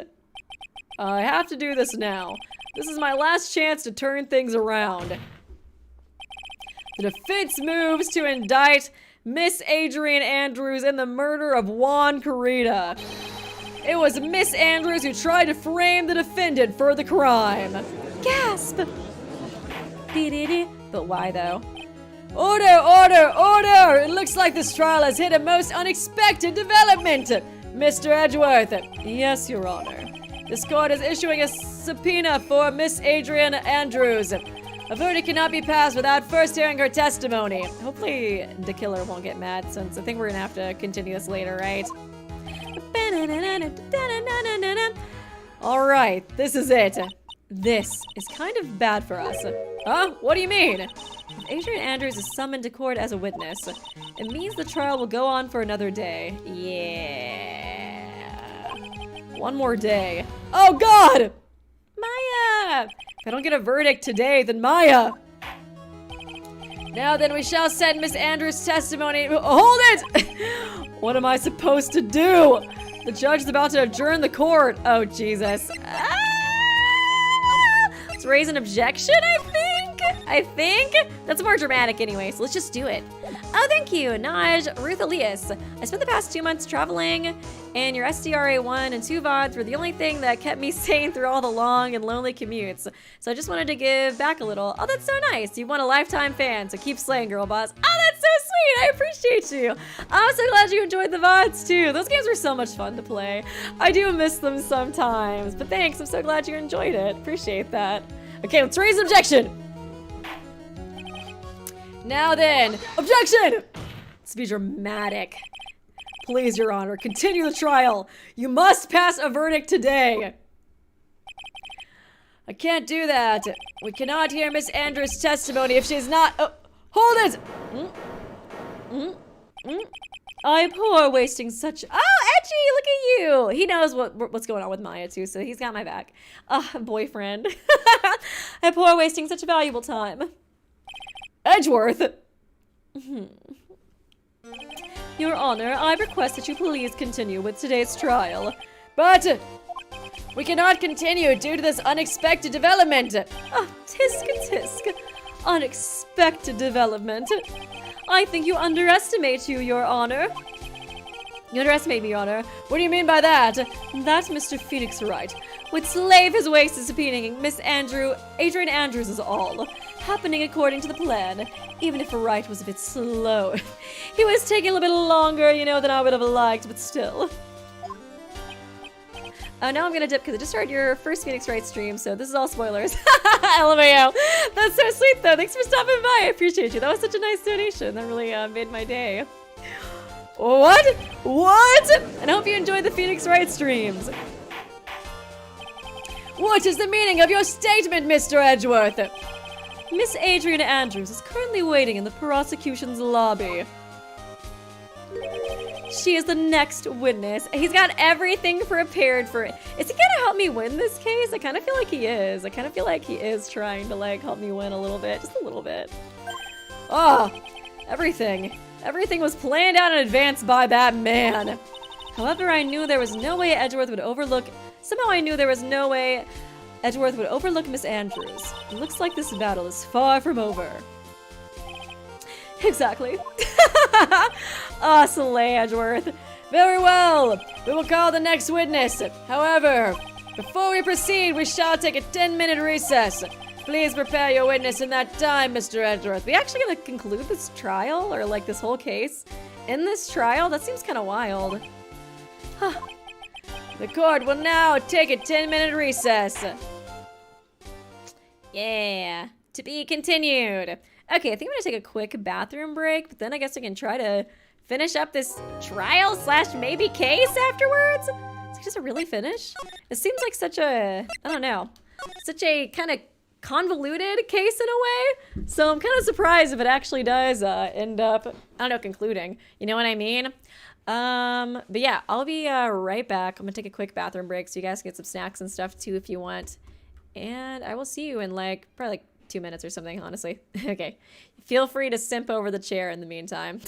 I have to do this now. This is my last chance to turn things around. The defense moves to indict Miss Adrien Andrews in the murder of Juan Carita. It was Miss Andrews who tried to frame the defendant for the crime. Gasp! But why though? Order, order, order! It looks like this trial has hit a most unexpected development. Mr. Edgeworth. Yes, Your Honor. This court is issuing a subpoena for Miss Adrien Andrews. A verdict cannot be passed without first hearing her testimony. Hopefully the killer won't get mad, since I think we're gonna have to continue this later, right? Alright, this is it. This is kind of bad for us. Huh? What do you mean? If Adrien Andrews is summoned to court as a witness, it means the trial will go on for another day. Yeah. One more day. Oh God! Maya! If I don't get a verdict today, then Maya! Now then, we shall send Miss Andrews' testimony. Hold it! What am I supposed to do? The judge is about to adjourn the court. Oh, Jesus. Let's raise an objection, I think? That's more dramatic anyway, so let's just do it. Oh, thank you, Naj, Ruth Elias. I spent the past 2 months traveling, and your SDRA 1 and 2 VODs were the only thing that kept me sane through all the long and lonely commutes. So I just wanted to give back a little. Oh, that's so nice. You won a lifetime fan, so keep slaying, girl boss. Oh, that's so sweet. I appreciate you. I'm so glad you enjoyed the VODs, too. Those games were so much fun to play. I do miss them sometimes, but thanks. I'm so glad you enjoyed it. Appreciate that. Okay, let's raise an objection. Now then, objection! Let's be dramatic. Please, Your Honor, continue the trial. You must pass a verdict today. I can't do that. We cannot hear Miss Andrews' testimony if she's not. Hold it! I abhor wasting such. Oh, Edgy, look at you! He knows what's going on with Maya too, so he's got my back. Boyfriend. I abhor wasting such valuable time. Edgeworth! Your Honor, I request that you please continue with today's trial. But we cannot continue due to this unexpected development. Tisk tisk. Unexpected development. I think you underestimate Your Honor. You underestimate me, Your Honor. What do you mean by that? That Mr. Phoenix Wright would slave his waist to subpoenaing Miss Adrien Andrews is all. Happening according to the plan, even if Wright was a bit slow. He was taking a little bit longer, than I would have liked, but still. Oh, now I'm gonna dip because I just started your first Phoenix Wright stream, so this is all spoilers. LMAO. That's so sweet, though. Thanks for stopping by. I appreciate you. That was such a nice donation. That really made my day. What? What? And I hope you enjoyed the Phoenix Wright streams. What is the meaning of your statement, Mr. Edgeworth? Miss Adrien Andrews is currently waiting in the prosecution's lobby. She is the next witness. He's got everything prepared for it. Is he gonna help me win this case? I kind of feel like he is. I kind of feel like he is trying to help me win a little bit. Just a little bit. Oh, everything. Everything was planned out in advance by that man. However, I knew there was no way Edgeworth would overlook. Somehow I knew there was no way Edgeworth would overlook Miss Andrews. It looks like this battle is far from over. Exactly. Slay, Edgeworth. Very well. We will call the next witness. However, before we proceed, we shall take a 10-minute recess. Please prepare your witness in that time, Mr. Edgeworth. We actually gonna conclude this trial, or this whole case, in this trial? That seems kind of wild. Huh. The court will now take a 10-minute recess. Yeah, to be continued. Okay, I think I'm gonna take a quick bathroom break, but then I guess I can try to finish up this trial / maybe case afterwards. Does it really finish? It seems like such a, I don't know, such a kind of convoluted case in a way. So I'm kind of surprised if it actually does end up, I don't know, concluding. You know what I mean? But yeah, I'll be right back. I'm gonna take a quick bathroom break so you guys can get some snacks and stuff too if you want. And I will see you in probably 2 minutes or something, honestly. Okay. Feel free to simp over the chair in the meantime.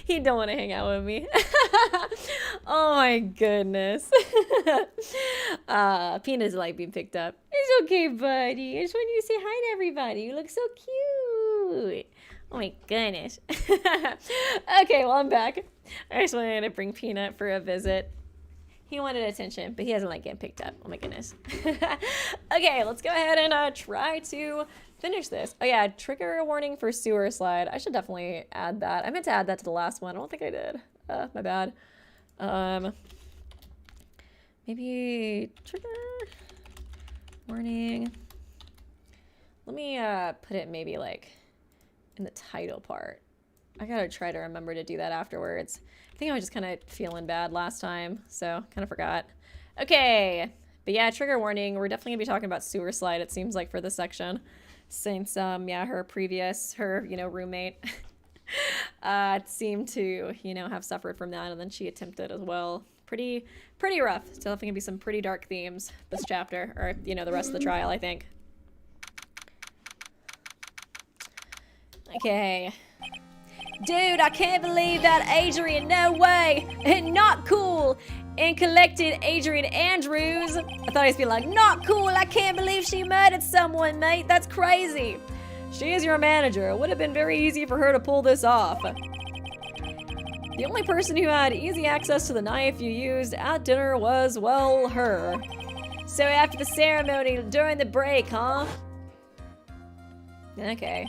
He don't want to hang out with me. Oh my goodness. Peanut's like being picked up. It's okay, buddy. I just want you to say hi to everybody. You look so cute. Oh my goodness. Okay, well, I'm back. I just wanted to bring Peanut for a visit. He wanted attention, but he doesn't like getting picked up. Oh my goodness. Okay, let's go ahead and try to finish this. Oh yeah, trigger warning for sewer slide. I should definitely add that. I meant to add that to the last one. I don't think I did. My bad. Maybe trigger warning. Let me put it maybe like in the title part. I gotta try to remember to do that afterwards. I think I was just kind of feeling bad last time, so kind of forgot. Okay, but yeah, trigger warning. We're definitely gonna be talking about sewer slide, it seems like, for this section, since yeah, her roommate seemed to, have suffered from that, and then she attempted as well. Pretty rough. So definitely gonna be some pretty dark themes this chapter, or the rest of the trial, I think. Okay. Dude, I can't believe that Adrien, no way, not cool, and collected Adrien Andrews. I thought he'd be like, not cool, I can't believe she murdered someone, mate, that's crazy. She is your manager, it would have been very easy for her to pull this off. The only person who had easy access to the knife you used at dinner was, well, her. So after the ceremony, during the break, huh? Okay.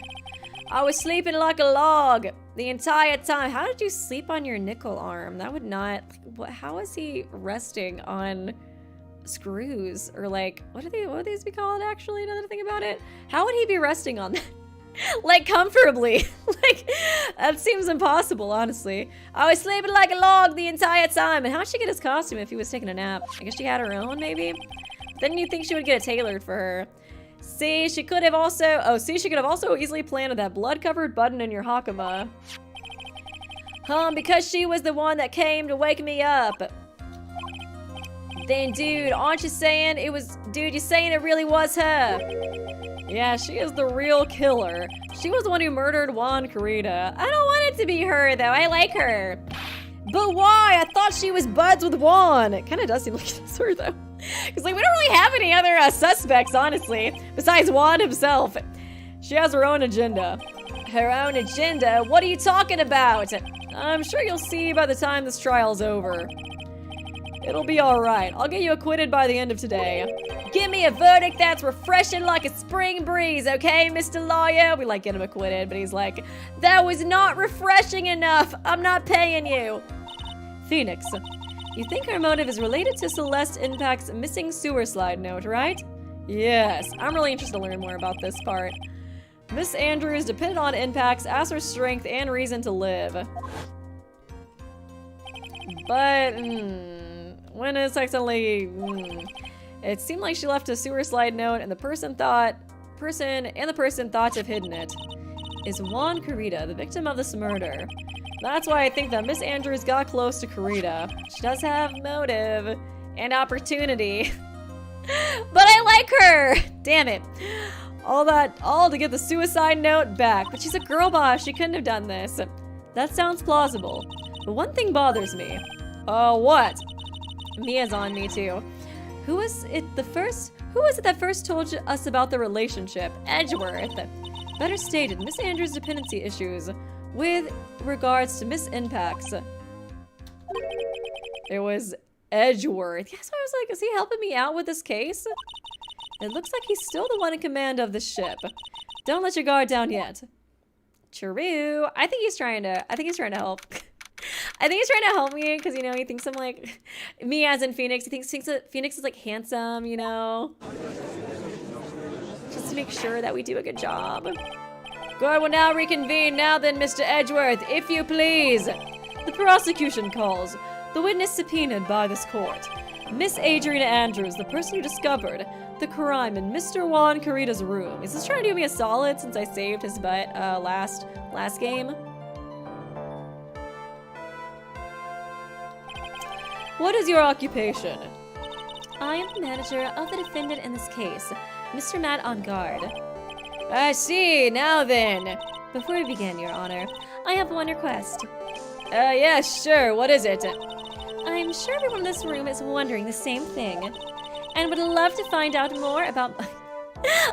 I was sleeping like a log the entire time. How did you sleep on your nickel arm? That would not... How is he resting on screws? Or like, what would these be called, actually, another thing about it? How would he be resting on that? Like, comfortably. Like, that seems impossible, honestly. I was sleeping like a log the entire time. And how'd she get his costume if he was taking a nap? I guess she had her own, maybe? Then you'd think she would get it tailored for her. See, she could have also easily planted that blood-covered button in your Hakama. Because she was the one that came to wake me up. Then, dude, aren't you saying it was... Dude, you're saying it really was her. Yeah, she is the real killer. She was the one who murdered Juan Carita. I don't want it to be her, though. I like her. But why? I thought she was buds with Juan. It kind of does seem like it's her, though. Because, like, we don't really have any other suspects, honestly, besides Juan himself. She has her own agenda. Her own agenda? What are you talking about? I'm sure you'll see by the time this trial's over. It'll be alright. I'll get you acquitted by the end of today. Give me a verdict that's refreshing like a spring breeze, okay, Mr. Lawyer? We, like, get him acquitted, but he's like, that was not refreshing enough. I'm not paying you. Phoenix. You think her motive is related to Celeste Impact's missing sewer slide note, right? Yes, I'm really interested to learn more about this part. Miss Andrews depended on Impacts as her strength and reason to live. But, when it's accidentally, it seemed like she left a sewer slide note and the person thought to have hidden it. Is Juan Carita the victim of this murder? That's why I think that Miss Andrews got close to Carita. She does have motive and opportunity. But I like her! Damn it. All to get the suicide note back. But she's a girl boss, she couldn't have done this. That sounds plausible. But one thing bothers me. What? Mia's on me too. Who was it that first told us about the relationship? Edgeworth. Better stated, Miss Andrews' dependency issues with regards to Miss Impacts. It was Edgeworth. Yeah, so I was like, is he helping me out with this case? It looks like he's still the one in command of the ship. Don't let your guard down yet. True. I think he's trying to help. I think he's trying to help me because, he thinks I'm like, me as in Phoenix. He thinks that Phoenix is like handsome, Just to make sure that we do a good job. Guard will now reconvene. Now then, Mr. Edgeworth, if you please. The prosecution calls. The witness subpoenaed by this court. Miss Adrien Andrews, the person who discovered the crime in Mr. Juan Carita's room. Is this trying to do me a solid since I saved his butt last game? What is your occupation? I am the manager of the defendant in this case, Mr. Matt on guard. I see, now then. Before we begin, Your Honor, I have one request. Yeah, sure. What is it? I'm sure everyone in this room is wondering the same thing, and would love to find out more about...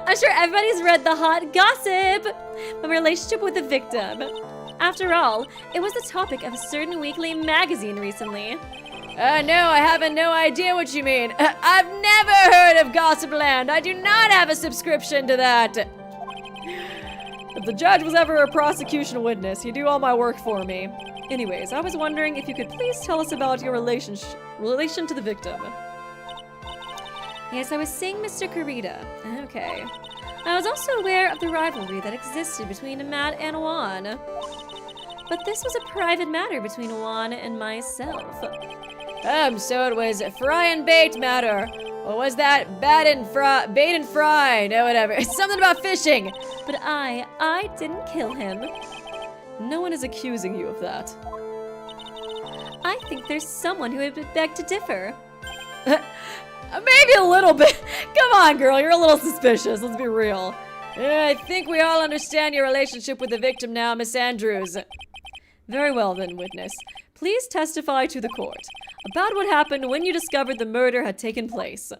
I'm sure everybody's read the hot gossip! My relationship with the victim. After all, it was the topic of a certain weekly magazine recently. No, I have no idea what you mean. I've never heard of Gossipland. I do not have a subscription to that. If the judge was ever a prosecution witness, he'd do all my work for me. Anyways, I was wondering if you could please tell us about your relation to the victim. Yes, I was seeing Mr. Kurita. Okay. I was also aware of the rivalry that existed between Matt and Juan. But this was a private matter between Juan and myself. So it was fry and bait matter. Or was that bait and fry? No, whatever. It's something about fishing. But I didn't kill him. No one is accusing you of that. I think there's someone who would beg to differ. Maybe a little bit. Come on, girl. You're a little suspicious. Let's be real. I think we all understand your relationship with the victim now, Miss Andrews. Very well then, witness. Please testify to the court about what happened when you discovered the murder had taken place.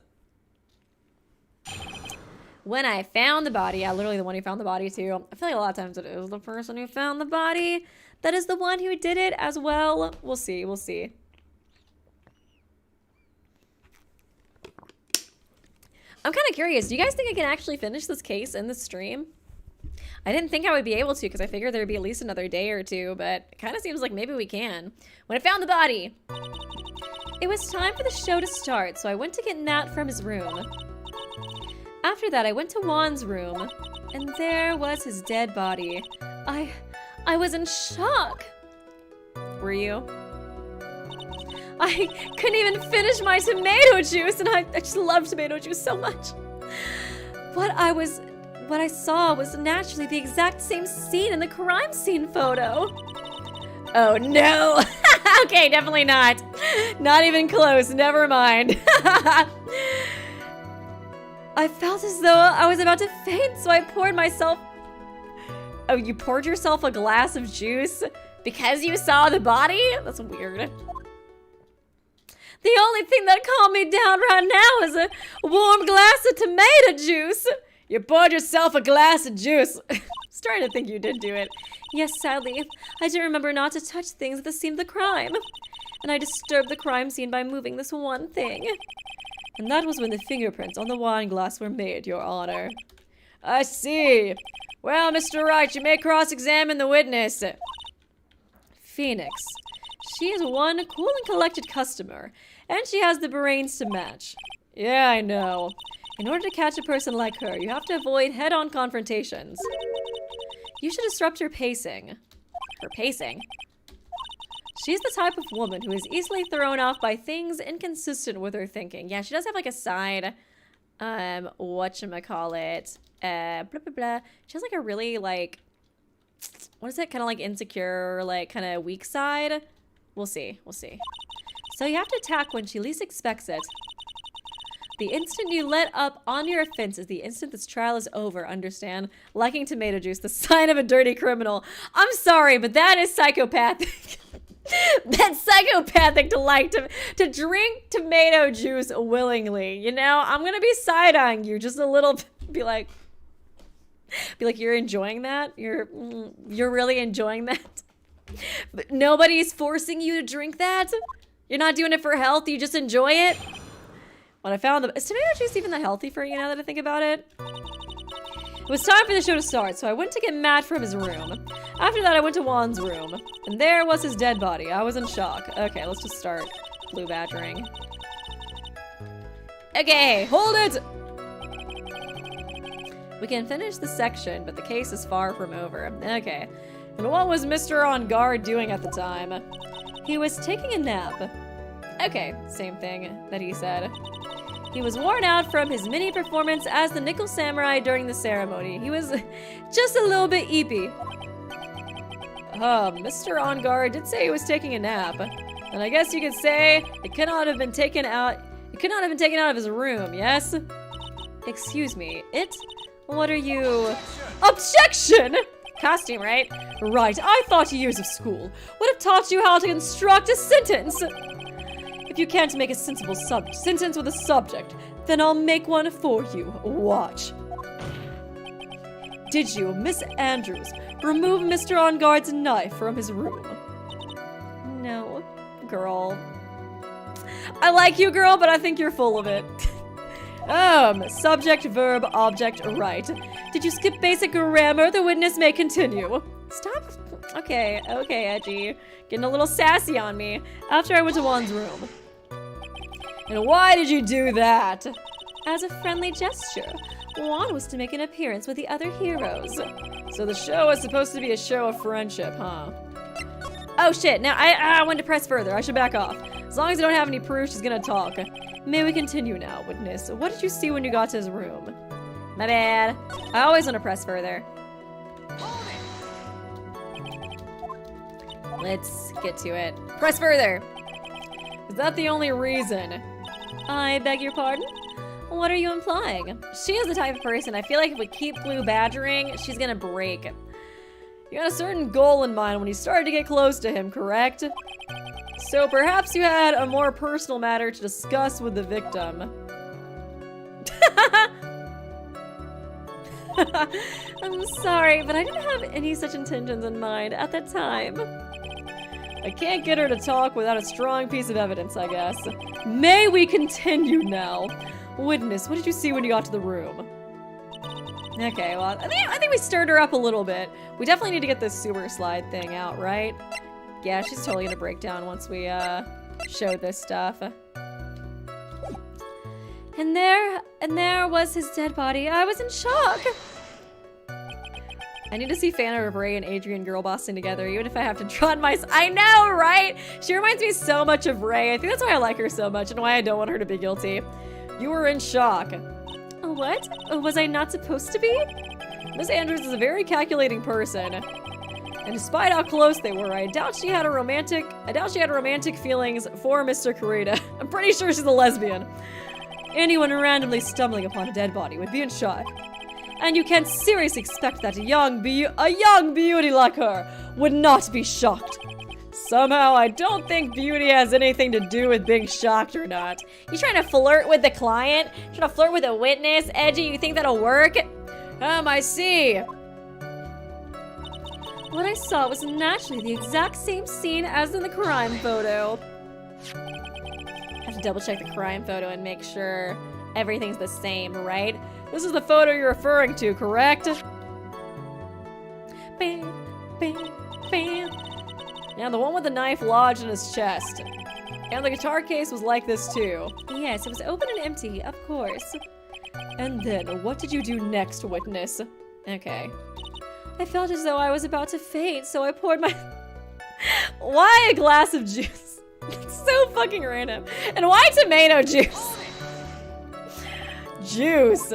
When I found the body, yeah, literally the one who found the body too. I feel like a lot of times it is the person who found the body that is the one who did it as well. We'll see, we'll see. I'm kind of curious. Do you guys think I can actually finish this case in the stream? I didn't think I would be able to because I figured there'd be at least another day or two, but it kind of seems like maybe we can. When I found the body. It was time for the show to start, so I went to get Nat from his room. After that, I went to Juan's room, and there was his dead body. I was in shock. Were you? I couldn't even finish my tomato juice, and I just love tomato juice so much. What I saw was naturally the exact same scene in the crime scene photo. Oh no! Okay, definitely not. Not even close, never mind. I felt as though I was about to faint, so I poured myself... Oh, you poured yourself a glass of juice because you saw the body? That's weird. The only thing that calmed me down right now is a warm glass of tomato juice. You poured yourself a glass of juice. I was trying to think you did do it. Yes, sadly, I do remember not to touch things at the scene of the crime. And I disturbed the crime scene by moving this one thing. And that was when the fingerprints on the wine glass were made, Your Honor. I see. Well, Mr. Wright, you may cross-examine the witness. Phoenix. She is one cool and collected customer, and she has the brains to match. Yeah, I know. In order to catch a person like her, you have to avoid head-on confrontations. You should disrupt her pacing. Her pacing? She's the type of woman who is easily thrown off by things inconsistent with her thinking. Yeah, she does have like a side, whatchamacallit, blah, blah, blah. She has like a really like, what is it? Kind of like insecure, like kind of weak side. We'll see, we'll see. So you have to attack when she least expects it. The instant you let up on your offense is the instant this trial is over, understand? Liking tomato juice, the sign of a dirty criminal. I'm sorry, but that is psychopathic. That's psychopathic to like to drink tomato juice willingly. You know, I'm gonna be side-eyeing you just a little, be like, you're enjoying that? You're really enjoying that? But nobody's forcing you to drink that? You're not doing it for health, you just enjoy it? When I found is tomato juice even that healthy for you now that I think about it? It was time for the show to start, so I went to get Matt from his room. After that, I went to Juan's room, and there was his dead body. I was in shock. Okay, let's just start blue badgering. Okay, hold it! We can finish the section, but the case is far from over. Okay. And what was Mr. On Guard doing at the time? He was taking a nap. Okay, same thing that he said. He was worn out from his mini performance as the Nickel Samurai during the ceremony. He was just a little bit eepy. Mr. On Guard did say he was taking a nap. And I guess you could say it could not have been taken out of his room, yes? Excuse me, what are you... Objection! Costume, right? Right, I thought years of school would have taught you how to construct a sentence. If you can't make a sensible sentence with a subject, then I'll make one for you. Watch. Did you, Miss Andrews, remove Mr. On-Guard's knife from his room? No, girl. I like you, girl, but I think you're full of it. Subject, verb, object, right. Did you skip basic grammar? The witness may continue. Stop. Okay, Edgy. Getting a little sassy on me after I went to Juan's room. And why did you do that? As a friendly gesture. Juan was to make an appearance with the other heroes. So the show was supposed to be a show of friendship, huh? Oh shit, now I want to press further. I should back off. As long as I don't have any proof, she's gonna talk. May we continue now, witness? What did you see when you got to his room? My bad. I always want to press further. Let's get to it. Press further! Is that the only reason? I beg your pardon? What are you implying? She is the type of person I feel like if we keep blue badgering, she's gonna break. You had a certain goal in mind when you started to get close to him, correct? So perhaps you had a more personal matter to discuss with the victim. I'm sorry, but I didn't have any such intentions in mind at the time. I can't get her to talk without a strong piece of evidence, I guess. May we continue now? Witness, what did you see when you got to the room? Okay, well, I think we stirred her up a little bit. We definitely need to get this sewer slide thing out, right? Yeah, she's totally gonna break down once we, show this stuff. And there was his dead body. I was in shock. I need to see fan art of Ray and Adrien girlbossing together, even if I have to draw on my... I know, right? She reminds me so much of Ray. I think that's why I like her so much and why I don't want her to be guilty. You were in shock. What? Was I not supposed to be? Miss Andrews is a very calculating person. And despite how close they were, I doubt she had romantic feelings for Mr. Kurita. I'm pretty sure she's a lesbian. Anyone randomly stumbling upon a dead body would be in shock. And you can't seriously expect that a young beauty like her would not be shocked. Somehow, I don't think beauty has anything to do with being shocked or not. You trying to flirt with the client? Trying to flirt with a witness? Edgy, you think that'll work? I see. What I saw was naturally the exact same scene as in the crime photo. I have to double check the crime photo and make sure everything's the same, right? This is the photo you're referring to, correct? Bam, bam, bam. Yeah, the one with the knife lodged in his chest. And the guitar case was like this too. Yes, it was open and empty, of course. And then, what did you do next, witness? Okay. I felt as though I was about to faint, so I poured my... Why a glass of juice? It's so fucking random. And why tomato juice? Juice.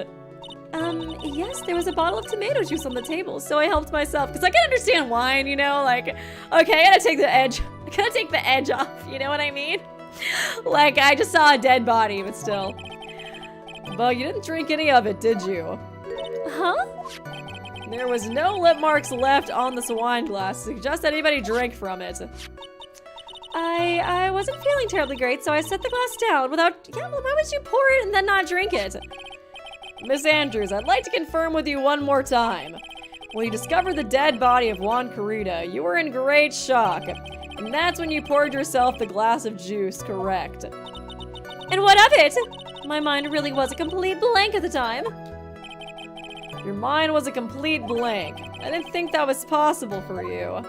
Yes, there was a bottle of tomato juice on the table, so I helped myself. Because I can understand wine, you know? Like, okay, I gotta take the edge. I gotta take the edge off, you know what I mean? Like, I just saw a dead body, but still. Well, you didn't drink any of it, did you? Huh? There was no lip marks left on this wine glass. Suggest anybody drank from it. I wasn't feeling terribly great, so I set the glass down without... Yeah, well, why would you pour it and then not drink it? Miss Andrews, I'd like to confirm with you one more time. When you discovered the dead body of Juan Kurita, you were in great shock. And that's when you poured yourself the glass of juice, correct? And what of it? My mind really was a complete blank at the time. Your mind was a complete blank. I didn't think that was possible for you.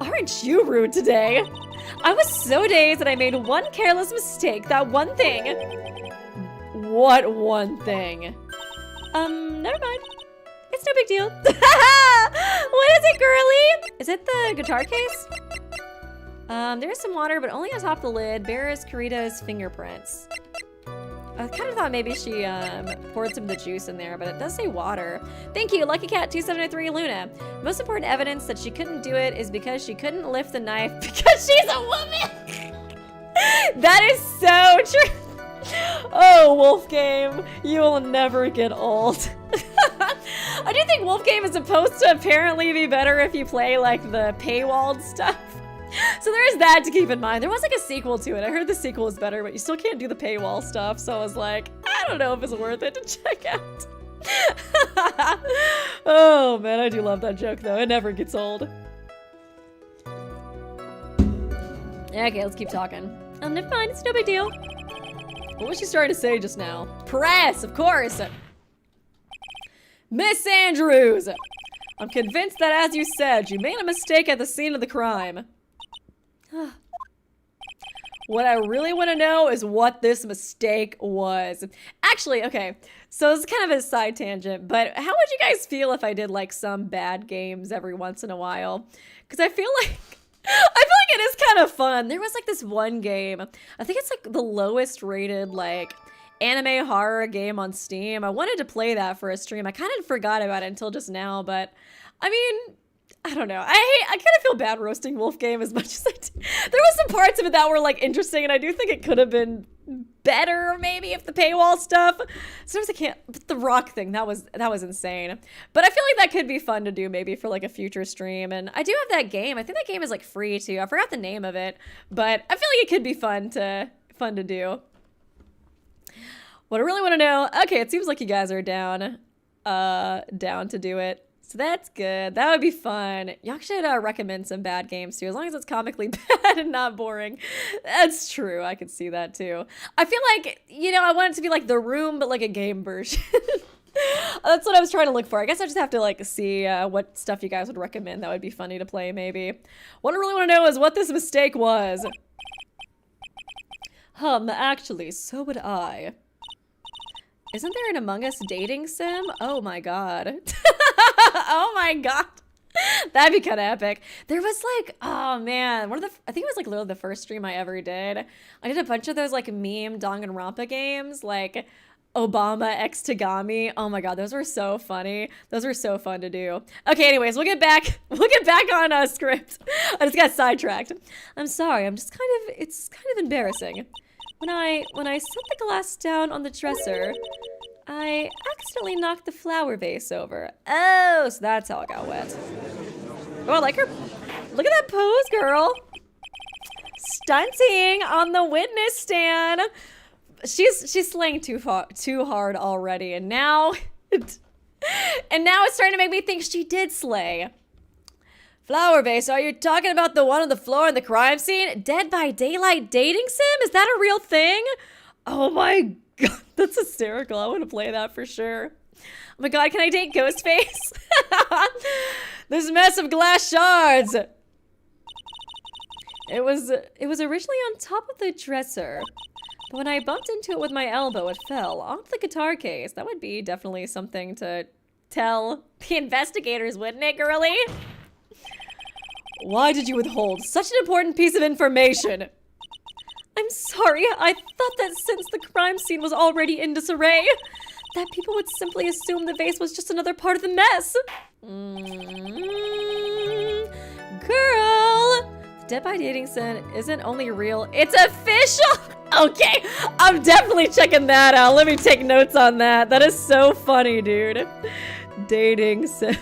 Aren't you rude today? I was so dazed that I made one careless mistake, that one thing. What one thing? Never mind. It's no big deal. What is it, girly? Is it the guitar case? There's some water, but only on top of the lid. Bears Kurita's fingerprints. I kind of thought maybe she poured some of the juice in there, but it does say water. Thank you, Lucky Cat 2703 Luna. Most important evidence that she couldn't do it is because she couldn't lift the knife because she's a woman. That is so true. Oh, Wolf Game, you will never get old. I do think Wolf Game is supposed to apparently be better if you play like the paywalled stuff. So there is that to keep in mind. There was like a sequel to it. I heard the sequel was better, but you still can't do the paywall stuff. So I was like, I don't know if it's worth it to check out. Oh man, I do love that joke though. It never gets old. Okay, let's keep talking. Never mind, it's no big deal. What was she starting to say just now? Press, of course. Miss Andrews, I'm convinced that as you said, you made a mistake at the scene of the crime. What I really want to know is what this mistake was. Actually, okay, so this is kind of a side tangent, but how would you guys feel if I did like some bad games every once in a while? Because I feel like it is kind of fun. There was like this one game, I think it's like the lowest rated like anime horror game on Steam. I wanted to play that for a stream. I kind of forgot about it until just now, but I mean, I don't know. I kind of feel bad roasting Wolf Game as much as I do. There was some parts of it that were like interesting, and I do think it could have been better maybe if the paywall stuff. Sometimes I can't. But the rock thing, that was insane. But I feel like that could be fun to do maybe for like a future stream. And I do have that game. I think that game is like free too. I forgot the name of it, but I feel like it could be fun to do. What I really want to know. Okay, it seems like you guys are down to do it. So that's good. That would be fun. Y'all should recommend some bad games too, as long as it's comically bad and not boring. That's true. I could see that too. I feel like, you know, I want it to be like The Room, but like a game version. That's what I was trying to look for. I guess I just have to like see what stuff you guys would recommend that would be funny to play maybe. What I really want to know is what this mistake was. Actually, so would I. Isn't there an Among Us dating sim? Oh my god. Oh my god. That'd be kind of epic. There was like, oh man, I think it was like literally the first stream I ever did. I did a bunch of those like meme Danganronpa games, like Obama X Tagami. Oh my god, those were so funny. Those were so fun to do. Okay, anyways, we'll get back on script. I just got sidetracked. I'm sorry, it's kind of embarrassing. When I set the glass down on the dresser, I accidentally knocked the flower vase over. Oh, so that's how it got wet. Oh, I like her. Look at that pose, girl. Stunting on the witness stand. She's slaying too hard already, and now it's starting to make me think she did slay. Flower vase, are you talking about the one on the floor in the crime scene? Dead by Daylight dating sim? Is that a real thing? Oh my god, that's hysterical. I want to play that for sure. Oh my god, can I date Ghostface? This mess of glass shards. It was originally on top of the dresser, but when I bumped into it with my elbow, it fell off the guitar case. That would be definitely something to tell the investigators, wouldn't it, girly? Why did you withhold such an important piece of information? I'm sorry, I thought that since the crime scene was already in disarray, that people would simply assume the vase was just another part of the mess. Girl! The Dead by Dating Sim isn't only real, it's official! Okay, I'm definitely checking that out. Let me take notes on that. That is so funny, dude. Dating Sim.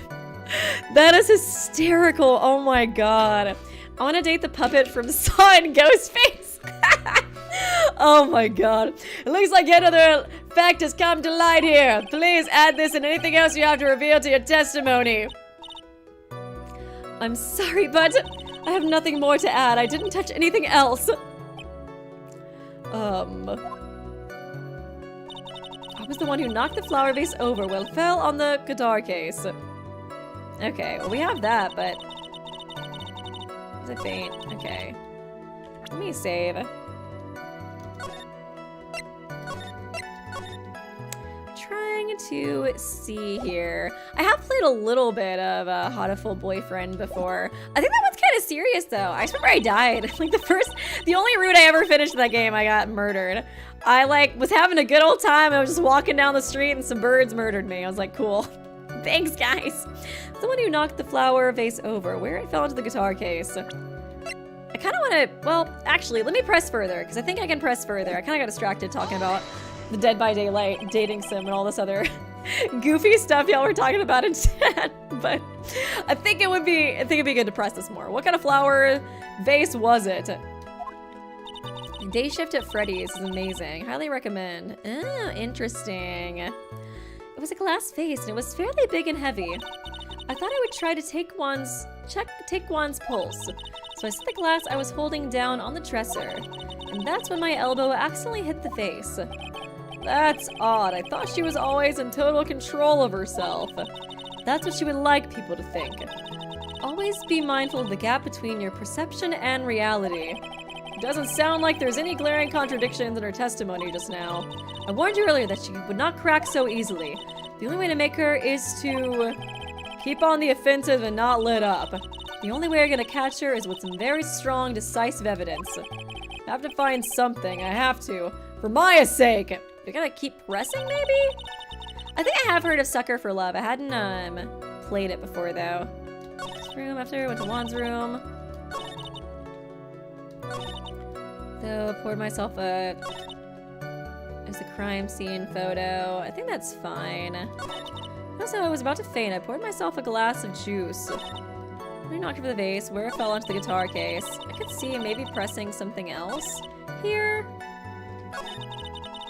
That is hysterical. Oh my god. I want to date the puppet from Saw and Ghostface. Oh my god. It looks like yet another fact has come to light here. Please add this and anything else you have to reveal to your testimony. I'm sorry, but I have nothing more to add. I didn't touch anything else. I was the one who knocked the flower vase over while it fell on the guitar case. Okay, well we have that, but... Is it faint? Okay. Let me save. Trying to see here. I have played a little bit of Hatoful Boyfriend before. I think that one's kind of serious though. I just remember I died. Like the only route I ever finished in that game, I got murdered. I like was having a good old time. I was just walking down the street and some birds murdered me. I was like, cool. Thanks, guys. Someone who knocked the flower vase over, where it fell into the guitar case. I kind of want to, well, actually, let me press further, because I think I can press further. I kind of got distracted talking about the Dead by Daylight dating sim and all this other goofy stuff y'all were talking about in chat, but I think it'd be good to press this more. What kind of flower vase was it? Day shift at Freddy's is amazing. Highly recommend. Oh, interesting. It was a glass vase and it was fairly big and heavy. I thought I would try to take Juan's pulse. So I set the glass I was holding down on the dresser, and that's when my elbow accidentally hit the vase. That's odd. I thought she was always in total control of herself. That's what she would like people to think. Always be mindful of the gap between your perception and reality. It doesn't sound like there's any glaring contradictions in her testimony just now. I warned you earlier that she would not crack so easily. The only way to make her is to keep on the offensive and not let up. The only way you're gonna catch her is with some very strong, decisive evidence. I have to find something. I have to. For Maya's sake! We gotta keep pressing, maybe? I think I have heard of Sucker for Love. I hadn't, played it before, though. This room after, went to Juan's room. So, poured myself a... There's a crime scene photo. I think that's fine. Also, I was about to faint. I poured myself a glass of juice. I knocked over the vase, where it fell onto the guitar case. I could see maybe pressing something else here.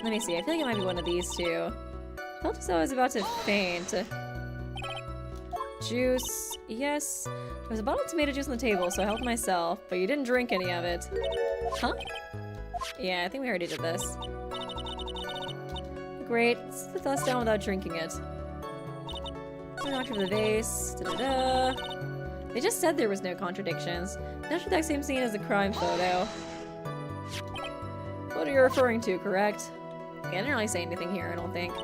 Let me see. I feel like it might be one of these two. I felt as though I was about to faint. Juice. Yes. There was a bottle of tomato juice on the table, so I helped myself, but you didn't drink any of it. Huh? Yeah, I think we already did this. Great. Let's put this down without drinking it. I knocked over the vase. Da-da-da. They just said there was no contradictions. Not the exact same scene as the crime photo. What are you referring to, correct? Yeah, I didn't really say anything here, I don't think.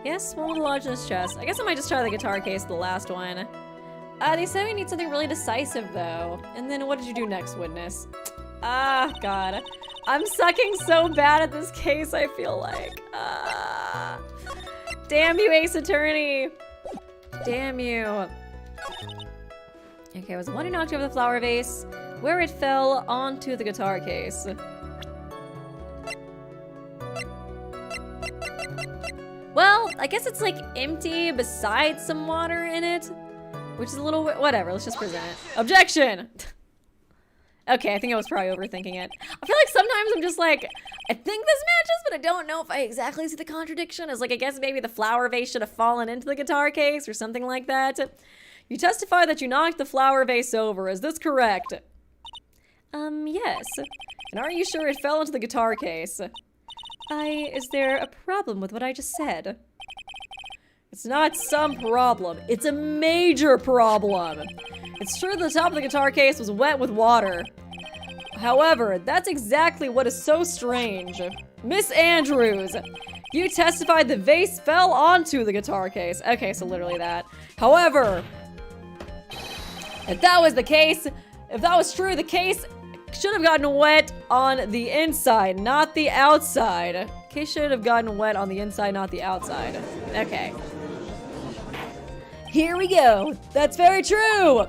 Yes, one with a lodge in his chest. I guess I might just try the guitar case, the last one. They said we need something really decisive, though. And then what did you do next, witness? Ah, God. I'm sucking so bad at this case, I feel like. Damn you, Ace Attorney. Damn you. Okay, it was the one who knocked over the flower vase, where it fell onto the guitar case. Well, I guess it's like empty besides some water in it, which is a little, whatever, let's just present it. Objection! Okay, I think I was probably overthinking it. I feel like sometimes I'm just like, I think this matches, but I don't know if I exactly see the contradiction. It's like, I guess maybe the flower vase should have fallen into the guitar case or something like that. You testify that you knocked the flower vase over. Is this correct? Yes. And are you sure it fell into the guitar case? Is there a problem with what I just said? It's not some problem. It's a major problem. It's true the top of the guitar case was wet with water. However, that's exactly what is so strange. Miss Andrews, you testified the vase fell onto the guitar case. Okay, so literally that. However, if that was the case, if that was true, the case should have gotten wet on the inside, not the outside. Case should have gotten wet on the inside, not the outside. Okay. Here we go. That's very true.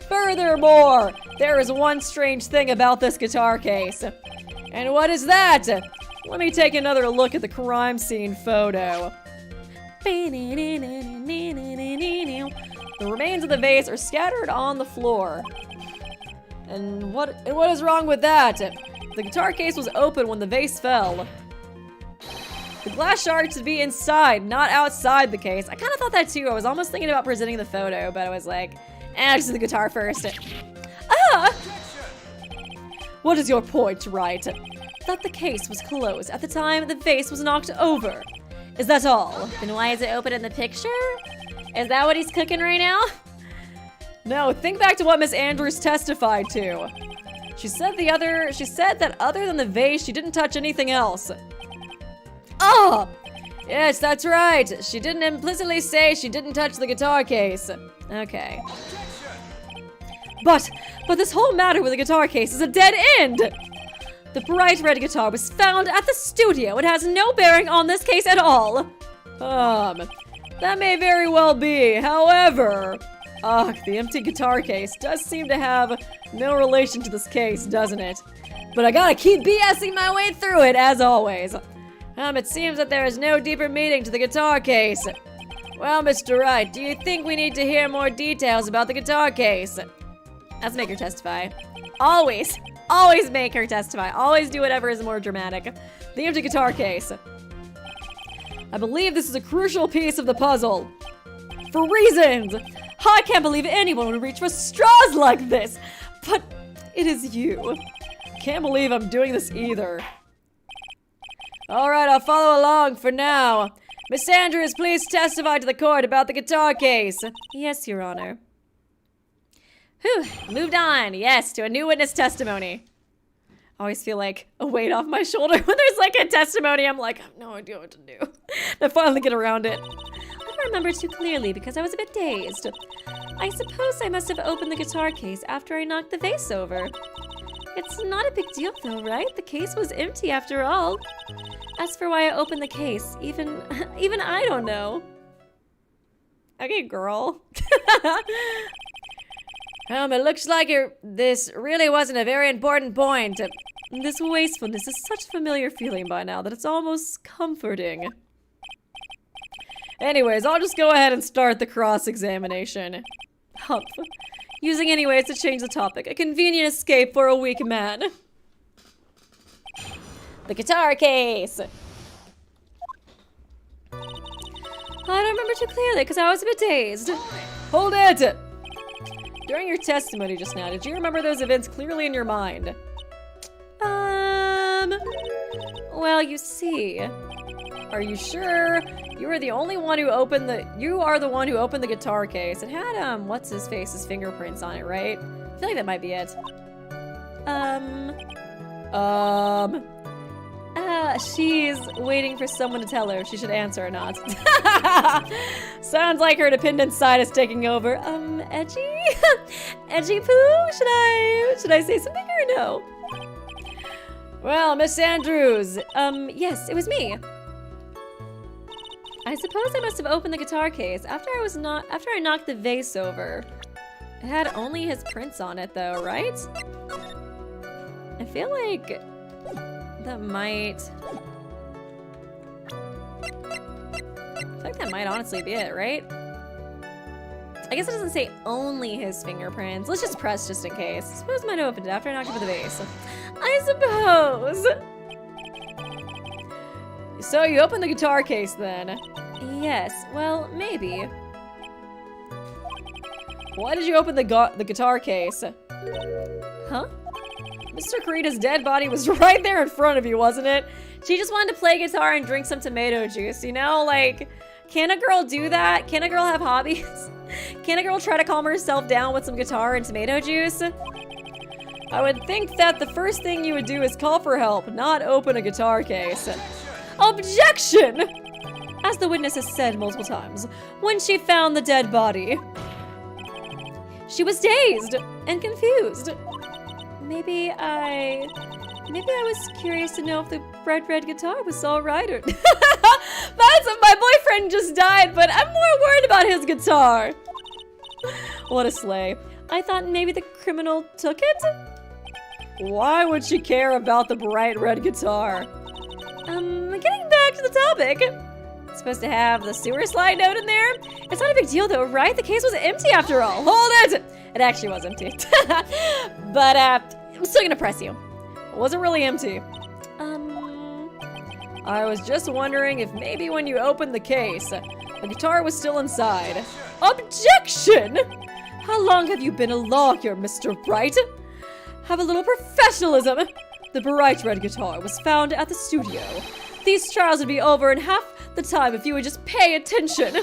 Furthermore, there is one strange thing about this guitar case. And what is that? Let me take another look at the crime scene photo. The remains of the vase are scattered on the floor. And what is wrong with that? The guitar case was open when the vase fell. The glass shard should be inside, not outside the case. I kind of thought that too. I was almost thinking about presenting the photo, but I was like, just do the guitar first. Ah! What is your point, Wright? That the case was closed at the time the vase was knocked over. Is that all? Then why is it open in the picture? Is that what he's cooking right now? No, think back to what Miss Andrews testified to. She said that other than the vase, she didn't touch anything else. Oh! Yes, that's right. She didn't implicitly say she didn't touch the guitar case. Okay. But this whole matter with the guitar case is a dead end! The bright red guitar was found at the studio. It has no bearing on this case at all. That may very well be. However, the empty guitar case does seem to have no relation to this case, doesn't it? But I gotta keep BSing my way through it, as always. It seems that there is no deeper meaning to the guitar case. Well, Mr. Wright, do you think we need to hear more details about the guitar case? Let's make her testify. Always. Always make her testify. Always do whatever is more dramatic. The empty guitar case. I believe this is a crucial piece of the puzzle. For reasons! I can't believe anyone would reach for straws like this! But it is you. Can't believe I'm doing this either. Alright, I'll follow along for now. Miss Andrews, please testify to the court about the guitar case. Yes, Your Honor. Whew, moved on. Yes, to a new witness testimony. I always feel like a weight off my shoulder when there's like a testimony. I'm like, I have no idea what to do. I finally get around it. I don't remember too clearly because I was a bit dazed. I suppose I must have opened the guitar case after I knocked the vase over. It's not a big deal though, right? The case was empty after all. As for why I opened the case, even I don't know. Okay, girl. It looks like this really wasn't a very important point. This wastefulness is such a familiar feeling by now that it's almost comforting. Anyways, I'll just go ahead and start the cross-examination. Humph. Using any ways to change the topic. A convenient escape for a weak man. The guitar case. I don't remember too clearly because I was a bit dazed. Hold it! During your testimony just now, did you remember those events clearly in your mind? Well, you see. Are you sure? You are the only one who opened you are the one who opened the guitar case. It had, what's his face's fingerprints on it, right? I feel like that might be it. She's waiting for someone to tell her if she should answer or not. Sounds like her dependent side is taking over. Edgy? Edgy poo? Should I say something or no? Well, Miss Andrews, yes, it was me. I suppose I must have opened the guitar case after I knocked the vase over. It had only his prints on it though, right? I feel like that might honestly be it, right? I guess it doesn't say only his fingerprints. Let's just press just in case. I suppose I might have opened it after I knocked over the vase. I suppose. So you opened the guitar case then? Yes, well, maybe. Why did you open the guitar case? Huh? Mr. Karita's dead body was right there in front of you, wasn't it? She just wanted to play guitar and drink some tomato juice, you know? Like, can a girl do that? Can a girl have hobbies? Can a girl try to calm herself down with some guitar and tomato juice? I would think that the first thing you would do is call for help, not open a guitar case. Objection! As the witness has said multiple times, when she found the dead body, she was dazed and confused. Maybe I was curious to know if the bright red guitar was all right or... My boyfriend just died, but I'm more worried about his guitar. What a slay. I thought maybe the criminal took it? Why would she care about the bright red guitar? Getting back to the topic. It's supposed to have the sewer slide note in there. It's not a big deal though, right? The case was empty after all. Hold it! It actually was empty. But, I'm still gonna press you. It wasn't really empty. I was just wondering if maybe when you opened the case, the guitar was still inside. Objection! How long have you been a lawyer, Mr. Wright? Have a little professionalism. The bright red guitar was found at the studio. These trials would be over in half the time if you would just pay attention.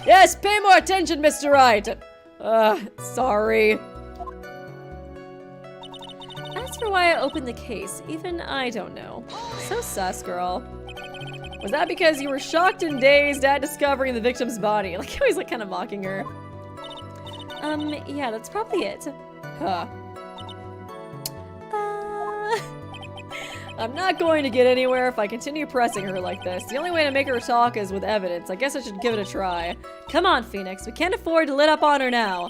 Yes, pay more attention, Mr. Wright. Sorry. As for why I opened the case, even I don't know. So sus, girl. Was that because you were shocked and dazed at discovering the victim's body? Like, he was like kind of mocking her. Yeah, that's probably it. Huh. I'm not going to get anywhere if I continue pressing her like this. The only way to make her talk is with evidence. I guess I should give it a try. Come on, Phoenix. We can't afford to let up on her now.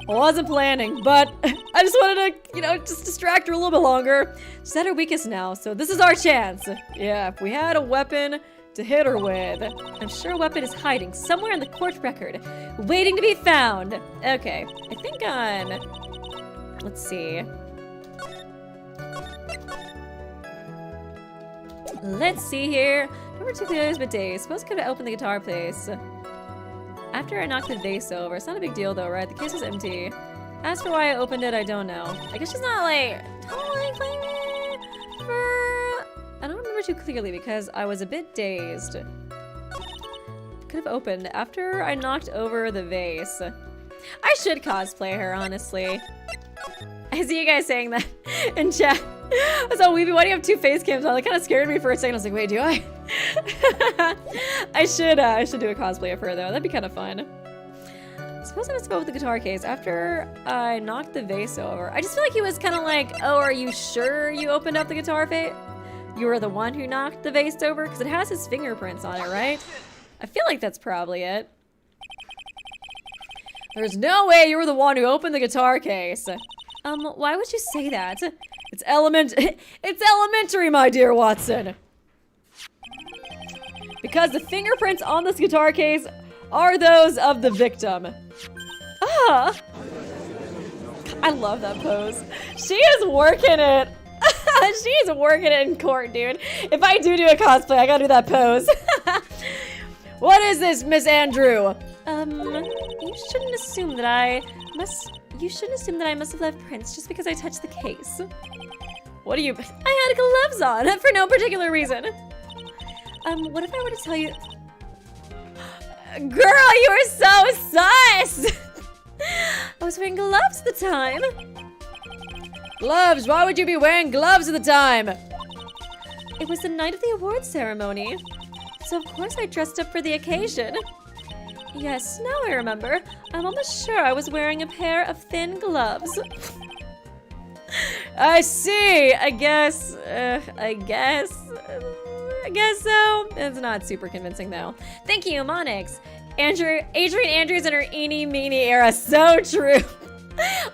I wasn't planning, but I just wanted to, just distract her a little bit longer. She's at her weakest now, so this is our chance. Yeah, if we had a weapon to hit her with. I'm sure a weapon is hiding somewhere in the court record, waiting to be found. Okay, I think on... Let's see. Let's see here. Number 2 clears midday. Suppose I could have opened the guitar place. After I knocked the vase over. It's not a big deal though, right? The case was empty. As for why I opened it, I don't know. I guess she's not like totally clear for... I don't remember too clearly because I was a bit dazed. Could have opened after I knocked over the vase. I should cosplay her, honestly. I see you guys saying that in chat. I saw Weeby, why do you have 2 face cams on? That kind of scared me for a second. I was like, wait, do I? I should do a cosplay of her though. That'd be kind of fun. Suppose I must go with the guitar case after I knocked the vase over. I just feel like he was kind of like, oh, are you sure you opened up the guitar vase? You were the one who knocked the vase over? Because it has his fingerprints on it, right? I feel like that's probably it. There's no way you were the one who opened the guitar case. Why would you say that? It's elementary, my dear Watson. Because the fingerprints on this guitar case are those of the victim. Ah! I love that pose. She is working it. She is working it in court, dude. If I do a cosplay, I gotta do that pose. What is this, Miss Andrew? You shouldn't assume that I must have left prints just because I touched the case. What do you... I had gloves on for no particular reason. What if I were to tell you... Girl, you are so sus! I was wearing gloves at the time. Gloves? Why would you be wearing gloves at the time? It was the night of the awards ceremony. So of course I dressed up for the occasion. Yes, now I remember. I'm almost sure I was wearing a pair of thin gloves. I see. I guess so. It's not super convincing though. Thank you, Monix. Adrien Andrews in her eeny meeny era. So true.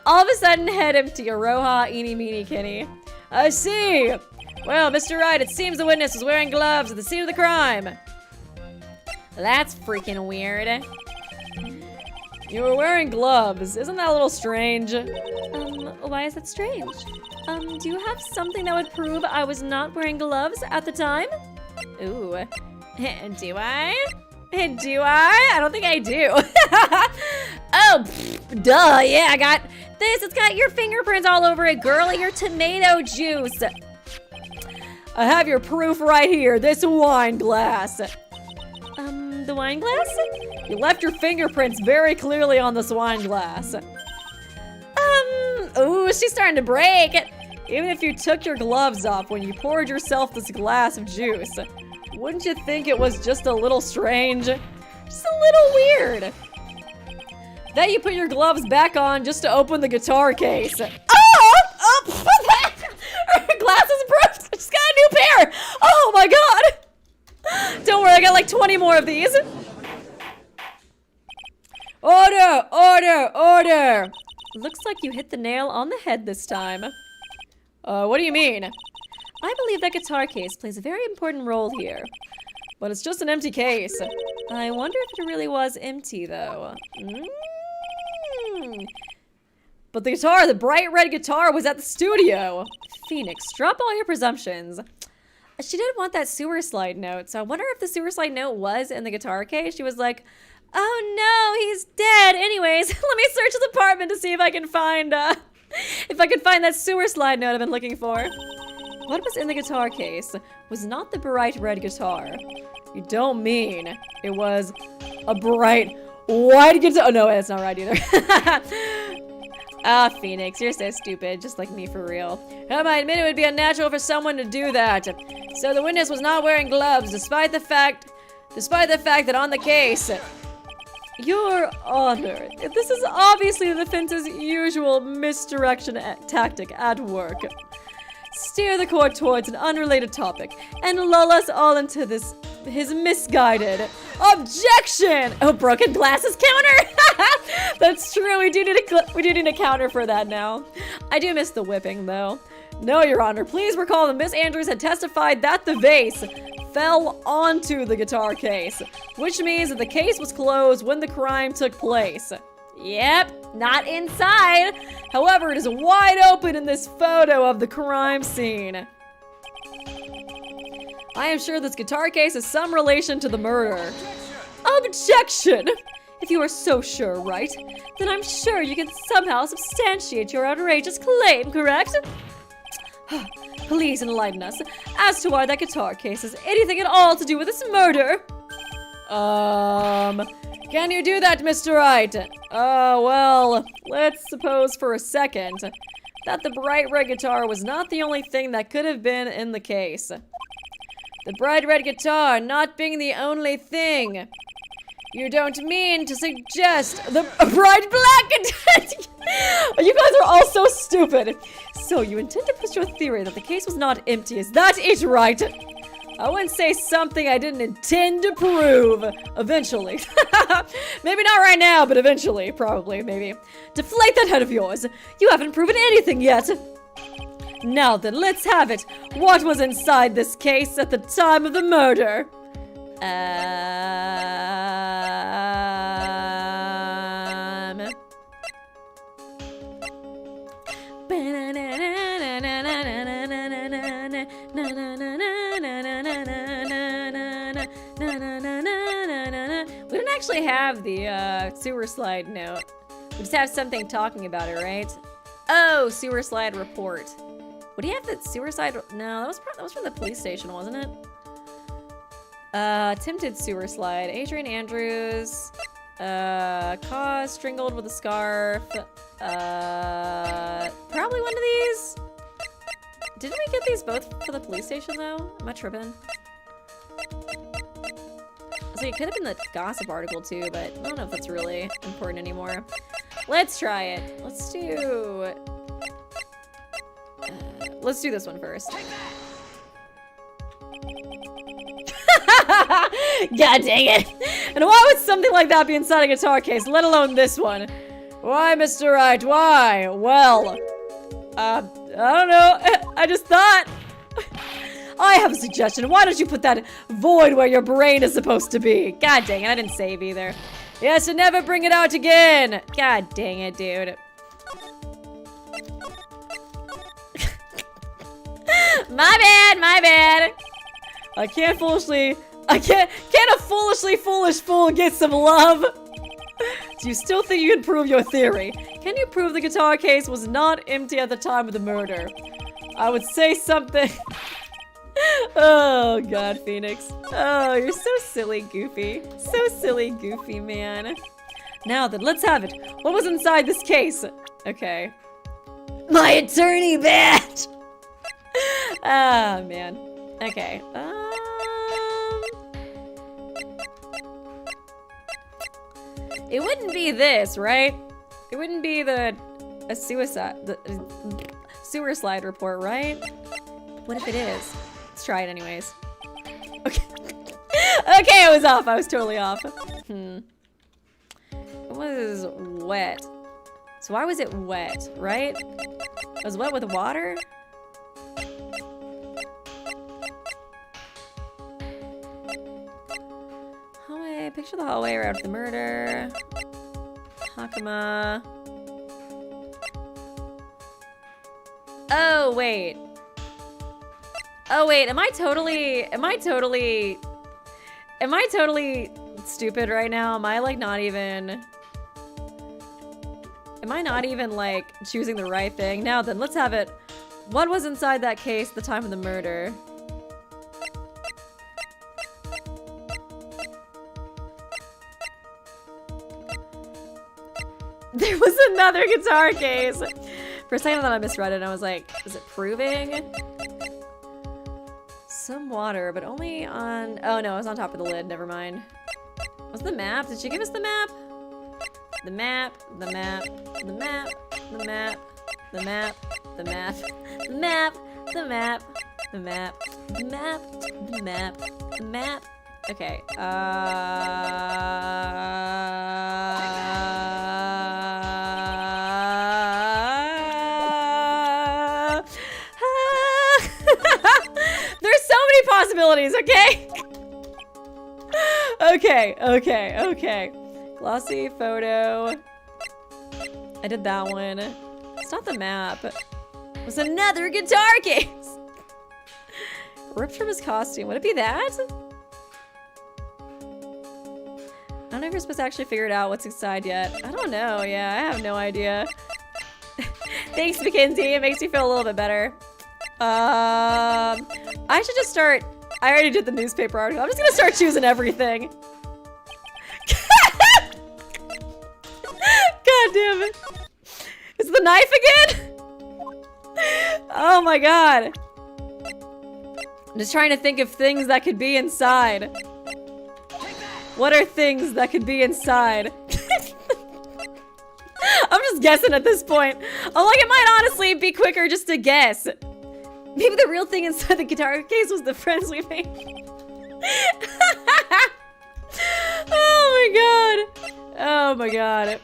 All of a sudden, head empty. Aroha, eeny meeny kitty. I see. Well, Mr. Wright, it seems the witness was wearing gloves at the scene of the crime. That's freaking weird. You were wearing gloves. Isn't that a little strange? Why is that strange? Do you have something that would prove I was not wearing gloves at the time? Ooh. Do I? Do I? I don't think I do. Oh, duh. Yeah, I got this. It's got your fingerprints all over it, girl. Your tomato juice. I have your proof right here. This wine glass. The wine glass? You left your fingerprints very clearly on this wine glass. Ooh, she's starting to break. Even if you took your gloves off when you poured yourself this glass of juice, wouldn't you think it was just a little strange? Just a little weird. Then you put your gloves back on just to open the guitar case. Oh, her glasses broke. I just got a new pair. Oh my god. Don't worry, I got like 20 more of these. Order, order, order. Looks like you hit the nail on the head this time. What do you mean? I believe that guitar case plays a very important role here. But it's just an empty case. I wonder if it really was empty, though. But the guitar, the bright red guitar, was at the studio. Phoenix, drop all your presumptions. She did want that sewer slide note, so I wonder if the sewer slide note was in the guitar case. She was like, oh no, he's dead. Anyways, let me search his apartment to see if I can find that sewer slide note I've been looking for. What was in the guitar case was not the bright red guitar. You don't mean it was a bright white guitar? Oh no, that's not right either. Ah, Phoenix, you're so stupid, just like me for real. I might admit it would be unnatural for someone to do that. So the witness was not wearing gloves, despite the fact that on the case, Your Honor, this is obviously the defense's usual misdirection tactic at work. Steer the court towards an unrelated topic and lull us all into his misguided objection. Oh, broken glasses counter. That's true. We do need a counter for that now. I do miss the whipping, though. No, Your Honor. Please recall that Miss Andrews had testified that the vase fell onto the guitar case, which means that the case was closed when the crime took place. Yep, not inside. However, it is wide open in this photo of the crime scene. I am sure this guitar case has some relation to the murder. Objection! If you are so sure, Wright, then I'm sure you can somehow substantiate your outrageous claim, correct? Please enlighten us as to why that guitar case has anything at all to do with this murder. Can you do that, Mr. Wright? Well, let's suppose for a second that the bright red guitar was not the only thing that could have been in the case. The bright red guitar not being the only thing. You don't mean to suggest the bright black guitar? You guys are all so stupid. So you intend to push your theory that the case was not empty. Is that it, Wright? I wouldn't say something I didn't intend to prove. Eventually. Maybe not right now, but eventually. Probably, maybe. Deflate that head of yours. You haven't proven anything yet. Now then, let's have it. What was inside this case at the time of the murder? We don't actually have the sewer slide note. We just have something talking about it, right? Oh, sewer slide report. What do you have that sewer slide? No, that was from the police station, wasn't it? Attempted sewer slide. Adrien Andrews. Cause strangled with a scarf. Probably one of these. Didn't we get these both for the police station though? Am I tripping? So it could have been the gossip article too, but I don't know if that's really important anymore. Let's try it. Let's do this one first. God dang it. And why would something like that be inside a guitar case, let alone this one? Why, Mr. Wright? Why? Well, I don't know. I just thought. I have a suggestion. Why don't you put that void where your brain is supposed to be? God dang it. I didn't save either. Yes, and never bring it out again. God dang it, dude. My bad, my bad. Can't a foolishly foolish fool get some love? Do you still think you can prove your theory? Can you prove the guitar case was not empty at the time of the murder? I would say something. Oh, God, Phoenix. Oh, you're so silly, Goofy. So silly, Goofy, man. Now then, let's have it. What was inside this case? Okay. My attorney badge! Ah, man. Okay. It wouldn't be this, right? It wouldn't be the sewer slide report, right? What if it is? Let's try it anyways. Okay. Okay, I was off. I was totally off. It was wet. So why was it wet, right? It was wet with water? Hallway. Picture the hallway right after the murder. Hakama. Oh, wait. Oh, wait. Am I totally stupid right now? Am I like not even like choosing the right thing? Now then, let's have it. What was inside that case at the time of the murder? There was another guitar case. For a second I thought I misread it and I was like, is it proving? Some water, but only on... Oh no, it was on top of the lid, never mind. What's the map? Did she give us the map? The map, the map, the map, the map, the map, the map, the map, the map, the map, the map, the map, the map. Okay, possibilities, okay? Okay. Glossy photo. I did that one. It's not the map. It's another guitar case. Ripped from his costume. Would it be that? I don't know if you're supposed to actually figure it out what's inside yet. I don't know. Yeah, I have no idea. Thanks, Mackenzie. It makes me feel a little bit better. I should just start. I already did the newspaper article. I'm just gonna start choosing everything. God damn it. Is it the knife again? Oh my god. I'm just trying to think of things that could be inside. What are things that could be inside? I'm just guessing at this point. I'm like, it might honestly be quicker just to guess. Maybe the real thing inside the guitar case was the friends we made. Oh my god. Oh my god.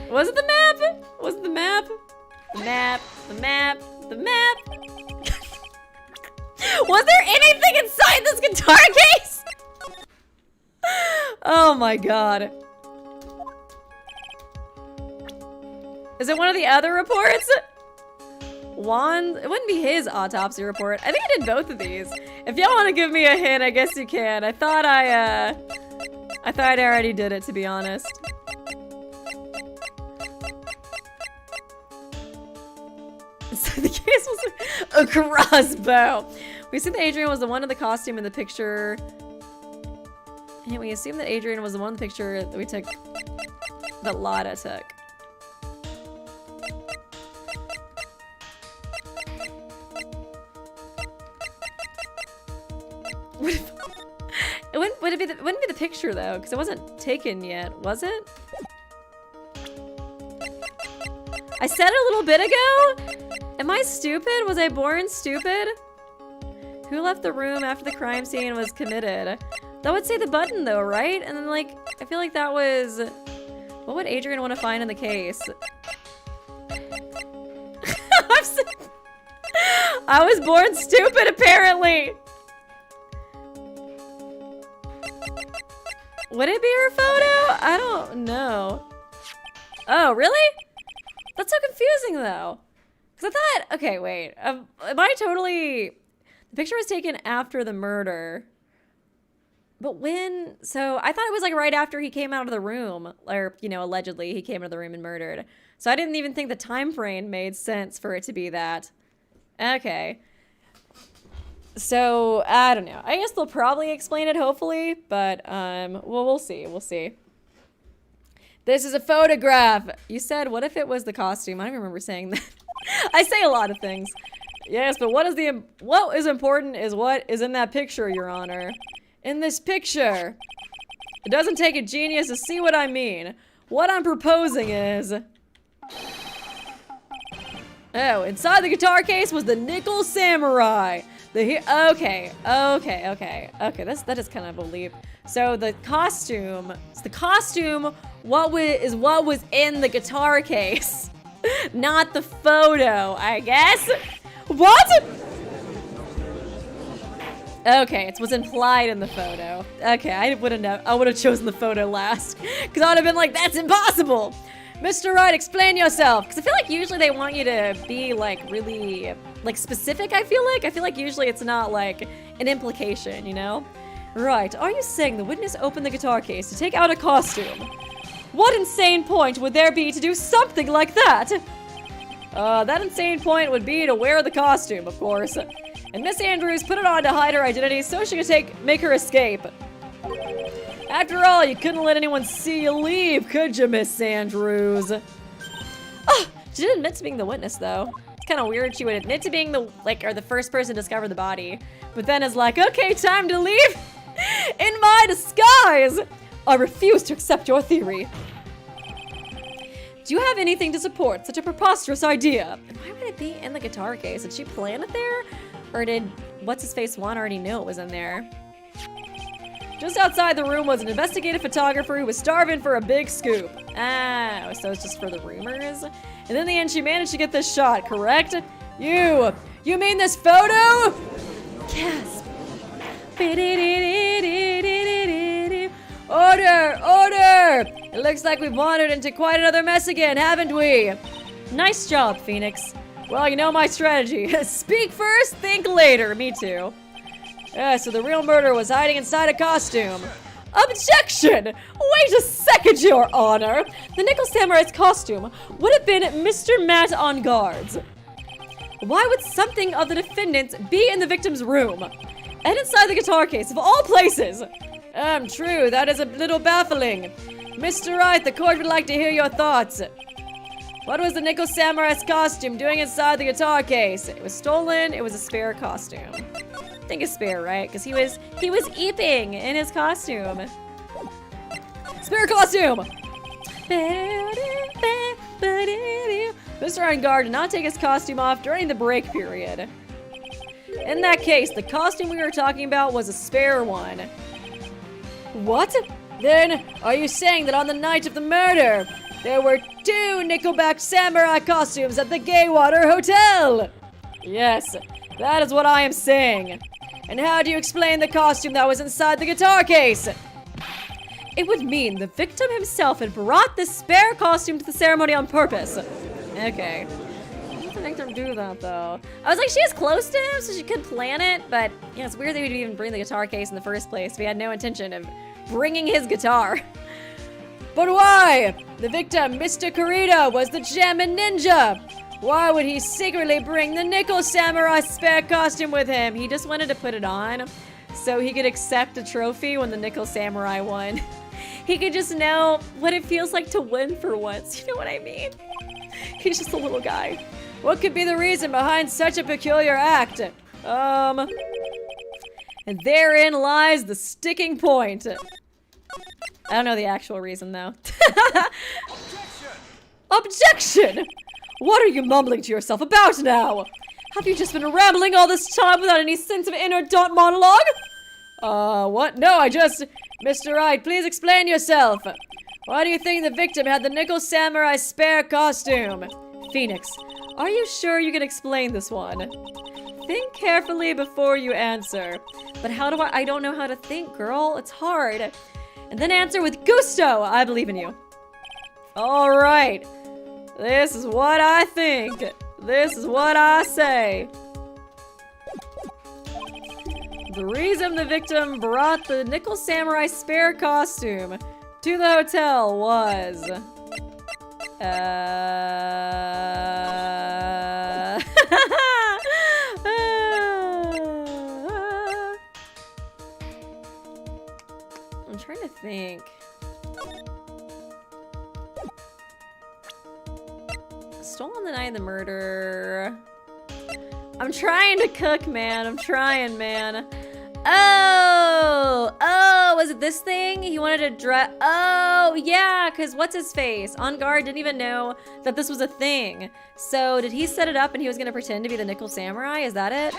Was it the map? Was it the map? The map. The map. The map. Was there anything inside this guitar case? Oh my god. Is it one of the other reports? Juan? It wouldn't be his autopsy report. I think I did both of these. If y'all want to give me a hint, I guess you can. I thought I already did it, to be honest. So the case was a crossbow. We assume that Adrien was the one in the costume in the picture. And we assume that Adrien was the one in the picture that we took, that Lotta took. It wouldn't be the picture though, because it wasn't taken yet, was it? I said it a little bit ago? Am I stupid? Was I born stupid? Who left the room after the crime scene was committed? That would say the button though, right? And then like, I feel like that was... What would Adrien want to find in the case? I was born stupid apparently! Would it be her photo? I don't know. Oh, really? That's so confusing though. Because I thought, okay, wait. Am I totally... The picture was taken after the murder. But when... So I thought it was like right after he came out of the room. Or, you know, allegedly he came out of the room and murdered. So I didn't even think the time frame made sense for it to be that. Okay. So, I don't know. I guess they'll probably explain it, hopefully. But, well, we'll see. We'll see. This is a photograph. You said, what if it was the costume? I don't remember saying that. I say a lot of things. Yes, but what is important is what is in that picture, Your Honor. In this picture. It doesn't take a genius to see what I mean. What I'm proposing is... Oh, inside the guitar case was the nickel samurai. Okay, that is kind of a leap. So the costume, what was in the guitar case, not the photo, I guess. What? Okay, it was implied in the photo. Okay, I would have chosen the photo last, because I would have been like, that's impossible. Mr. Wright, explain yourself. Because I feel like usually they want you to be like really like specific, I feel like usually it's not like an implication, you know? Right, are you saying the witness opened the guitar case to take out a costume? What insane point would there be to do something like that? That insane point would be to wear the costume, of course. And Miss Andrews put it on to hide her identity so she could make her escape. After all, you couldn't let anyone see you leave, could you, Miss Andrews? Oh, she didn't admit to being the witness, though. It's kind of weird she would admit to being the first person to discover the body, but then is like, okay, time to leave in my disguise. I refuse to accept your theory. Do you have anything to support such a preposterous idea? And why would it be in the guitar case? Did she plan it there? Or did what's-his-face Juan already know it was in there? Just outside the room was an investigative photographer who was starving for a big scoop. Ah, so it's just for the rumors? And in the end, she managed to get this shot, correct? You mean this photo? Gasp. Order! Order! It looks like we've wandered into quite another mess again, haven't we? Nice job, Phoenix. Well, you know my strategy. Speak first, think later. Me too. So the real murderer was hiding inside a costume. Objection! Wait a second, Your Honor! The Nickel Samurai's costume would have been Mr. Matt on guards. Why would something of the defendant's be in the victim's room? And inside the guitar case, of all places! True, that is a little baffling. Mr. Wright, the court would like to hear your thoughts. What was the Nickel Samurai's costume doing inside the guitar case? It was stolen, it was a spare costume. I think it's spare, right? Because he was eeping in his costume. Spare costume! Mr. On guard did not take his costume off during the break period. In that case, the costume we were talking about was a spare one. What? Then, are you saying that on the night of the murder, there were 2 Nickelback Samurai costumes at the Gaywater Hotel? Yes, that is what I am saying. And how do you explain the costume that was inside the guitar case? It would mean the victim himself had brought this spare costume to the ceremony on purpose. Okay. Why did the victim do that, though? I was like, she is close to him, so she could plan it, but yeah, it's weird that he would even bring the guitar case in the first place if he had no intention of bringing his guitar. But why? The victim, Mr. Kurita, was the Jammin' Ninja. Why would he secretly bring the Nickel Samurai spare costume with him? He just wanted to put it on so he could accept a trophy when the Nickel Samurai won. He could just know what it feels like to win for once. You know what I mean? He's just a little guy. What could be the reason behind such a peculiar act? And therein lies the sticking point. I don't know the actual reason, though. Objection! What are you mumbling to yourself about now? Have you just been rambling all this time without any sense of inner dot monologue? What? No, Mr. Wright, please explain yourself. Why do you think the victim had the Nickel Samurai spare costume? Phoenix, are you sure you can explain this one? Think carefully before you answer. But how do I don't know how to think, girl. It's hard. And then answer with gusto. I believe in you. All right. This is what I think. This is what I say. The reason the victim brought the Nickel Samurai spare costume to the hotel was... I'm trying to think. Stolen the night of the murder. I'm trying to cook, man. I'm trying, man. Oh, was it this thing? He wanted to dress. Oh, yeah, because what's his face? On guard didn't even know that this was a thing. So did he set it up and he was going to pretend to be the Nickel Samurai? Is that it?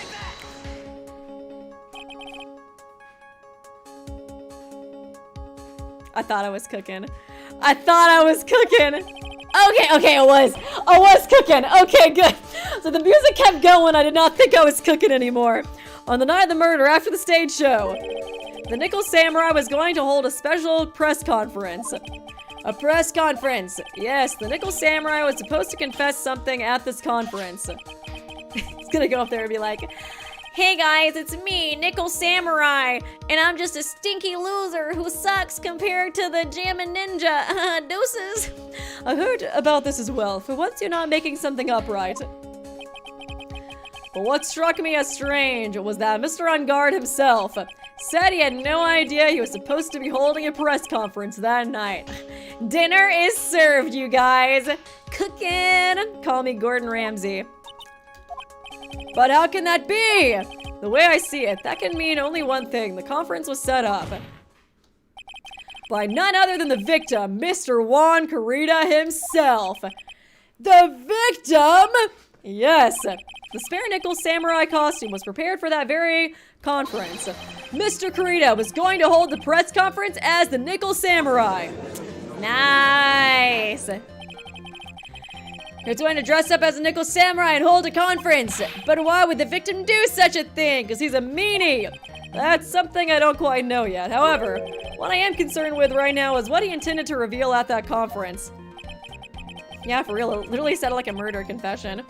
I thought I was cooking. I thought I was cooking. Okay, I was cooking. Okay, good. So the music kept going. I did not think I was cooking anymore. On the night of the murder, after the stage show, the Nickel Samurai was going to hold a special press conference. A press conference. Yes, the Nickel Samurai was supposed to confess something at this conference. He's gonna go up there and be like, "Hey guys, it's me, Nickel Samurai, and I'm just a stinky loser who sucks compared to the Jammin' Ninja. Deuces." I heard about this as well. For once you're not making something up right. But what struck me as strange was that Mr. On Guard himself said he had no idea he was supposed to be holding a press conference that night. Dinner is served, you guys. Cooking. Call me Gordon Ramsay. But how can that be? The way I see it, that can mean only one thing. The conference was set up by none other than the victim, Mr. Juan Kurita himself. The victim? Yes. The spare Nickel Samurai costume was prepared for that very conference. Mr. Kurita was going to hold the press conference as the Nickel Samurai. Nice. He's going to dress up as a Nickel Samurai and hold a conference. But why would the victim do such a thing? Because he's a meanie. That's something I don't quite know yet. However, what I am concerned with right now is what he intended to reveal at that conference. Yeah, for real, it literally sounded like a murder confession.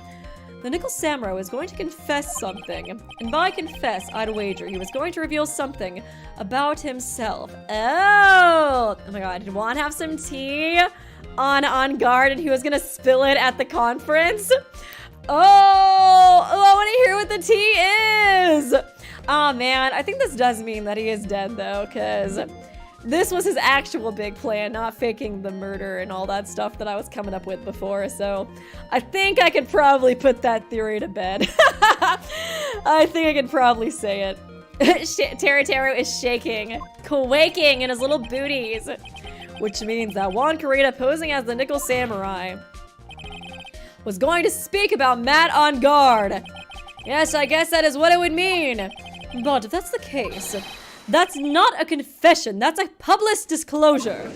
The Nickel Samurai was going to confess something, and by confess, I'd wager he was going to reveal something about himself. Oh my god, did Juan have some tea on guard and he was gonna spill it at the conference? Oh, I want to hear what the tea is! Oh man, I think this does mean that he is dead though, because this was his actual big plan, not faking the murder and all that stuff that I was coming up with before, so I think I could probably put that theory to bed. I think I could probably say it. Teru is shaking, quaking in his little booties, which means that Juan Corrida, posing as the Nickel Samurai, was going to speak about Matt on guard. Yes, I guess that is what it would mean. But if that's the case, that's not a confession, that's a public disclosure.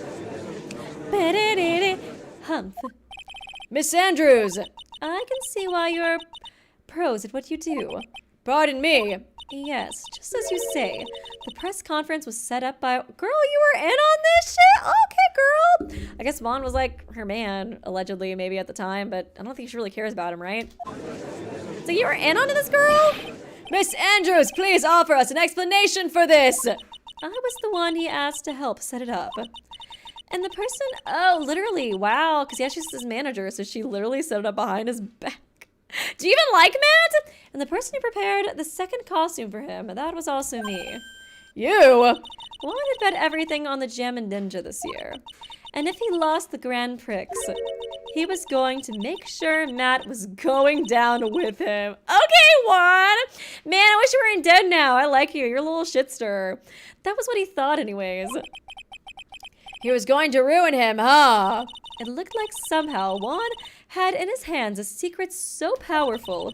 Humph. Miss Andrews, I can see why you're pros at what you do. Pardon me. Yes, just as you say. The press conference was set up by... Girl, you were in on this shit? Okay, girl. I guess Vaughn was like her man, allegedly, maybe at the time, but I don't think she really cares about him, right? So you were in on this, girl? Miss Andrews, please offer us an explanation for this. I was the one he asked to help set it up. And the person, oh, literally, wow, because yeah, she's his manager, so she literally set it up behind his back. Do you even like Matt? And the person who prepared the second costume for him, that was also me. You? Juan had bet everything on the Gem and Ninja this year. And if he lost the Grand Prix, he was going to make sure Matt was going down with him. Okay, Juan! Man, I wish you weren't dead now. I like you. You're a little shit stirrer. That was what he thought anyways. He was going to ruin him, huh? It looked like somehow Juan had in his hands a secret so powerful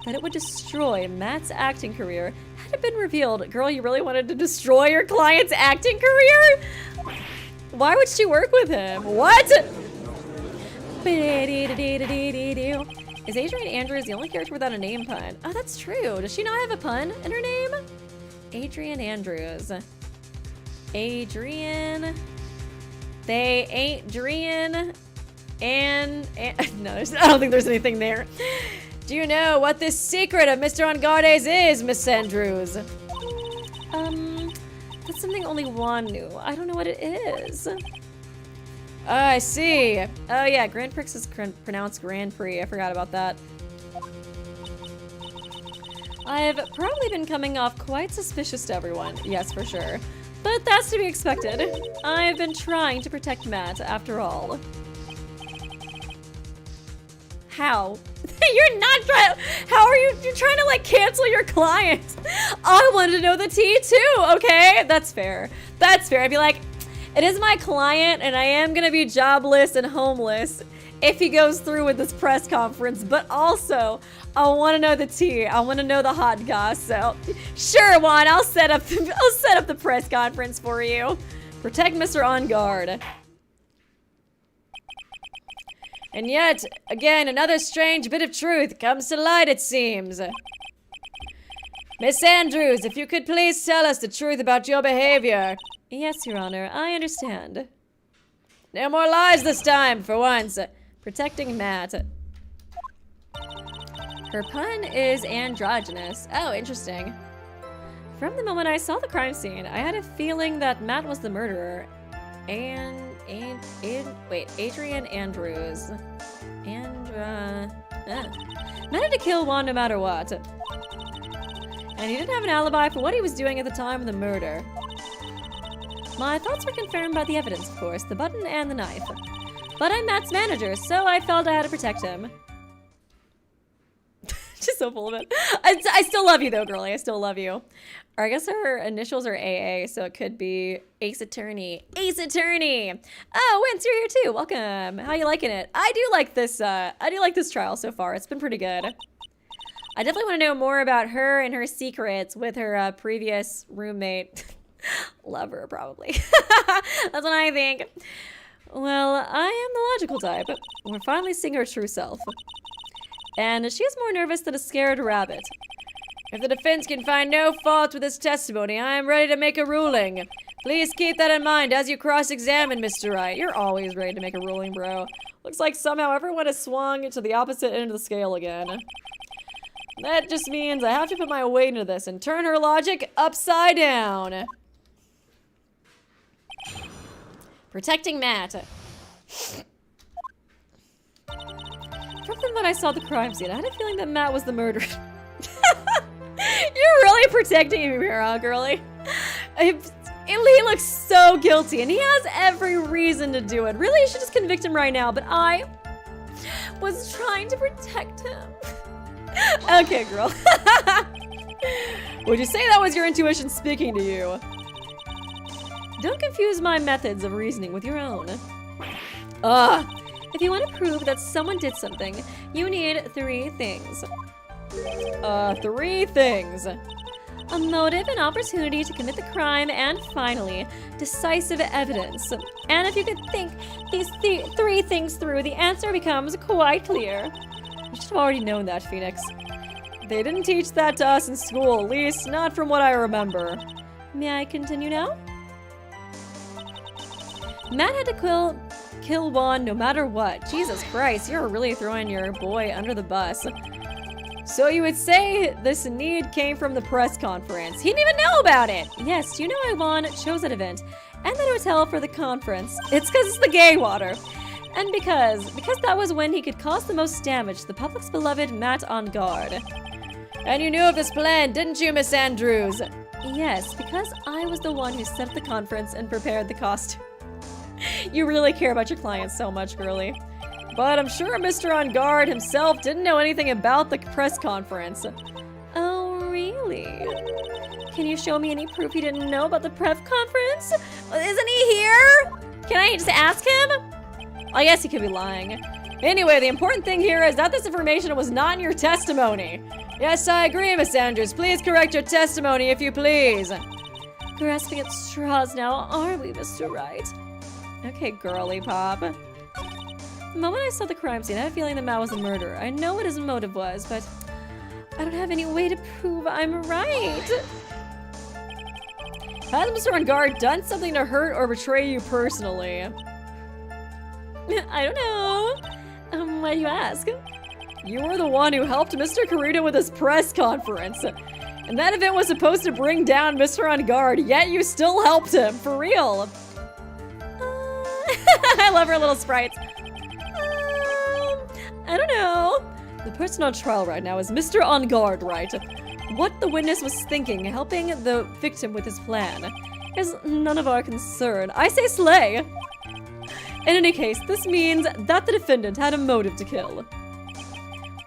that it would destroy Matt's acting career had it been revealed. Girl, you really wanted to destroy your client's acting career? Why would she work with him? What? Is Adrien Andrews the only character without a name pun? Oh, that's true. Does she not have a pun in her name? Adrien Andrews. Adrien. They ain't Adrien. And no, I don't think there's anything there. Do you know what this secret of Mr. Ongarde's is, Miss Andrews? That's something only Juan knew. I don't know what it is. I see. Oh yeah, Grand Prix is pronounced Grand Prix. I forgot about that. I've probably been coming off quite suspicious to everyone. Yes, for sure. But that's to be expected. I've been trying to protect Matt, after all. How? You're not trying. How are you? You're trying to like cancel your client. I wanted to know the tea too. Okay, that's fair. That's fair. I'd be like, it is my client, and I am gonna be jobless and homeless if he goes through with this press conference. But also, I want to know the tea. I want to know the hot goss. So, sure, Juan. I'll set up the press conference for you. Protect Mr. On Guard. And yet, again, another strange bit of truth comes to light, it seems. Miss Andrews, if you could please tell us the truth about your behavior. Yes, Your Honor, I understand. No more lies this time, for once. Protecting Matt. Her pun is androgynous. Oh, interesting. From the moment I saw the crime scene, I had a feeling that Matt was the murderer. Wait, Adrien Andrews. Matt had to kill Juan no matter what. And he didn't have an alibi for what he was doing at the time of the murder. My thoughts were confirmed by the evidence, of course, the button and the knife. But I'm Matt's manager, so I felt I had to protect him. Just so full of it. I still love you though, girlie. I still love you. Or I guess her initials are AA, so it could be Ace Attorney. Ace Attorney! Oh, Wince, you're here too. Welcome. How you liking it? I do like this trial so far. It's been pretty good. I definitely want to know more about her and her secrets with her previous roommate. Lover, probably. That's what I think. Well, I am the logical type. We're finally seeing her true self. And she is more nervous than a scared rabbit. If the defense can find no fault with this testimony, I am ready to make a ruling. Please keep that in mind as you cross-examine Mr. Wright. You're always ready to make a ruling, bro. Looks like somehow everyone has swung to the opposite end of the scale again. That just means I have to put my weight into this and turn her logic upside down. Protecting Matt. From the moment I saw the crime scene, I had a feeling that Matt was the murderer. You're really protecting him here, huh, girlie? He looks so guilty, and he has every reason to do it. Really, you should just convict him right now, but I was trying to protect him. Okay, girl. Would you say that was your intuition speaking to you? Don't confuse my methods of reasoning with your own. If you want to prove that someone did something, you need 3 things. 3 things. A motive and opportunity to commit the crime, and finally, decisive evidence. And if you could think these 3 things through, the answer becomes quite clear. You should have already known that, Phoenix. They didn't teach that to us in school, at least not from what I remember. May I continue now? Matt had to kill Juan no matter what. Jesus Christ, you're really throwing your boy under the bus. So you would say this need came from the press conference. He didn't even know about it. Yes, you know why Juan chose that event and that hotel for the conference. It's because it's the gay water. And because that was when he could cause the most damage to the public's beloved Matt on guard. And you knew of this plan, didn't you, Miss Andrews? Yes, because I was the one who set up the conference and prepared the costume. You really care about your clients so much, girlie. But I'm sure Mr. On Guard himself didn't know anything about the press conference. Oh, really? Can you show me any proof he didn't know about the press conference? Isn't he here? Can I just ask him? I guess he could be lying. Anyway, the important thing here is that this information was not in your testimony. Yes, I agree, Miss Andrews. Please correct your testimony, if you please. Grasping at straws now, are we, Mr. Wright? Okay, girly pop. The moment I saw the crime scene, I had a feeling that Matt was the murderer. I know what his motive was, but I don't have any way to prove I'm right. Has Mr. On Guard done something to hurt or betray you personally? I don't know. Why do you ask? You were the one who helped Mr. Carito with his press conference. And that event was supposed to bring down Mr. On Guard, yet you still helped him, for real. I love her little sprites. I don't know. The person on trial right now is Mr. On Guard, right? What the witness was thinking, helping the victim with his plan, is none of our concern. I say slay. In any case, this means that the defendant had a motive to kill.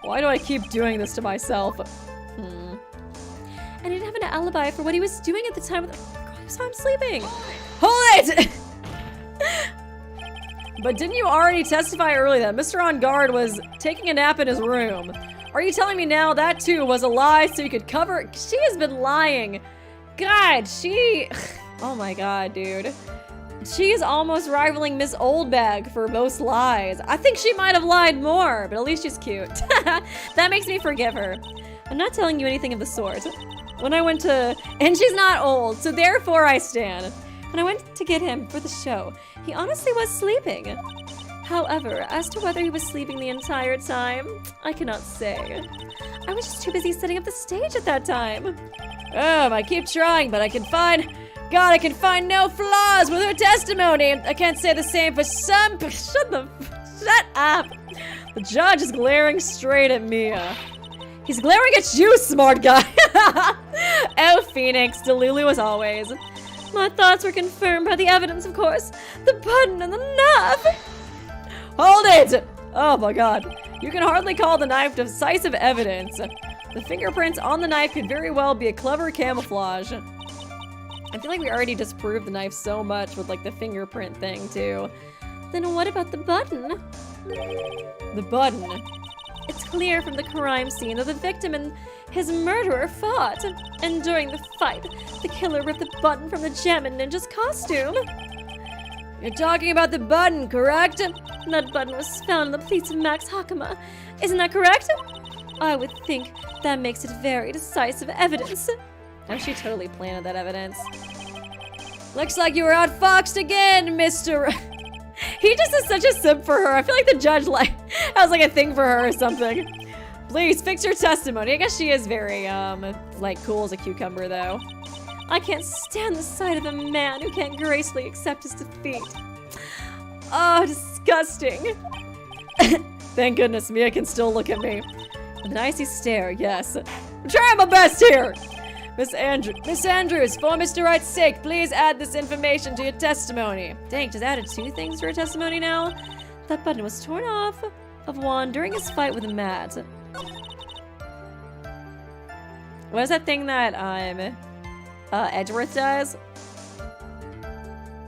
Why do I keep doing this to myself? And he didn't have an alibi for what he was doing at the time. You saw him sleeping. Hold it! But didn't you already testify earlier that Mr. On Guard was taking a nap in his room? Are you telling me now that too was a lie so you could cover it? She has been lying. God, oh my God, dude. She is almost rivaling Miss Oldbag for most lies. I think she might have lied more, but at least she's cute. That makes me forgive her. I'm not telling you anything of the sort. When I went to, and she's not old, so therefore I stand. When I went to get him for the show, he honestly was sleeping. However, as to whether he was sleeping the entire time, I cannot say. I was just too busy setting up the stage at that time. I keep trying, but I can find no flaws with her testimony. I can't say the same for some. Shut up. The judge is glaring straight at me. He's glaring at you, smart guy. Oh, Phoenix, Delulu as always. My thoughts were confirmed by the evidence, of course. The button and the knife. Hold it! Oh my God. You can hardly call the knife decisive evidence. The fingerprints on the knife could very well be a clever camouflage. I feel like we already disproved the knife so much with like the fingerprint thing too. Then what about the button? The button. It's clear from the crime scene that the victim and his murderer fought. And during the fight, the killer ripped the button from the Gemin ninja's costume. You're talking about the button, correct? That button was found in the police of Max Hakama. Isn't that correct? I would think that makes it very decisive evidence. Oh, she totally planted that evidence. Looks like you were outfoxed again, Mr. He just is such a simp for her. I feel like the judge has like a thing for her or something. Please fix your testimony. I guess she is very like cool as a cucumber though. I can't stand the sight of a man who can't gracefully accept his defeat. Oh, disgusting. Thank goodness Mia can still look at me. With an icy stare, yes. I'm trying my best here. Miss Andrews, for Mr. Wright's sake, please add this information to your testimony. Dang, just added 2 things to her testimony now? That button was torn off of Juan during his fight with Matt. What is that thing that Edgeworth does?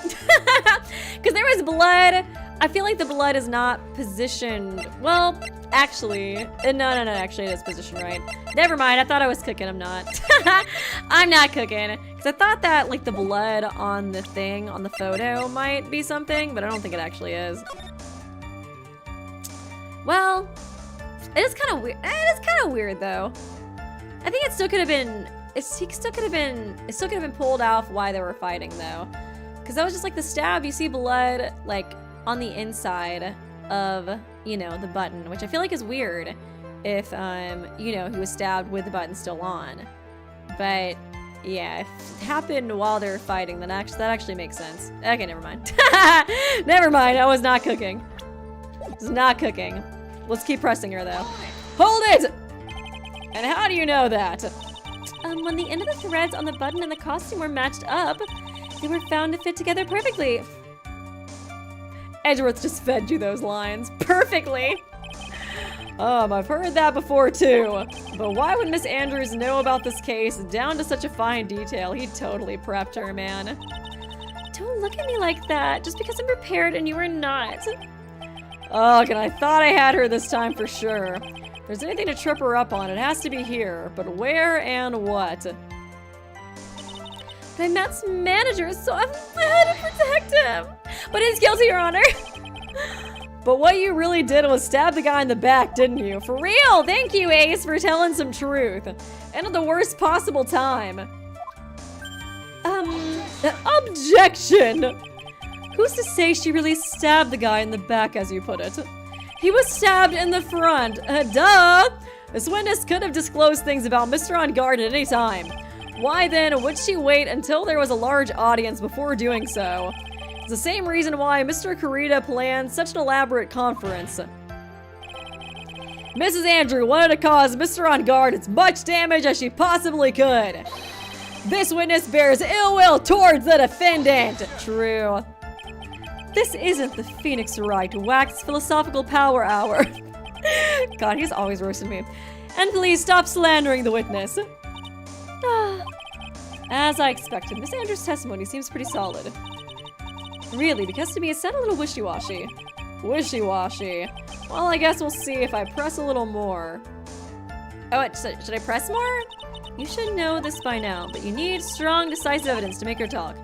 Because there was blood. I feel like the blood is not positioned. Well, actually, no, actually it is positioned right. Never mind, I thought I was cooking, I'm not. I'm not cooking. Because I thought that, like, the blood on the thing, on the photo might be something, but I don't think it actually is. Well, it is kind of weird. It is kind of weird, though. I think it still could have been, it still could have been pulled off why they were fighting, though. Because that was just, like, the stab. You see blood, like, on the inside of, you know, the button, which I feel like is weird if, you know, he was stabbed with the button still on. But, yeah, if it happened while they were fighting, then that actually makes sense. Okay, never mind. Never mind, I was not cooking. I was not cooking. Let's keep pressing her, though. Hold it! And how do you know that? When the end of the threads on the button and the costume were matched up, they were found to fit together perfectly. Edgeworth just fed you those lines perfectly. I've heard that before too. But why would Miss Andrews know about this case down to such a fine detail? He totally prepped her, man. Don't look at me like that. Just because I'm prepared and you are not. Ugh, and I thought I had her this time for sure. If there's anything to trip her up on, it has to be here. But where and what? I'm Matt's manager, so I had to protect him. But he's guilty, Your Honor. But what you really did was stab the guy in the back, didn't you? For real! Thank you, Ace, for telling some truth. And at the worst possible time. Objection! Who's to say she really stabbed the guy in the back, as you put it? He was stabbed in the front. Duh! This witness could have disclosed things about Mr. On Guard at any time. Why then would she wait until there was a large audience before doing so? It's the same reason why Mr. Kurita planned such an elaborate conference. Mrs. Andrew wanted to cause Mr. On Guard as much damage as she possibly could. This witness bears ill will towards the defendant. True. This isn't the Phoenix Wright Wax Philosophical Power Hour. God, he's always roasting me. And please stop slandering the witness. As I expected, Miss Andrews' testimony seems pretty solid. Really, because to me it sounded a little wishy-washy. Wishy-washy. Well, I guess we'll see if I press a little more. Oh, should I press more? You should know this by now, but you need strong, decisive evidence to make her talk.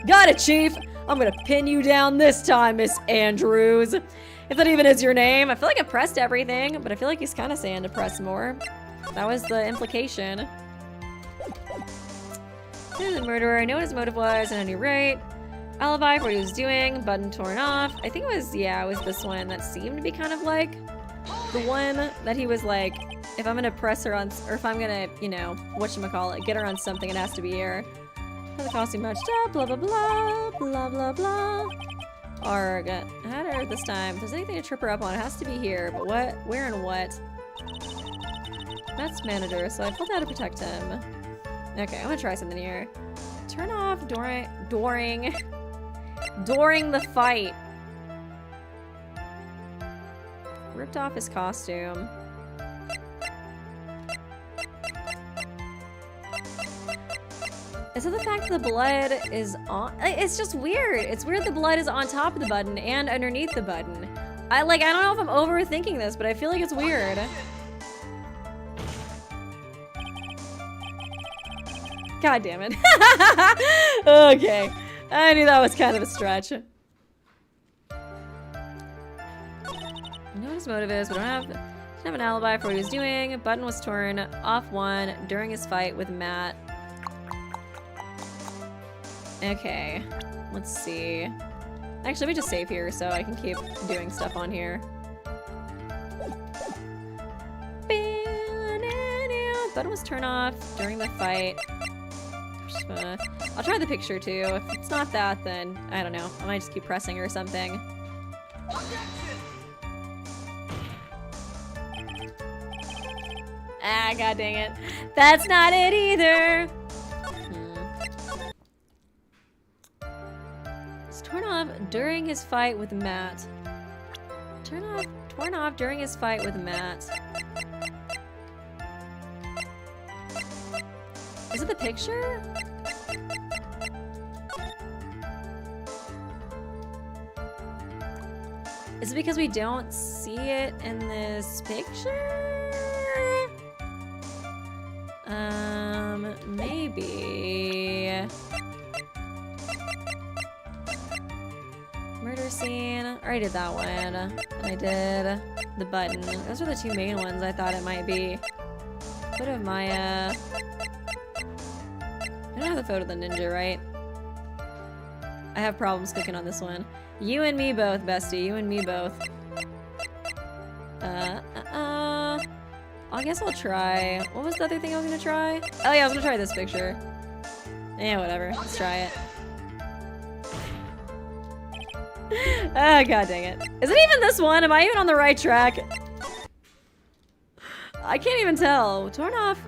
Got it, Chief! I'm gonna pin you down this time, Miss Andrews. If that even is your name. I feel like I pressed everything, but I feel like he's kind of saying to press more. That was the implication. This is a murderer. I know what his motive was, at any rate. Alibi for what he was doing. Button torn off. I think it was, yeah, it was this one that seemed to be kind of like the one that he was like, if I'm gonna press her on, or if I'm gonna, you know, whatchamacallit, get her on something, it has to be here. The costume matched up, blah, blah, blah, blah, blah, blah. Arg. I had her this time. If there's anything to trip her up on, it has to be here. But what? Where and what? That's manager, so I pulled out to protect him. Okay, I'm gonna try something here. Turn off during the fight. Ripped off his costume. Is it the fact that the blood is on? It's just weird. It's weird the blood is on top of the button and underneath the button. I don't know if I'm overthinking this, but I feel like it's weird. God damn it. Okay. I knew that was kind of a stretch. I know what his motive is, but I don't have an alibi for what he was doing. Button was torn off one during his fight with Matt. Okay, let's see. Actually, let me just save here so I can keep doing stuff on here. Button was turned off during the fight. I'll try the picture too. If it's not that, then I don't know. I might just keep pressing or something. Ah, god dang it. That's not it either. It's torn off during his fight with Matt. Torn off during his fight with Matt. Is it the picture? Is it because we don't see it in this picture? Maybe. Murder scene. I already did that one. And I did the button. Those are the two main ones I thought it might be. Photo of Maya. I don't have the photo of the ninja, right? I have problems clicking on this one. You and me both, bestie. You and me both. I guess I'll try. What was the other thing I was gonna try? Oh yeah, I was gonna try this picture. Yeah, whatever. Let's try it. Oh, god dang it. Is it even this one? Am I even on the right track? I can't even tell. Torn off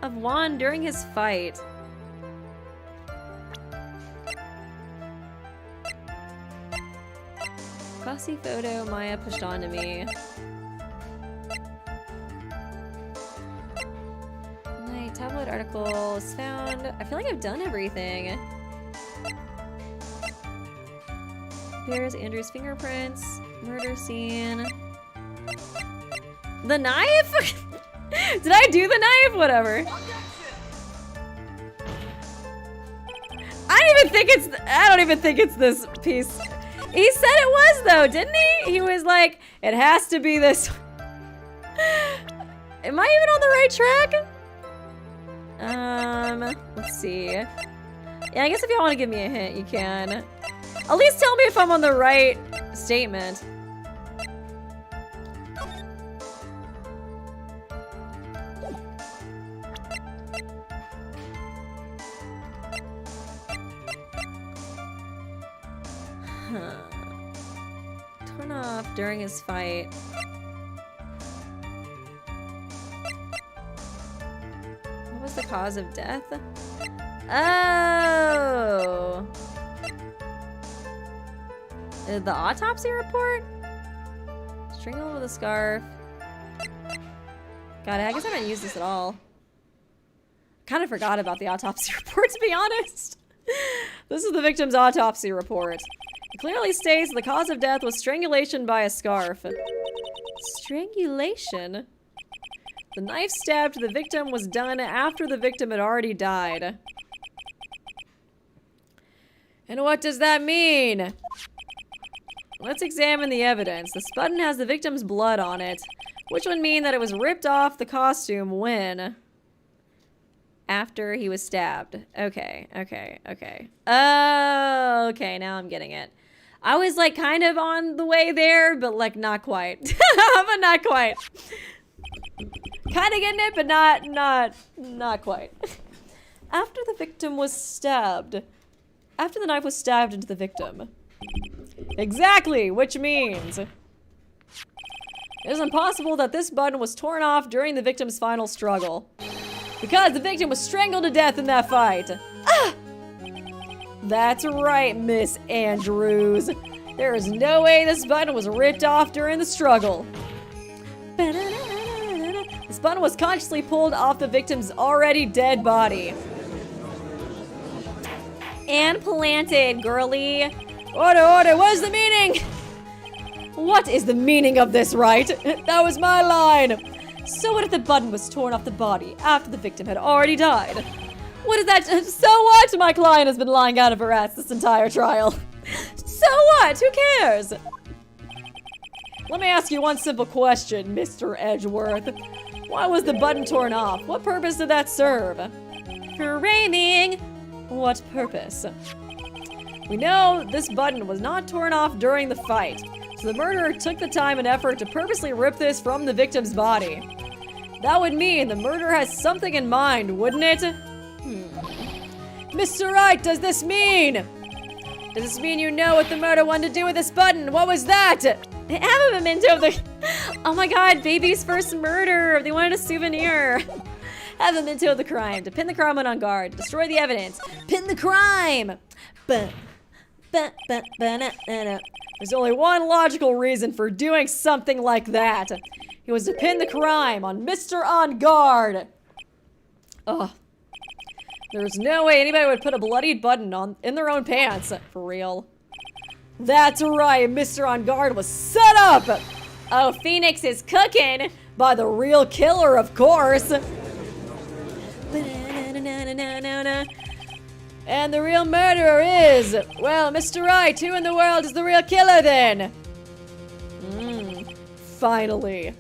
of Juan during his fight. Classy photo Maya pushed onto me. My tabloid article is found. I feel like I've done everything. Here's Andrew's fingerprints. Murder scene. The knife? Did I do the knife? Whatever. I don't even think it's this piece. He said it was though, didn't he? He was like, it has to be this. Am I even on the right track? Let's see. Yeah, I guess if you want to give me a hint, you can. At least tell me if I'm on the right statement. Turn off during his fight. What was the cause of death? Oh! The autopsy report? Strangled with a scarf. God, I guess I haven't used this at all. Kind of forgot about the autopsy report, to be honest. This is the victim's autopsy report. It clearly states the cause of death was strangulation by a scarf. Strangulation? The knife stab to the victim was done after the victim had already died. And what does that mean? Let's examine the evidence. This button has the victim's blood on it, which would mean that it was ripped off the costume when... after he was stabbed. Okay. Oh, okay, now I'm getting it. I was like kind of on the way there, but like not quite. But not quite. Kind of getting it, but not quite. After the victim was stabbed. After the knife was stabbed into the victim. Exactly, which means it is impossible that this button was torn off during the victim's final struggle. Because the victim was strangled to death in that fight. Ah! That's right, Miss Andrews. There is no way this button was ripped off during the struggle. This button was consciously pulled off the victim's already dead body. And planted, girly. Order, what is the meaning? What is the meaning of this, Wright? That was my line. So what if the button was torn off the body after the victim had already died? What is that? So what? My client has been lying out of her ass this entire trial. So what? Who cares? Let me ask you one simple question, Mr. Edgeworth. Why was the button torn off? What purpose did that serve? Framing. What purpose? We know this button was not torn off during the fight, so the murderer took the time and effort to purposely rip this from the victim's body. That would mean the murderer has something in mind, wouldn't it? Mr. Wright, does this mean? Does this mean you know what the murderer wanted to do with this button? What was that? They have a memento of the... Oh my god, baby's first murder. They wanted a souvenir. Have a memento of the crime. To pin the crime on guard. Destroy the evidence. Pin the crime! There's only one logical reason for doing something like that. It was to pin the crime on Mr. On Guard. Ugh. There's no way anybody would put a bloodied button in their own pants. For real. That's right, Mr. On Guard was set up! Oh, Phoenix is cooking! By the real killer, of course. And the real murderer is... Well, Mr. Wright, who in the world is the real killer then? Finally.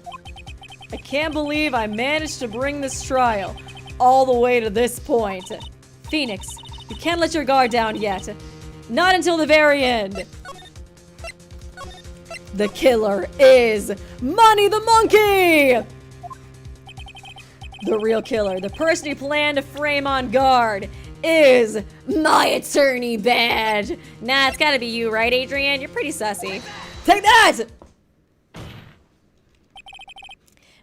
I can't believe I managed to bring this trial all the way to this point. Phoenix, you can't let your guard down yet. Not until the very end. The killer is Money the Monkey! The real killer, the person who planned to frame On Guard, is my attorney badge. Nah, it's gotta be you, right, Adrien? You're pretty sussy. Take that!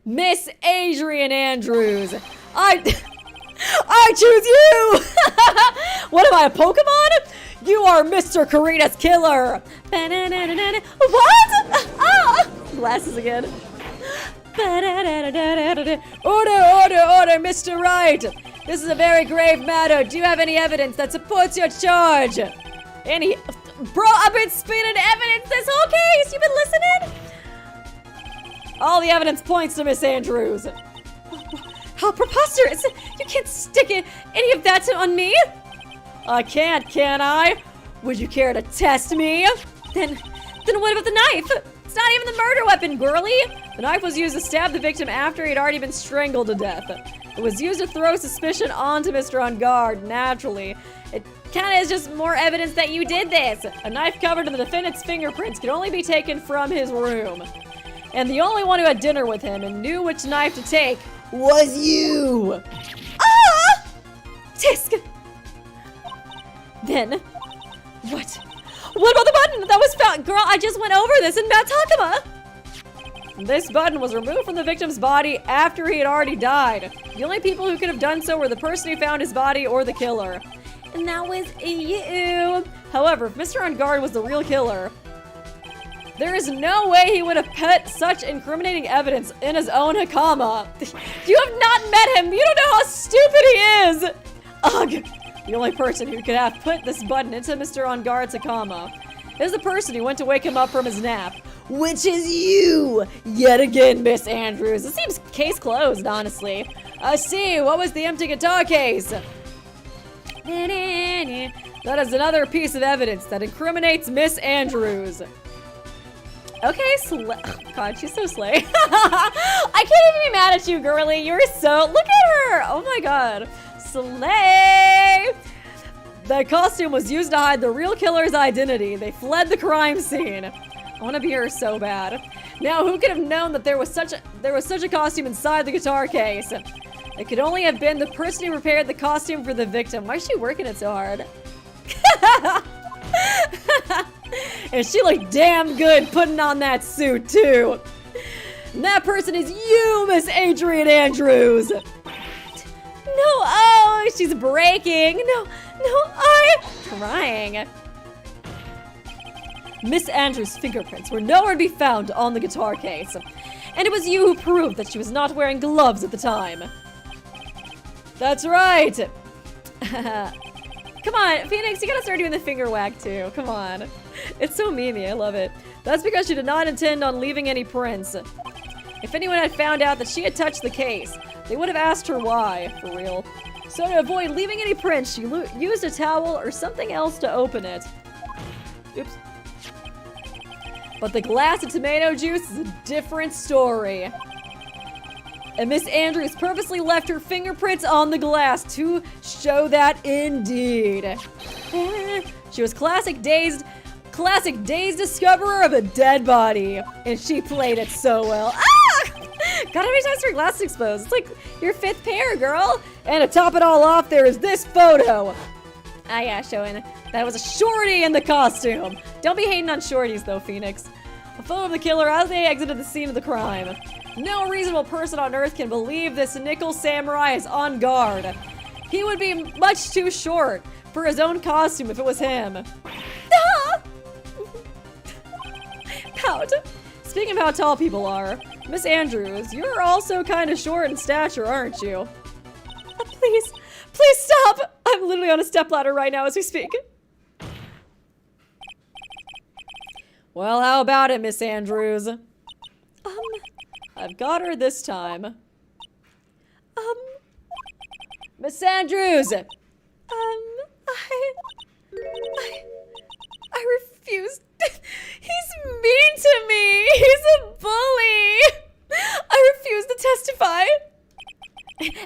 Miss Adrien Andrews. I choose you! What am I, a Pokemon? You are Mr. Karina's killer. What? Ah! Glasses again. Order, Mr. Wright. This is a very grave matter. Do you have any evidence that supports your charge? Any? Bro, I've been spinning evidence this whole case. You've been listening? All the evidence points to Miss Andrews. How preposterous! You can't stick any of that on me? I can't, can I? Would you care to test me? Then what about the knife? It's not even the murder weapon, girly! The knife was used to stab the victim after he'd already been strangled to death. It was used to throw suspicion onto Mr. On Guard, naturally. It kinda is just more evidence that you did this. A knife covered in the defendant's fingerprints can only be taken from his room. And the only one who had dinner with him and knew which knife to take was you! Ah! Tisk! Then, what? What about the button that was found? Girl, I just went over this in Matakama! This button was removed from the victim's body after he had already died. The only people who could have done so were the person who found his body or the killer. And that was you! However, if Mr. On Guard was the real killer, there is no way he would have put such incriminating evidence in his own Hakama. You have not met him! You don't know how stupid he is! Ugh! The only person who could have put this button into Mr. On Guard's Hakama is the person who went to wake him up from his nap. Which is you! Yet again, Miss Andrews. It seems case closed, honestly. I see. What was the empty guitar case? That is another piece of evidence that incriminates Miss Andrews. Okay, God, she's so slay. I can't even be mad at you, girly. You're so... Look at her! Oh my god. Slay! The costume was used to hide the real killer's identity. They fled the crime scene. I want to be her so bad. Now, who could have known that there was such a costume inside the guitar case? It could only have been the person who prepared the costume for the victim. Why is she working it so hard? And she looked damn good putting on that suit, too. And that person is you, Miss Adrien Andrews. No, oh, she's breaking. No, I'm trying. Miss Andrews' fingerprints were nowhere to be found on the guitar case. And it was you who proved that she was not wearing gloves at the time. That's right. Come on, Phoenix, you gotta start doing the finger wag too. Come on. It's so memey, I love it. That's because she did not intend on leaving any prints. If anyone had found out that she had touched the case, they would have asked her why, for real. So to avoid leaving any prints, she used a towel or something else to open it. Oops. But the glass of tomato juice is a different story. And Miss Andrews purposely left her fingerprints on the glass to show that indeed. She was classic dazed discoverer of a dead body. And she played it so well. Ah! God, how many times her glass exposed? It's like your 5th pair, girl. And to top it all off, there is this photo. Ah, yeah, showing that was a shorty in the costume. Don't be hating on shorties, though, Phoenix. A photo of the killer as they exited the scene of the crime. No reasonable person on Earth can believe this nickel samurai is on guard. He would be much too short for his own costume if it was him. Ah! Pout. Speaking of how tall people are, Miss Andrews, you're also kind of short in stature, aren't you? Please stop! I'm literally on a stepladder right now as we speak. Well, how about it, Miss Andrews? I've got her this time. Miss Andrews! I refuse. He's mean to me! He's a bully! I refuse to testify.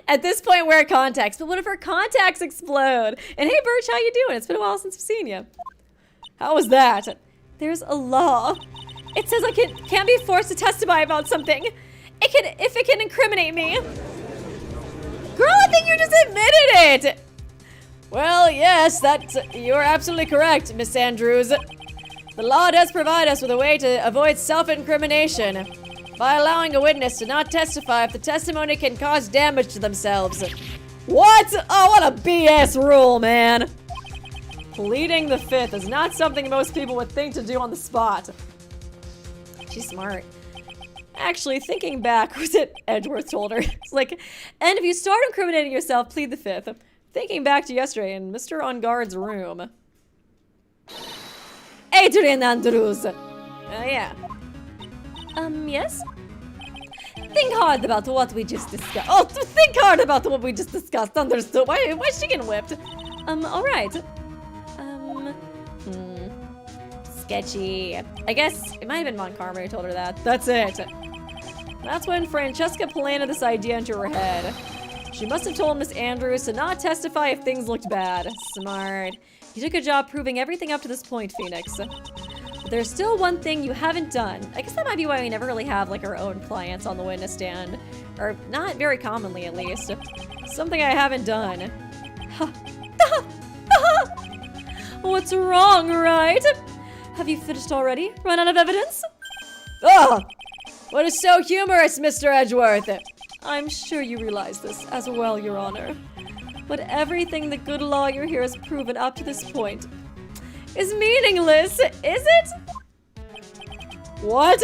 At this point, wear contacts. But what if her contacts explode? And hey, Birch, how you doing? It's been a while since I've seen you. How was that? There's a law. It says I can't be forced to testify about something. If it can incriminate me. Girl, I think you just admitted it. Well, yes, you're absolutely correct, Miss Andrews. The law does provide us with a way to avoid self-incrimination by allowing a witness to not testify if the testimony can cause damage to themselves. What? Oh, what a BS rule, man. Pleading the 5th is not something most people would think to do on the spot. She's smart. Actually, thinking back, was it Edgeworth told her? It's like, and if you start incriminating yourself, plead the 5th. Thinking back to yesterday in Mr. On Guard's room. Adrien Andrews. Yeah. Yes? Think hard about what we just discussed. Oh, think hard about what we just discussed. Understood. Why is she getting whipped? Alright. Sketchy. I guess it might have been Montgomery who told her that. That's it. That's when Francesca planted this idea into her head. She must have told Miss Andrews to not testify if things looked bad. Smart. You did a good job proving everything up to this point, Phoenix. But there's still one thing you haven't done. I guess that might be why we never really have, like, our own clients on the witness stand. Or not very commonly, at least. Something I haven't done. What's wrong, Wright? Have you finished already? Run out of evidence? Ugh! What is so humorous, Mr. Edgeworth? I'm sure you realize this as well, Your Honor. But everything the good lawyer here has proven up to this point is meaningless, is it? What?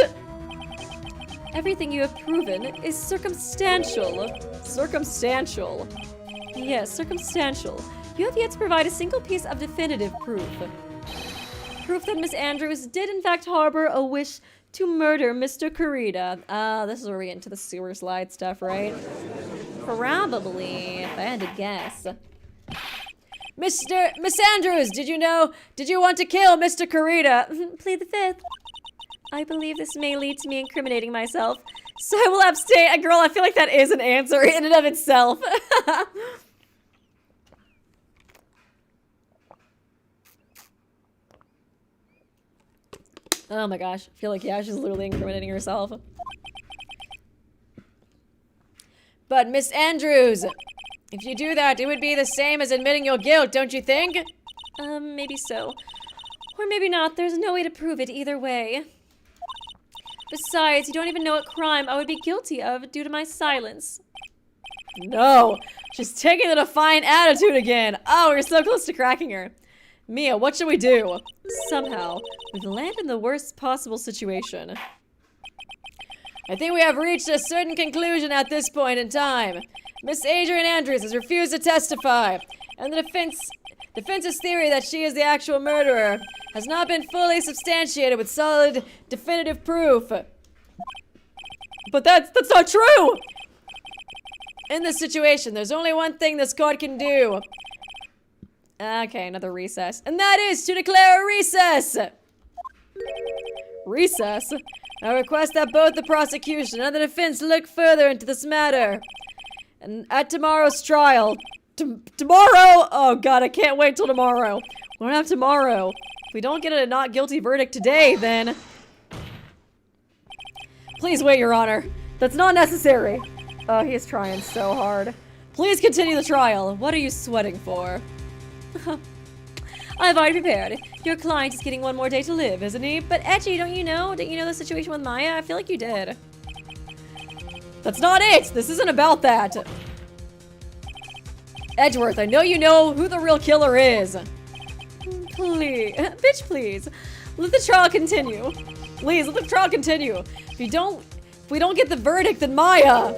Everything you have proven is circumstantial. Circumstantial? Yes, circumstantial. You have yet to provide a single piece of definitive proof. Proof that Miss Andrews did in fact harbor a wish to murder Mr. Kurita. This is where we get into the sewer slide stuff, right? Probably, if I had to guess. Miss Andrews, did you want to kill Mr. Kurita? Plead the 5th. I believe this may lead to me incriminating myself, so I will abstain. Girl, I feel like that is an answer in and of itself. Oh my gosh, I feel like, yeah, she's literally incriminating herself. But Miss Andrews, if you do that, it would be the same as admitting your guilt, don't you think? Maybe so. Or maybe not. There's no way to prove it either way. Besides, you don't even know what crime I would be guilty of due to my silence. No, she's taking the defiant attitude again. Oh, we're so close to cracking her. Mia, what should we do? Somehow, we've landed in the worst possible situation. I think we have reached a certain conclusion at this point in time. Miss Adrien Andrews has refused to testify, and the defense's theory that she is the actual murderer has not been fully substantiated with solid, definitive proof. But that's not true! In this situation, there's only one thing this court can do. Okay, another recess. And that is to declare a recess! Recess? I request that both the prosecution and the defense look further into this matter. And at tomorrow's trial... Tomorrow? Oh god, I can't wait till tomorrow. We don't have tomorrow. If we don't get a not guilty verdict today, then... Please wait, Your Honor. That's not necessary. Oh, he is trying so hard. Please continue the trial. What are you sweating for? I've already prepared. Your client is getting one more day to live, isn't he? But Edgy, don't you know the situation with Maya? I feel like you did. That's not it! This isn't about that! Edgeworth, I know you know who the real killer is. Please. Bitch, please. Let the trial continue. Please, let the trial continue. If we don't get the verdict, then Maya!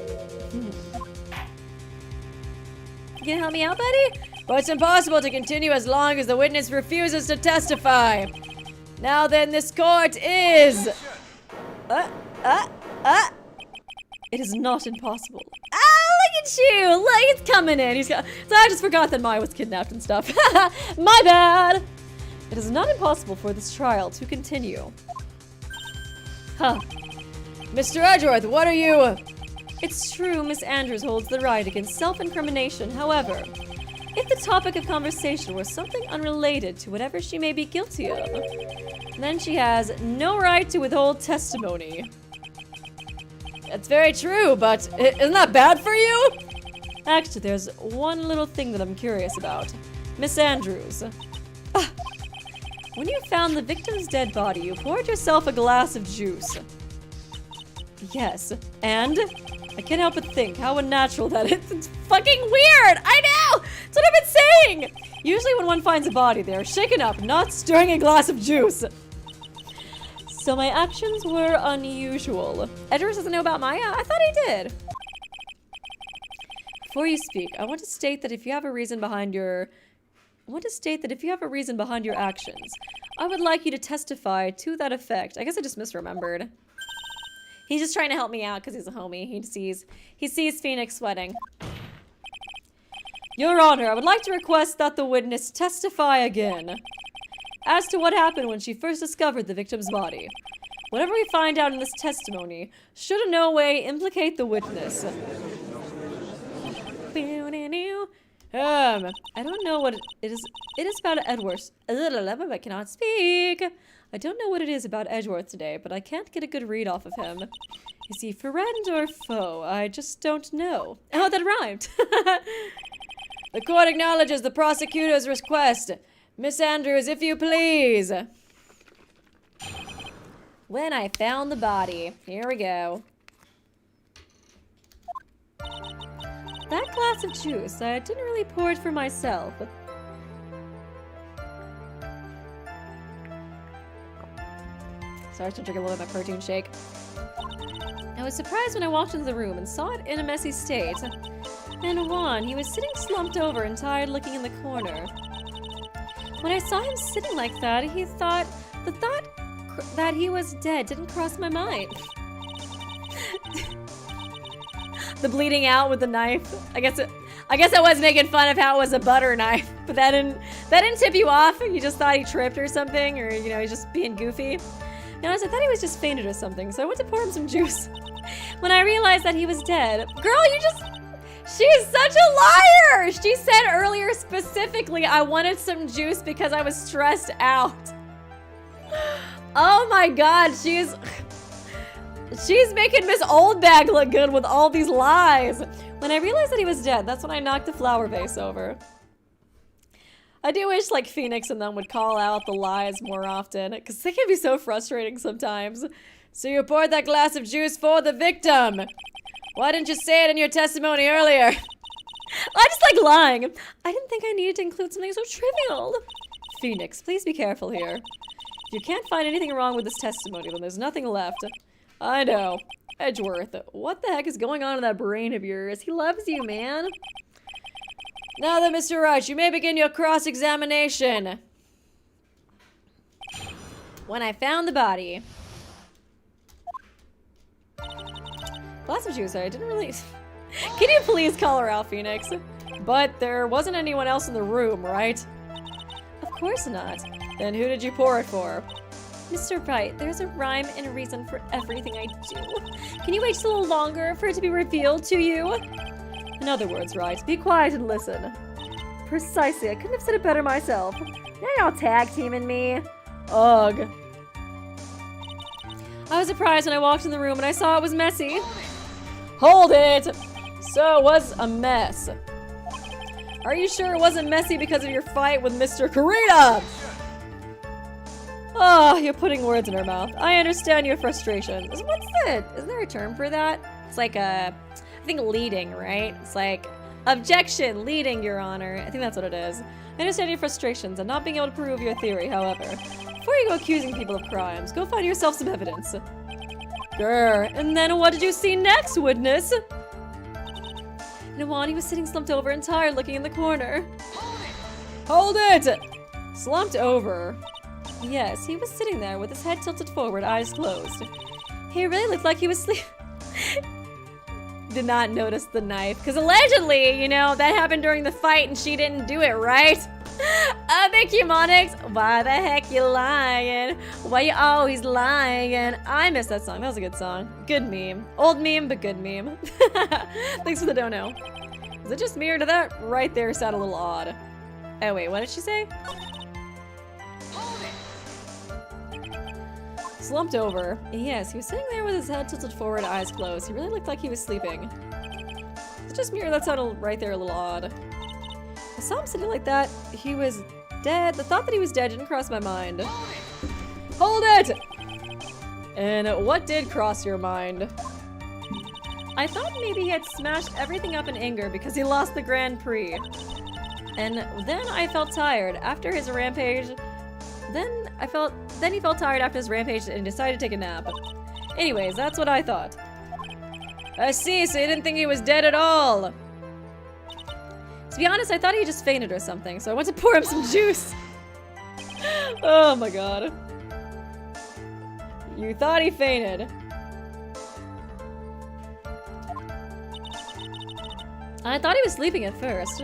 You gonna help me out, buddy? But it's impossible to continue as long as the witness refuses to testify. Now then, this court is... It is not impossible. Ah, look at you! Look, it's coming in. So I just forgot that Maya was kidnapped and stuff. My bad! It is not impossible for this trial to continue. Huh. Mr. Edgeworth, what are you... It's true, Miss Andrews holds the right against self-incrimination. However, if the topic of conversation were something unrelated to whatever she may be guilty of, then she has no right to withhold testimony. That's very true, but isn't that bad for you? Actually, there's one little thing that I'm curious about. Miss Andrews. When you found the victim's dead body, you poured yourself a glass of juice. Yes, and I can't help but think how unnatural that is. It's fucking weird! I know! That's what I've been saying! Usually when one finds a body, they're shaken up, not stirring a glass of juice. So my actions were unusual. Edgeworth doesn't know about Maya? I thought he did. Before you speak, I want to state that if you have a reason behind your... actions, I would like you to testify to that effect. I guess I just misremembered. He's just trying to help me out because he's a homie. He sees Phoenix sweating. Your Honor, I would like to request that the witness testify again as to what happened when she first discovered the victim's body. Whatever we find out in this testimony should in no way implicate the witness. I don't know what it is. It is about Edgeworth. I cannot speak. I don't know what it is about Edgeworth today, but I can't get a good read off of him. Is he friend or foe? I just don't know. Oh, that rhymed. The court acknowledges the prosecutor's request. Miss Andrews, if you please. When I found the body. Here we go. That glass of juice, I didn't really pour it for myself. Sorry, I should drink a little bit of my protein shake. I was surprised when I walked into the room and saw it in a messy state. And Juan, he was sitting slumped over and tired looking in the corner. When I saw him sitting like that, the thought that he was dead didn't cross my mind. The bleeding out with the knife. I guess I was making fun of how it was a butter knife, but that didn't tip you off. You just thought he tripped or something, or he's just being goofy. No, I thought he was just fainted or something, so I went to pour him some juice. When I realized that he was dead, girl, she's such a liar! She said earlier specifically, I wanted some juice because I was stressed out. Oh my god, she's making Miss Oldbag look good with all these lies. When I realized that he was dead, that's when I knocked the flower vase over. I do wish like Phoenix and them would call out the lies more often, because they can be so frustrating sometimes. So you poured that glass of juice for the victim. Why didn't you say it in your testimony earlier? I just like lying. I didn't think I needed to include something so trivial. Phoenix, please be careful here. If you can't find anything wrong with this testimony, then there's nothing left. I know. Edgeworth, what the heck is going on in that brain of yours? He loves you, man. Now then, Mr. Wright, you may begin your cross-examination. When I found the body. Glass of juice, I didn't really... Can you please call her out, Phoenix? But there wasn't anyone else in the room, right? Of course not. Then who did you pour it for? Mr. Wright, there's a rhyme and a reason for everything I do. Can you wait just a little longer for it to be revealed to you? In other words, Wright, be quiet and listen. Precisely, I couldn't have said it better myself. Now y'all tag teaming me. Ugh. I was surprised when I walked in the room and I saw it was messy. Hold it! So it was a mess. Are you sure it wasn't messy because of your fight with Mr. Karina? Oh, you're putting words in her mouth. I understand your frustration. Isn't there a term for that? It's like I think leading, right? It's like, objection, leading, Your Honor. I think that's what it is. I understand your frustrations and not being able to prove your theory, however. Before you go accusing people of crimes, go find yourself some evidence. Grr. And then what did you see next, witness? Nawani was sitting slumped over and tired, looking in the corner. Hold it! Slumped over. Yes, he was sitting there with his head tilted forward, eyes closed. He really looked like he was sleeping. Did not notice the knife, because allegedly, you know, that happened during the fight and she didn't do it, right? Thank you, Monix. Why the heck you lying? Why you always lying? I miss that song. That was a good song. Good meme. Old meme, but good meme. Thanks for the dono. Was it just me or did that right there sound a little odd? Oh wait, what did she say? Slumped over. Yes, he was sitting there with his head tilted forward, eyes closed. He really looked like he was sleeping. Is it just me or that sounded right there a little odd? I saw him sitting like that. He was dead. The thought that he was dead didn't cross my mind. Hold it! And what did cross your mind? I thought maybe he had smashed everything up in anger because he lost the Grand Prix. And then I felt tired after his rampage. Then he felt tired after his rampage and decided to take a nap. Anyways, that's what I thought. I see, so you didn't think he was dead at all. To be honest, I thought he just fainted or something, so I went to pour him some juice. Oh my god. You thought he fainted. I thought he was sleeping at first.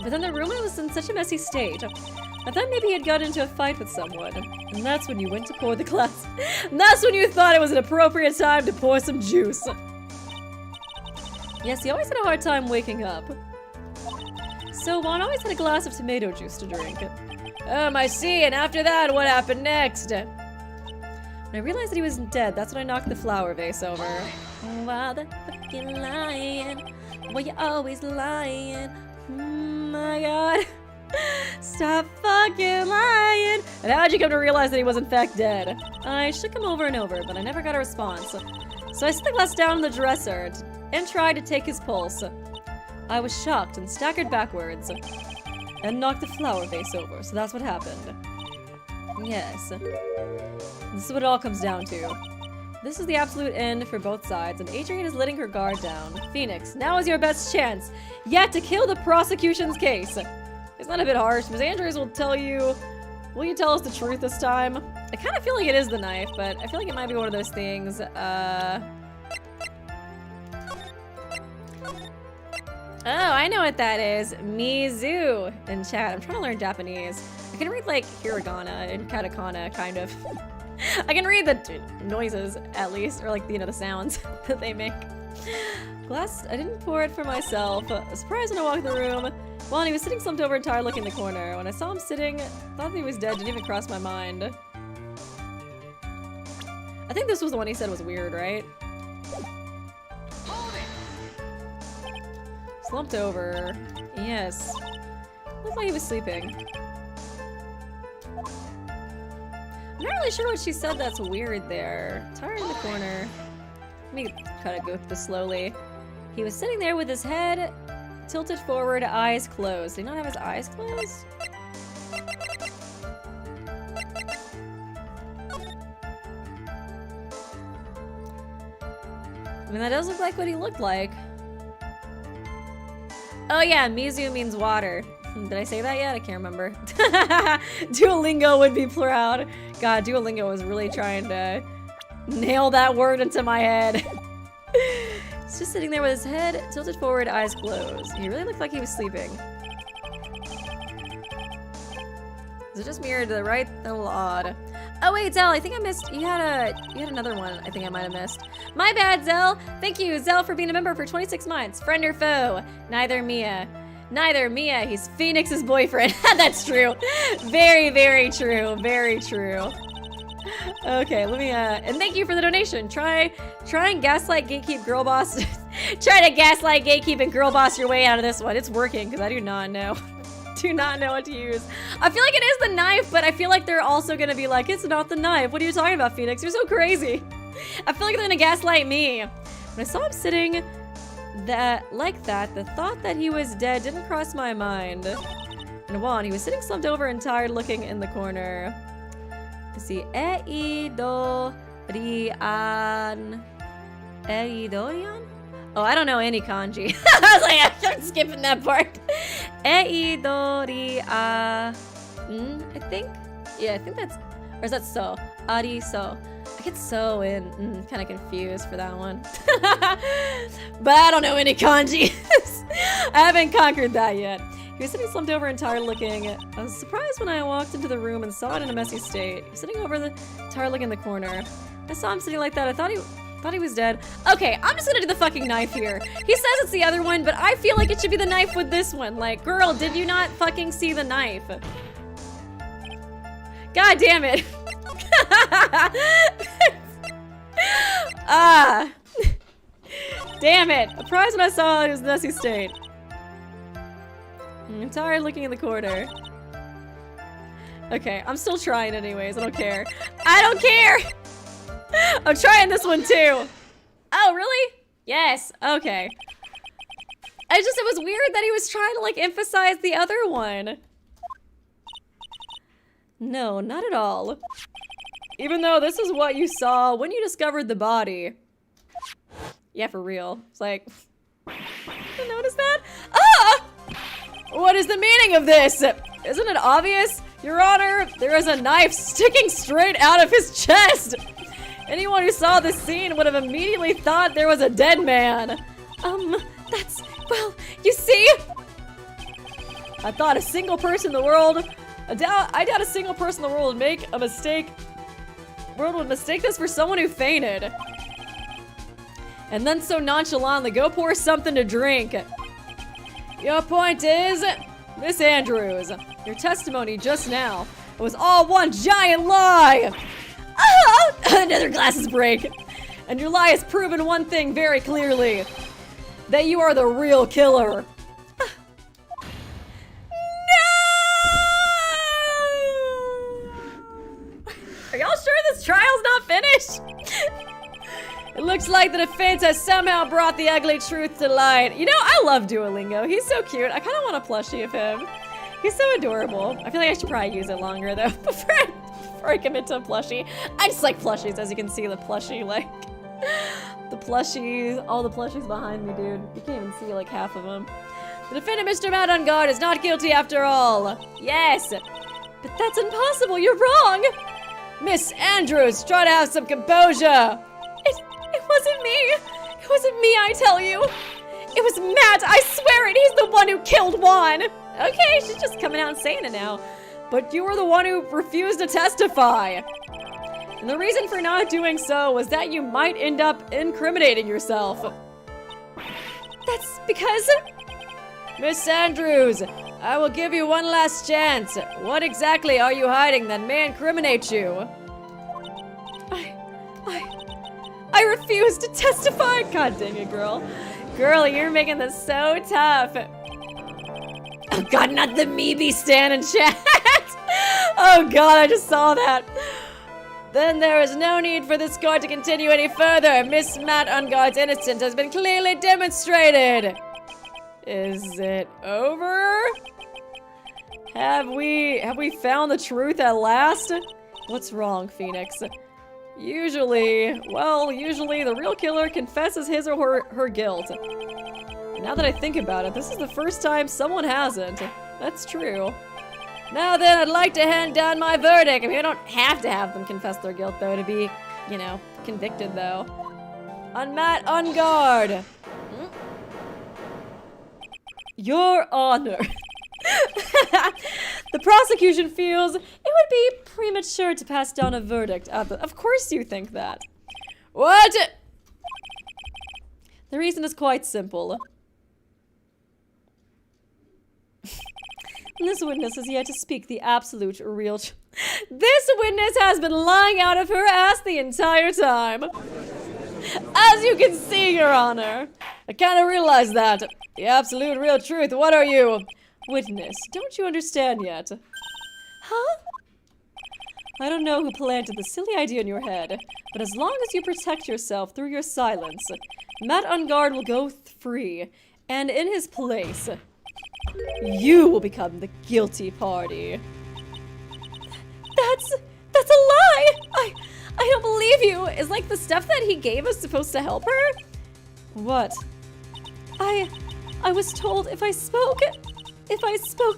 But then the room was in such a messy state. I thought maybe he had got into a fight with someone. And that's when you went to pour the glass. And that's when you thought it was an appropriate time to pour some juice. Yes, he always had a hard time waking up. So Juan always had a glass of tomato juice to drink. I see, and after that, what happened next? When I realized that he wasn't dead, that's when I knocked the flower vase over. Why the fucking lying? Why you always lying? My god. Stop fucking lying! And how'd you come to realize that he was in fact dead? I shook him over and over, but I never got a response. So I set the glass down on the dresser and tried to take his pulse. I was shocked and staggered backwards and knocked the flower vase over, so that's what happened. Yes. This is what it all comes down to. This is the absolute end for both sides, and Adrien is letting her guard down. Phoenix, now is your best chance yet to kill the prosecution's case. Isn't that a bit harsh? Ms. Andrews will tell you... Will you tell us the truth this time? I kind of feel like it is the knife, but I feel like it might be one of those things. Oh, I know what that is. Mizu in chat. I'm trying to learn Japanese. I can read like hiragana and katakana, kind of. I can read the noises at least, or like, you know, the sounds that they make. Glass, I didn't pour it for myself. I was surprised when I walked in the room. Well, he was sitting slumped over and tired looking in the corner. When I saw him sitting, I thought he was dead. Didn't even cross my mind. I think this was the one he said was weird, right? Slumped over. Yes. Looked like he was sleeping. I'm not really sure what she said that's weird there. Tired in the corner. Let me kind of go through this slowly. He was sitting there with his head tilted forward, eyes closed. Did he not have his eyes closed? I mean, that does look like what he looked like. Oh yeah, Mizu means water. Did I say that yet? I can't remember. Duolingo would be proud. God, Duolingo was really trying to nail that word into my head. He's just sitting there with his head tilted forward, eyes closed. He really looked like he was sleeping. Is it just mirrored to the right? A little odd. Oh wait, Zell, I think I missed, you had another one I think I might have missed. My bad, Zell. Thank you, Zell, for being a member for 26 months. Friend or foe? Neither Mia. Neither Mia, he's Phoenix's boyfriend. That's true. Very, very true, very true. Okay, let me, and thank you for the donation. Try and gaslight, gatekeep, girl boss. Try to gaslight, gatekeep, and girl boss your way out of this one. It's working, because I do not know. Do not know what to use. I feel like it is the knife, but I feel like they're also gonna be like, it's not the knife. What are you talking about, Phoenix? You're so crazy. I feel like they're gonna gaslight me. When I saw him sitting like that, the thought that he was dead didn't cross my mind. And Juan, he was sitting slumped over and tired looking in the corner. Let's see. Eidorian? Oh, I don't know any kanji. I was like, I'm skipping that part. Eidoria. I think? Yeah, I think that's, or is that so? Ari so. I get so in, kind of confused for that one. But I don't know any kanji. I haven't conquered that yet. He was sitting slumped over and tired looking. I was surprised when I walked into the room and saw it in a messy state. He was sitting over the tired looking in the corner. I saw him sitting like that. I thought he was dead. Okay, I'm just gonna do the fucking knife here. He says it's the other one, but I feel like it should be the knife with this one. Like, girl, did you not fucking see the knife? God damn it. Damn it. Surprised when I saw his messy state. I'm tired looking in the corner. Okay, I'm still trying anyways. I don't care. I don't care! I'm trying this one too. Oh, really? Yes. Okay. It was weird that he was trying to like emphasize the other one. No, not at all. Even though this is what you saw when you discovered the body. Yeah, for real. It's like, didn't notice that? Ah! What is the meaning of this? Isn't it obvious? Your Honor, there is a knife sticking straight out of his chest. Anyone who saw this scene would have immediately thought there was a dead man. Well, you see? I doubt a single person in the world would make a mistake. Would mistake this for someone who fainted. And then so nonchalantly go pour something to drink. Your point is, Miss Andrews, your testimony just now was all one giant lie. Ah! Another glasses break. And your lie has proven one thing very clearly. That you are the real killer. No! Are y'all sure this trial's not finished? It looks like the defense has somehow brought the ugly truth to light. You know, I love Duolingo. He's so cute. I kind of want a plushie of him. He's so adorable. I feel like I should probably use it longer though before I commit to a plushie. I just like plushies, as you can see the plushie, like the plushies, all the plushies behind me, dude. You can't even see like half of them. The defendant, Mr. Matt on guard, is not guilty after all. Yes, but that's impossible. You're wrong. Miss Andrews, try to have some composure. It wasn't me. It wasn't me, I tell you. It was Matt, I swear it. He's the one who killed Juan. Okay, she's just coming out and saying it now. But you were the one who refused to testify. And the reason for not doing so was that you might end up incriminating yourself. That's because... Miss Andrews, I will give you one last chance. What exactly are you hiding that may incriminate you? I refuse to testify. God dang it, girl. Girl, you're making this so tough. Oh God, not the Weeby stan in chat. Oh God, I just saw that. Then there is no need for this court to continue any further. Miss Matt Unguard's innocence has been clearly demonstrated. Is it over? Have we found the truth at last? What's wrong, Phoenix? Usually the real killer confesses his or her guilt. Now that I think about it, this is the first time someone hasn't. That's true. Now then, I'd like to hand down my verdict. I mean, I don't have to have them confess their guilt, though, to be, you know, convicted, though. On Matt Unguard. Your Honor. The prosecution feels it would be premature to pass down a verdict at the— Of course you think that. What? The reason is quite simple. This witness has yet to speak the absolute real truth. This witness has been lying out of her ass the entire time. As you can see, Your Honor. I kind of realized that. The absolute real truth. What are you? Witness, don't you understand yet? Huh? I don't know who planted the silly idea in your head, but as long as you protect yourself through your silence, Matt Ungard will go free, and in his place, you will become the guilty party. That's a lie! I don't believe you! Is like the stuff that he gave us supposed to help her? What? I was told if I spoke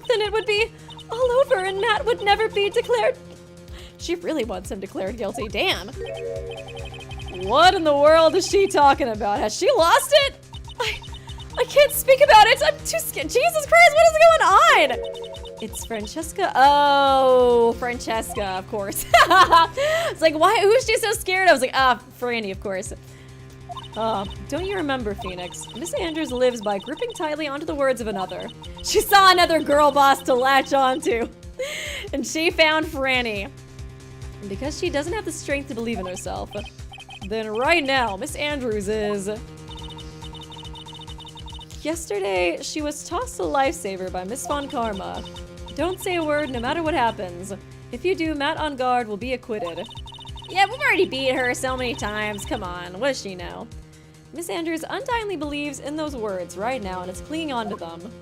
then it would be all over and Matt would never be declared. She really wants him declared guilty, damn. What in the world is she talking about? Has she lost it? I can't speak about it. I'm too scared. Jesus Christ, what is going on? It's Francesca. Oh, Francesca, of course. It's like, why? Who is she so scared of? I was like, Franny, of course. Don't you remember, Phoenix? Miss Andrews lives by gripping tightly onto the words of another. She saw another girl boss to latch onto. And she found Franny. And because she doesn't have the strength to believe in herself, then right now, Miss Andrews is... Yesterday, she was tossed a lifesaver by Miss Von Karma. Don't say a word no matter what happens. If you do, Matt on guard will be acquitted. Yeah, we've already beat her so many times. Come on, what does she know? Miss Andrews undoubtedly believes in those words right now and is clinging on to them.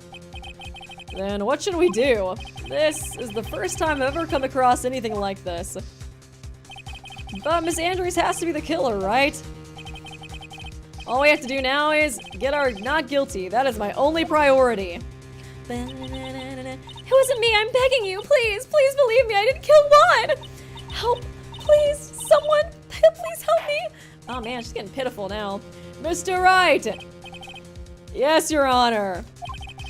Then what should we do? This is the first time I've ever come across anything like this. But Miss Andrews has to be the killer, right? All we have to do now is get our not guilty. That is my only priority. It wasn't me, I'm begging you. Please, please believe me, I didn't kill Juan. Help, please, someone, please help me. Oh man, she's getting pitiful now. Mr. Wright. Yes, Your Honor.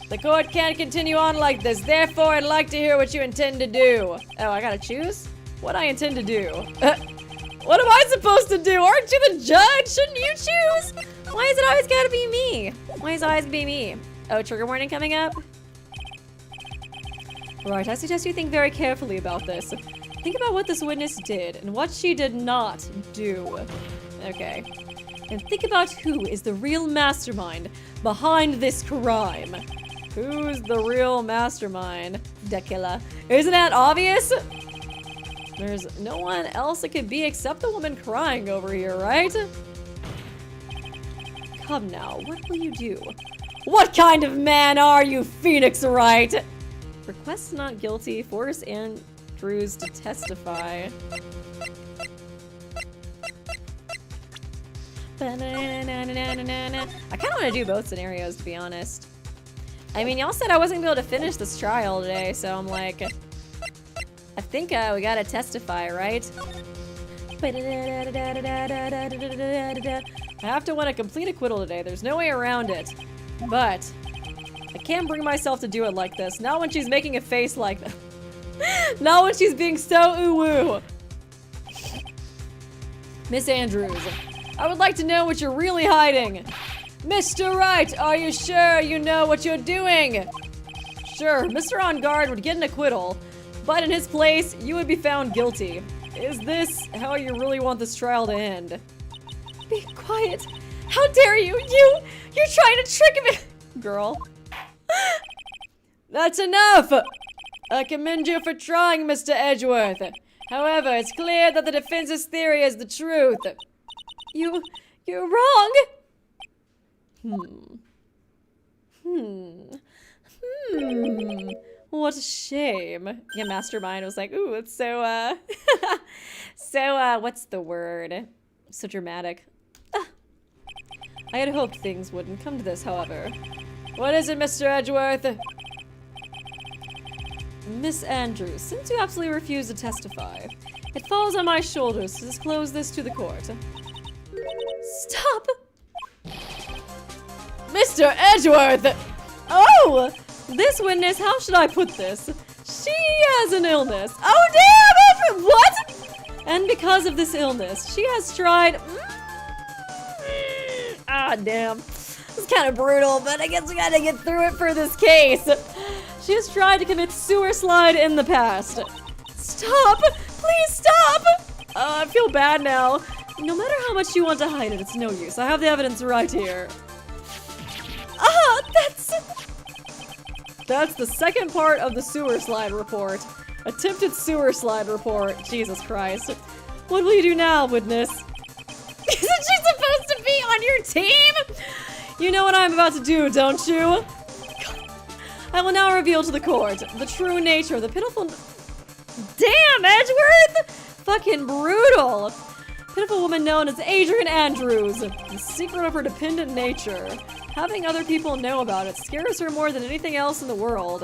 The court can't continue on like this. Therefore, I'd like to hear what you intend to do. Oh, I gotta choose? What I intend to do? What am I supposed to do? Aren't you the judge? Shouldn't you choose? Why is it always gotta be me? Why is it always be me? Oh, trigger warning coming up? Right, I suggest you think very carefully about this. Think about what this witness did and what she did not do. Okay. And think about who is the real mastermind behind this crime. Who's the real mastermind? The killer. Isn't that obvious? There's no one else it could be except the woman crying over here, right? Come now, what will you do? What kind of man are you, Phoenix Wright? Request not guilty, force Andrews to testify. I kind of want to do both scenarios, to be honest. I mean, y'all said I wasn't going to be able to finish this trial today, so I'm like... I think we gotta testify, right? I have to win a complete acquittal today. There's no way around it. But I can't bring myself to do it like this. Not when she's making a face like that. Not when she's being so ooh-woo. Miss Andrews, I would like to know what you're really hiding. Mr. Wright, are you sure you know what you're doing? Sure, Mr. On Guard would get an acquittal. But in his place, you would be found guilty. Is this how you really want this trial to end? Be quiet. How dare you? You're trying to trick me. Girl. That's enough. I commend you for trying, Mr. Edgeworth. However, it's clear that the defense's theory is the truth. You're wrong. What a shame. Yeah, Mastermind was like, ooh, it's so, what's the word? So dramatic. I had hoped things wouldn't come to this, however. What is it, Mr. Edgeworth? Miss Andrews, since you absolutely refuse to testify, it falls on my shoulders to disclose this to the court. Stop! Mr. Edgeworth! Oh! This witness, how should I put this? She has an illness. Oh, damn it! What? And because of this illness, she has tried... Ah, damn. It's kind of brutal, but I guess we gotta get through it for this case. She has tried to commit suicide in the past. Stop! Please stop! I feel bad now. No matter how much you want to hide it, it's no use. I have the evidence right here. Ah, that's the second part of the sewer slide report. Attempted sewer slide report. Jesus Christ. What will you do now, witness? Isn't she supposed to be on your team? You know what I'm about to do, don't you? I will now reveal to the court the true nature of the pitiful... Damn, Edgeworth! Fucking brutal. Pitiful woman known as Adrien Andrews. The secret of her dependent nature. Having other people know about it scares her more than anything else in the world.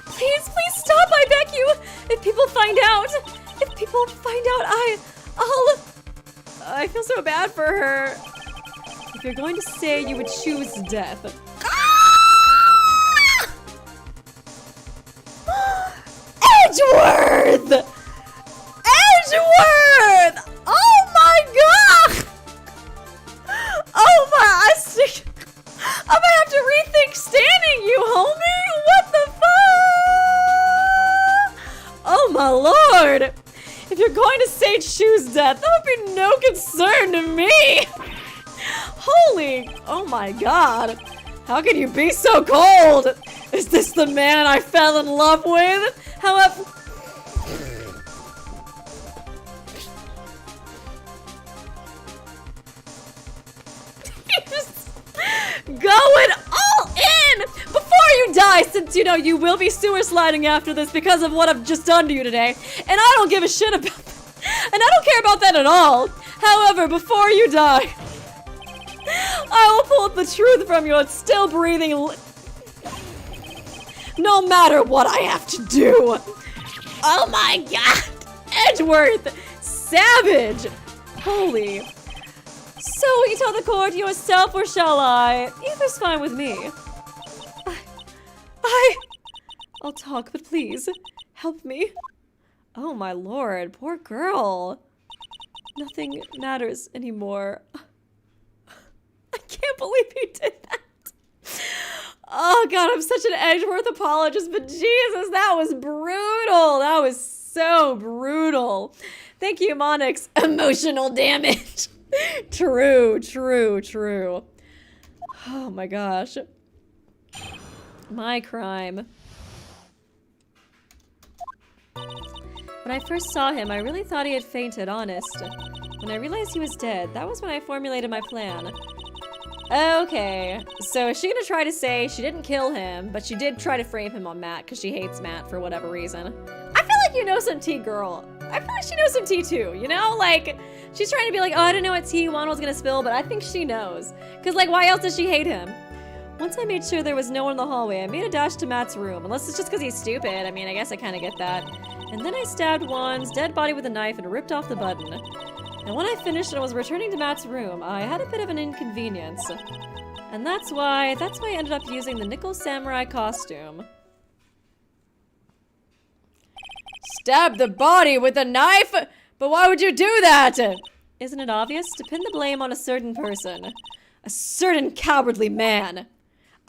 Please stop, I beg you! If people find out, I feel so bad for her. If you're going to say you would choose death. Edgeworth! Edgeworth! Oh my god! Oh my, I'm gonna have to rethink standing you, homie! What the fuck? Oh my lord! If you're going to say choose death, that would be no concern to me! Holy, oh my god. How can you be so cold? Is this the man I fell in love with? However... Going all in before you die, since you know you will be sewer sliding after this because of what I've just done to you today, and I don't give a shit about that, and I don't care about that at all. However, before you die, I will pull the truth from you and still breathing, no matter what I have to do. Oh my god, Edgeworth, savage, holy. So will you tell the court yourself, or shall I? Either's fine with me. I'll talk, but please, help me. Oh my lord, poor girl. Nothing matters anymore. I can't believe he did that. Oh god, I'm such an Edgeworth apologist, but Jesus, that was brutal. That was so brutal. Thank you, Monix. Emotional damage. True. Oh my gosh. My crime. When I first saw him, I really thought he had fainted, honest. When I realized he was dead, that was when I formulated my plan. Okay, so is she gonna try to say she didn't kill him, but she did try to frame him on Matt because she hates Matt for whatever reason? I feel like you know some tea, girl. I feel like she knows some tea too, you know? Like, she's trying to be like, oh, I didn't know what tea Juan was gonna spill, but I think she knows. Because, like, why else does she hate him? Once I made sure there was no one in the hallway, I made a dash to Matt's room. Unless it's just because he's stupid. I mean, I guess I kind of get that. And then I stabbed Juan's dead body with a knife and ripped off the button. And when I finished and was returning to Matt's room, I had a bit of an inconvenience. And that's why I ended up using the nickel samurai costume. Stab the body with a knife? But why would you do that? Isn't it obvious? To pin the blame on a certain person. A certain cowardly man.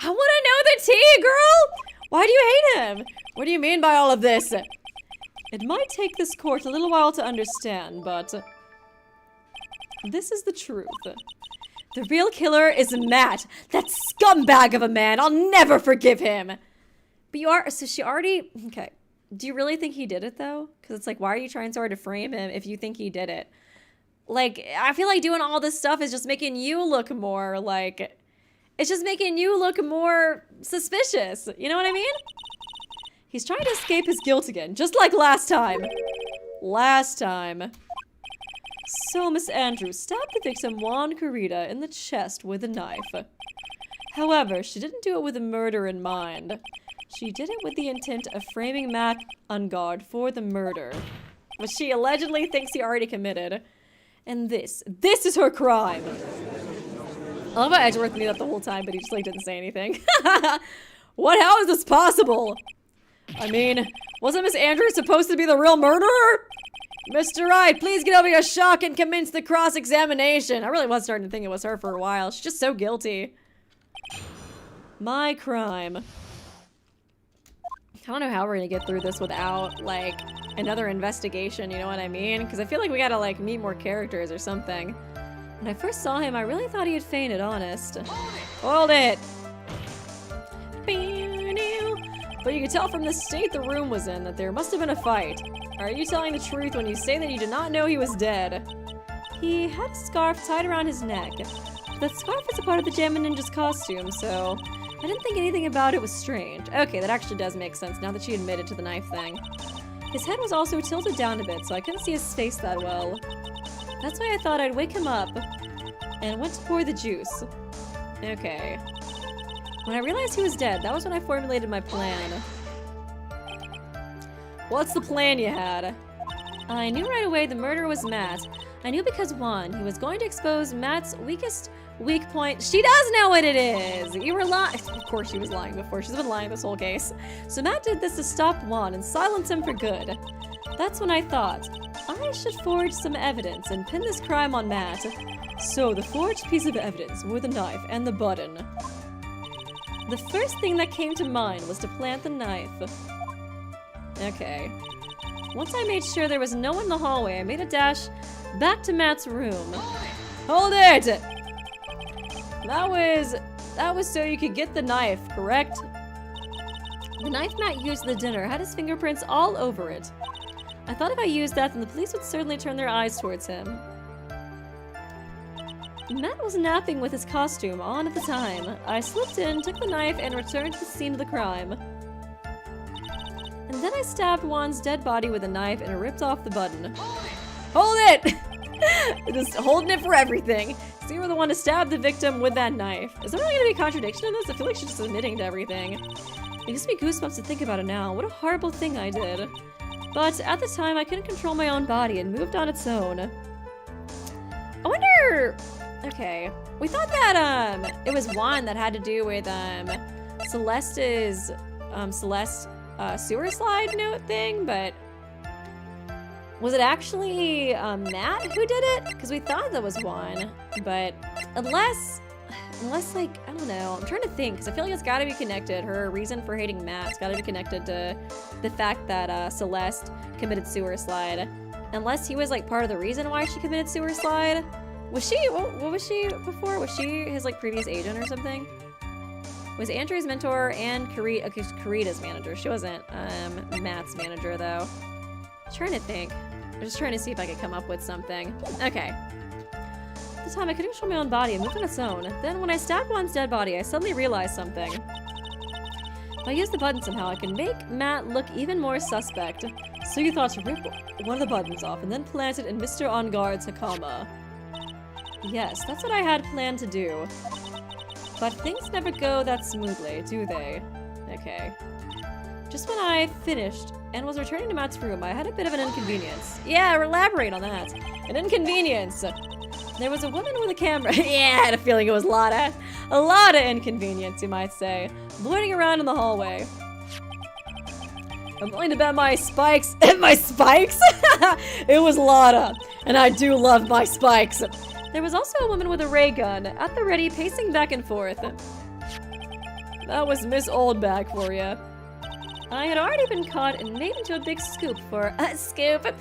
I want to know the tea, girl! Why do you hate him? What do you mean by all of this? It might take this court a little while to understand, but... this is the truth. The real killer is Matt. That scumbag of a man. I'll never forgive him. But you are... so she already... okay. Do you really think he did it, though? Because it's like, why are you trying so hard to frame him if you think he did it? Like, I feel like doing all this stuff is just making you look more, like... it's just making you look more suspicious. You know what I mean? He's trying to escape his guilt again, just like last time. So, Miss Andrews stabbed the victim, Juan Carita, in the chest with a knife. However, she didn't do it with a murder in mind. She did it with the intent of framing Matt on guard for the murder, which she allegedly thinks he already committed. And this is her crime. I love how Edgeworth knew that the whole time, but he just like didn't say anything. What? How is this possible? I mean, wasn't Miss Andrews supposed to be the real murderer? Mr. Wright, please get over your shock and commence the cross-examination. I really was starting to think it was her for a while. She's just so guilty. My crime. I don't know how we're gonna get through this without, like, another investigation, you know what I mean? Because I feel like we gotta, like, meet more characters or something. When I first saw him, I really thought he had fainted, honest. Hold it! But you could tell from the state the room was in that there must have been a fight. Are you telling the truth when you say that you did not know he was dead? He had a scarf tied around his neck. That scarf is a part of the Jammin' Ninja's costume, so I didn't think anything about it was strange. Okay, that actually does make sense now that she admitted to the knife thing. His head was also tilted down a bit, so I couldn't see his face that well. That's why I thought I'd wake him up and went to pour the juice. Okay. When I realized he was dead, that was when I formulated my plan. What's the plan you had? I knew right away the murderer was Matt. I knew because, one, he was going to expose Matt's weak point. She does know what it is! You were lying. Of course she was lying before. She's been lying this whole case. So Matt did this to stop Juan and silence him for good. That's when I thought, I should forge some evidence and pin this crime on Matt. So the forged piece of evidence were the knife and the button. The first thing that came to mind was to plant the knife. Okay. Once I made sure there was no one in the hallway, I made a dash back to Matt's room. Hold it! That was so you could get the knife, correct? The knife Matt used at the dinner had his fingerprints all over it. I thought if I used that, then the police would certainly turn their eyes towards him. Matt was napping with his costume on at the time. I slipped in, took the knife, and returned to the scene of the crime. And then I stabbed Juan's dead body with a knife and ripped off the button. Hold it! Just holding it for everything. So you were the one to stab the victim with that knife. Is there really gonna be a contradiction in this? I feel like she's just admitting to everything. It gives me goosebumps to think about it now. What a horrible thing I did. But at the time, I couldn't control my own body and moved on its own. I wonder... Okay. We thought that, it was Juan that had to do with, Celeste's, sewer slide note thing, but... Was it actually, Matt who did it? Because we thought that was Juan, but unless, like, I don't know. I'm trying to think, because I feel like it's gotta be connected. Her reason for hating Matt's gotta be connected to the fact that, Celeste committed sewer slide. Unless he was, like, part of the reason why she committed sewer slide. Was she, what was she before? Was she his, like, previous agent or something? Was Andrew's mentor and Karita's manager. She wasn't, Matt's manager, though. I'm trying to think. I'm just trying to see if I could come up with something. Okay. At the time, I couldn't control my own body. It moved on its own. Then, when I stabbed Juan's dead body, I suddenly realized something. If I use the button somehow, I can make Matt look even more suspect. So you thought to rip one of the buttons off and then plant it in Mr. On Guard's Hakama. Yes, that's what I had planned to do. But things never go that smoothly, do they? Okay. Just when I finished and was returning to Matt's room, I had a bit of an inconvenience. Yeah, elaborate on that. An inconvenience. There was a woman with a camera. Yeah, I had a feeling it was a lot of inconvenience, you might say, loitering around in the hallway. I'm willing to bet my spikes. My spikes? It was Lada, and I do love my spikes. There was also a woman with a ray gun, at the ready, pacing back and forth. That was Miss Oldbag for you. I had already been caught and made into a big scoop for a certain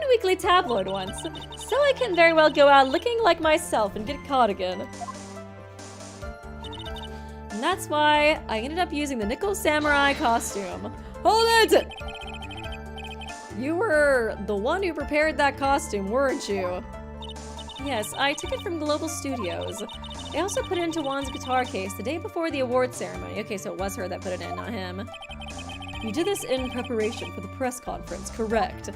weekly tabloid once, so I can very well go out looking like myself and get caught again. And that's why I ended up using the Nickel Samurai costume. Hold it! You were the one who prepared that costume, weren't you? Yes, I took it from Global Studios. I also put it into Juan's guitar case the day before the award ceremony. Okay, so it was her that put it in, not him. You did this in preparation for the press conference, correct?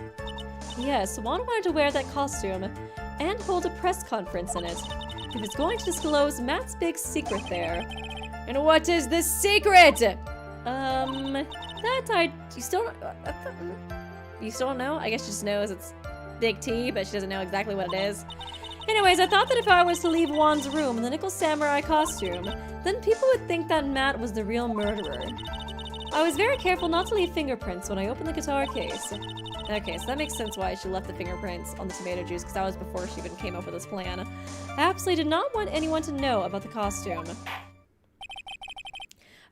Yes, Juan wanted to wear that costume and hold a press conference in it. He was going to disclose Matt's big secret there. And what is this secret? You still don't know? I guess she just knows it's Big T, but she doesn't know exactly what it is. Anyways, I thought that if I was to leave Juan's room in the nickel samurai costume, then people would think that Matt was the real murderer. I was very careful not to leave fingerprints when I opened the guitar case. Okay, so that makes sense why she left the fingerprints on the tomato juice, because that was before she even came up with this plan. I absolutely did not want anyone to know about the costume.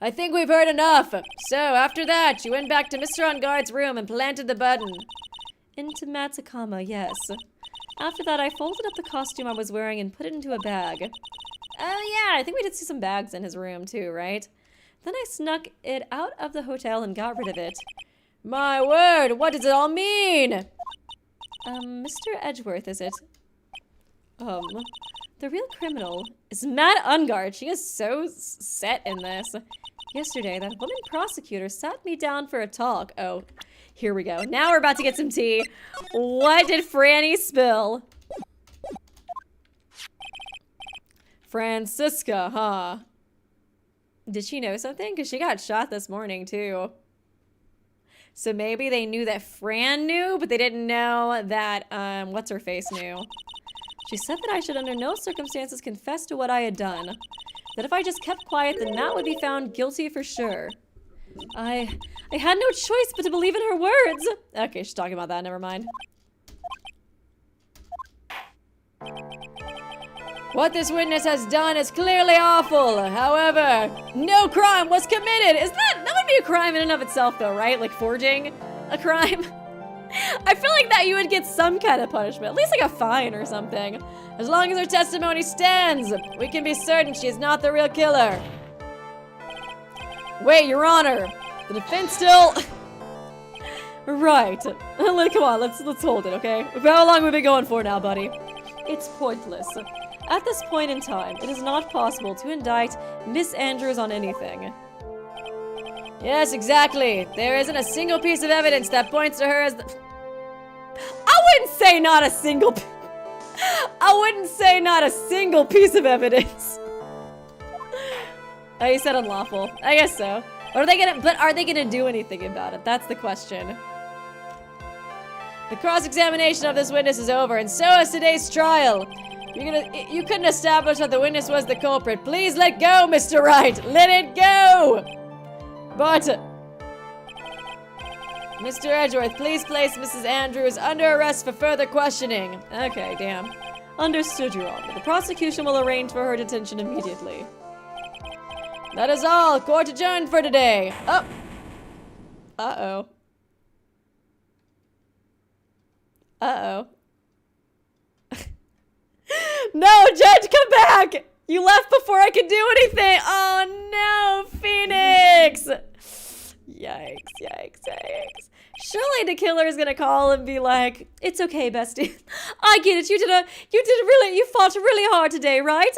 I think we've heard enough. So, after that, you went back to Mr. On Guard's room and planted the button. Into Matsukama, yes. After that, I folded up the costume I was wearing and put it into a bag. Oh yeah, I think we did see some bags in his room too, right? Then I snuck it out of the hotel and got rid of it. My word, what does it all mean? Mr. Edgeworth, is it? The real criminal is Matt Ungard. She is so set in this. Yesterday, that woman prosecutor sat me down for a talk. Oh, here we go. Now we're about to get some tea. What did Franny spill? Francisca, huh? Did she know something? Because she got shot this morning, too. So maybe they knew that Fran knew, but they didn't know that, what's-her-face knew. She said that I should under no circumstances confess to what I had done. That if I just kept quiet, then Matt would be found guilty for sure. I had no choice but to believe in her words. Okay, she's talking about that, never mind. What this witness has done is clearly awful. However, no crime was committed. That would be a crime in and of itself though, right? Like forging a crime. I feel like that you would get some kind of punishment, at least like a fine or something. As long as her testimony stands, we can be certain she is not the real killer. Wait, Your Honor, the defense still... Right. Come on, let's hold it, okay? How long have we been going for now, buddy? It's pointless. At this point in time, it is not possible to indict Miss Andrews on anything. Yes, exactly. There isn't a single piece of evidence that points to her as the... I wouldn't say not a single piece of evidence. Oh, you said unlawful. I guess so. Are they gonna do anything about it? That's the question. The cross-examination of this witness is over, and so is today's trial. You couldn't establish that the witness was the culprit. Please let go, Mr. Wright. Let it go. But Mr. Edgeworth, please place Mrs. Andrews under arrest for further questioning. Okay, damn. Understood, Your Honor. The prosecution will arrange for her detention immediately. That is all. Court adjourned for today. Oh. Uh-oh. Uh-oh. No, Judge, come back! You left before I could do anything! Oh no, Phoenix! Yikes, yikes, yikes. Surely the killer is gonna call and be like, it's okay, bestie. I get it, you fought really hard today, right?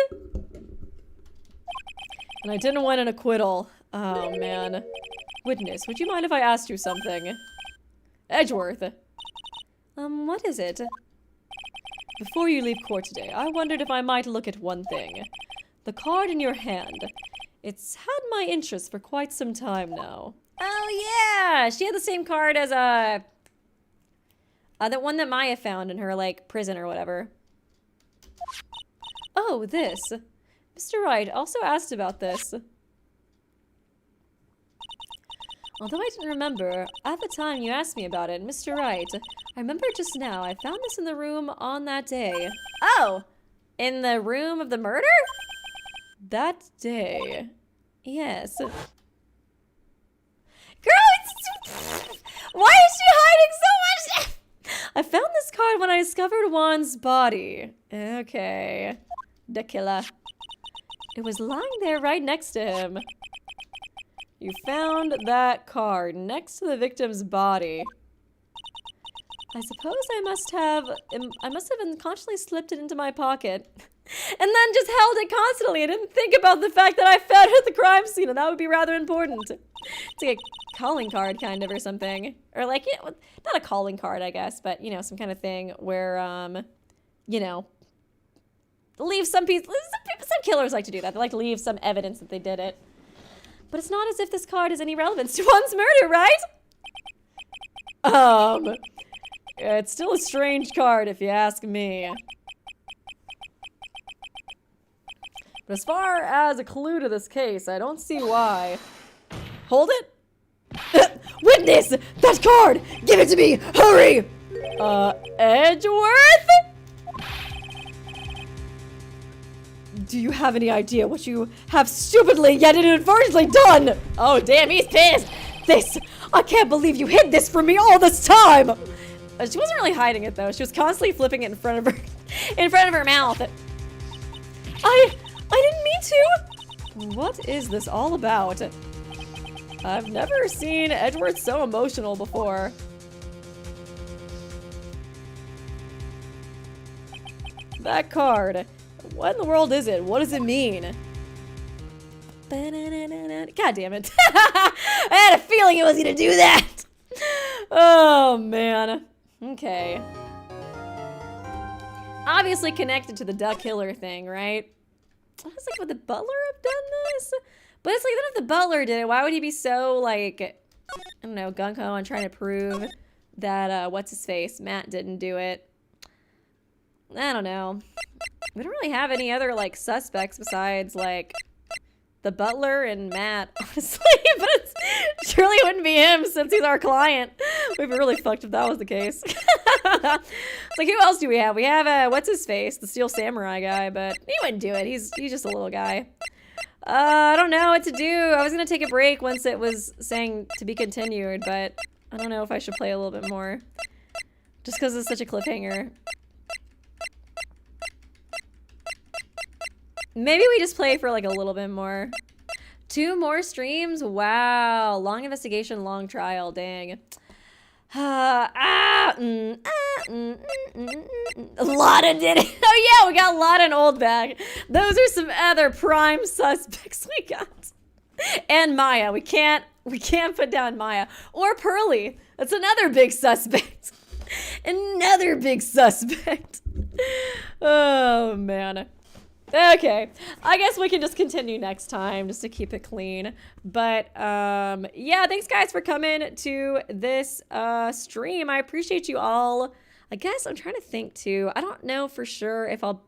And I didn't win an acquittal. Oh man. Witness, would you mind if I asked you something? Edgeworth. What is it? Before you leave court today, I wondered if I might look at one thing. The card in your hand. It's had my interest for quite some time now. Oh yeah! She had the same card as, the one that Maya found in her, like, prison or whatever. Oh, this. Mr. Wright also asked about this. Although I didn't remember, at the time you asked me about it, Mr. Wright, I remember just now, I found this in the room on that day. Oh! In the room of the murder? That day. Yes. Girl, why is she hiding so much? I found this card when I discovered Juan's body. Okay. The killer. It was lying there right next to him. You found that card next to the victim's body. I suppose I must have unconsciously slipped it into my pocket. And then just held it constantly. I didn't think about the fact that I found it at the crime scene, and that would be rather important. It's like a calling card, kind of, or something. Or like, you know, not a calling card, I guess, but, you know, some kind of thing where, you know, leave some piece. Some killers like to do that. They like to leave some evidence that they did it. But it's not as if this card has any relevance to one's murder, right? It's still a strange card, if you ask me. But as far as a clue to this case, I don't see why. Hold it. Witness! That card! Give it to me! Hurry! Edgeworth? Do you have any idea what you have stupidly yet inadvertently done? Oh, damn, he's pissed! I can't believe you hid this from me all this time! She wasn't really hiding it, though. She was constantly flipping it in front of her mouth. I didn't mean to! What is this all about? I've never seen Edgeworth so emotional before. That card. What in the world is it? What does it mean? God damn it. I had a feeling it was gonna do that. Oh, man. Okay. Obviously connected to the duck killer thing, right? I was like, would the butler have done this? But it's like, even if the butler did it, why would he be so, like, I don't know, gung-ho on trying to prove that, what's-his-face, Matt didn't do it? I don't know. We don't really have any other, like, suspects besides, like, the butler and Matt, honestly. But it surely wouldn't be him since he's our client. We'd be really fucked if that was the case. It's like, who else do we have? We have, what's-his-face, the Steel Samurai guy, but he wouldn't do it. He's just a little guy. I don't know what to do. I was gonna take a break once it was saying to be continued, but I don't know if I should play a little bit more. Just because it's such a cliffhanger. Maybe we just play for like a little bit more. 2 more streams? Wow. Long investigation, long trial. Dang. Lotta did it. Oh yeah, we got Lotta and Oldbag. Those are some other prime suspects we got. And Maya. We can't put down Maya. Or Pearly. That's another big suspect. Another big suspect. Oh man. Okay, I guess we can just continue next time just to keep it clean. But yeah, thanks guys for coming to this stream. I appreciate you all. I guess I'm trying to think too. I don't know for sure if I'll,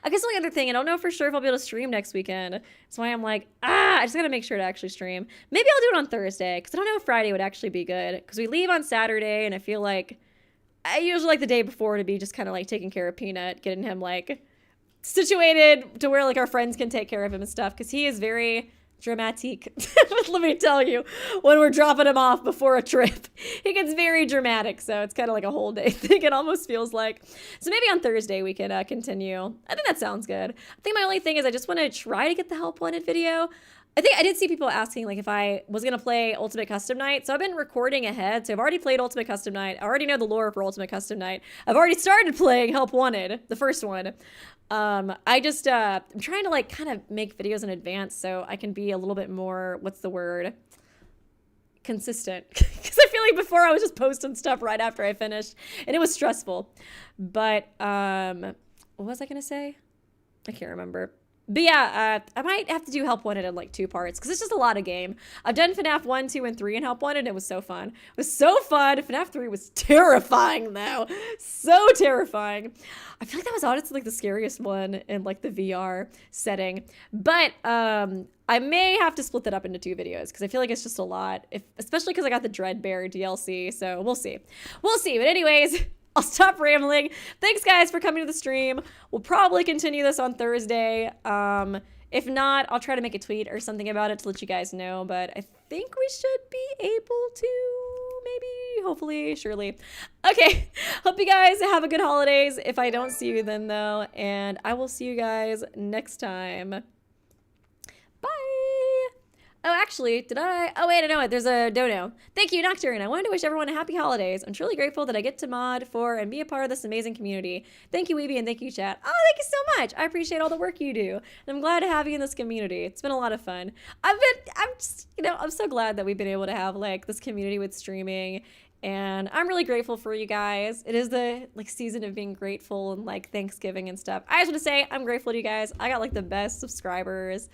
I guess the only other thing, I don't know for sure if I'll be able to stream next weekend. That's why I'm like, I just gotta make sure to actually stream. Maybe I'll do it on Thursday, because I don't know if Friday would actually be good. Because we leave on Saturday, and I feel like, I usually like the day before to be just kind of like taking care of Peanut, getting him like situated to where like our friends can take care of him and stuff, because he is very dramatic. Let me tell you, when we're dropping him off before a trip, he gets very dramatic, so it's kind of like a whole day thing. It almost feels like. So maybe on Thursday we can continue. I think that sounds good. I think my only thing is I just want to try to get the Help Wanted video. I think I did see people asking like if I was going to play Ultimate Custom Night. So I've been recording ahead. So I've already played Ultimate Custom Night. I already know the lore for Ultimate Custom Night. I've already started playing Help Wanted, the first one. I just, I'm trying to like kind of make videos in advance so I can be a little bit more, what's the word? Consistent. Because I feel like before I was just posting stuff right after I finished and it was stressful. But, what was I going to say? I can't remember. But yeah, I might have to do Help Wanted in like 2 parts because it's just a lot of game. I've done FNAF 1, 2, and 3 in Help Wanted and it was so fun. It was so fun. FNAF 3 was terrifying though. So terrifying. I feel like that was honestly like the scariest one in like the VR setting. But I may have to split that up into 2 videos because I feel like it's just a lot. Especially because I got the Dreadbear DLC. So we'll see. We'll see. But anyways, I'll stop rambling. Thanks guys for coming to the stream. We'll probably continue this on Thursday. If not, I'll try to make a tweet or something about it to let you guys know, but I think we should be able to, maybe, hopefully, surely. Okay, hope you guys have a good holidays. If I don't see you then though, and I will see you guys next time. Bye. Oh, actually, did I? Oh, wait, I know it. There's a dono. Thank you, Nocturne. I wanted to wish everyone a happy holidays. I'm truly grateful that I get to mod for and be a part of this amazing community. Thank you, Weeby, and thank you, chat. Oh, thank you so much. I appreciate all the work you do. And I'm glad to have you in this community. It's been a lot of fun. I'm just, I'm so glad that we've been able to have, like, this community with streaming. And I'm really grateful for you guys. It is the, like, season of being grateful and, like, Thanksgiving and stuff. I just want to say I'm grateful to you guys. I got, like, the best subscribers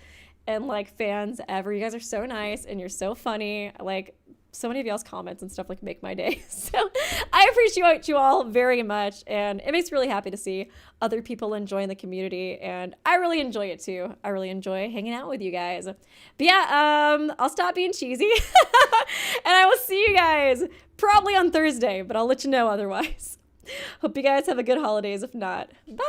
and like fans ever. You guys are so nice and you're so funny. Like, so many of y'all's comments and stuff like make my day. So I appreciate you all very much, and it makes me really happy to see other people enjoying the community, and I really enjoy it too. I really enjoy hanging out with you guys. But yeah, I'll stop being cheesy, and I will see you guys probably on Thursday, but I'll let you know otherwise. Hope you guys have a good holidays. If not, bye!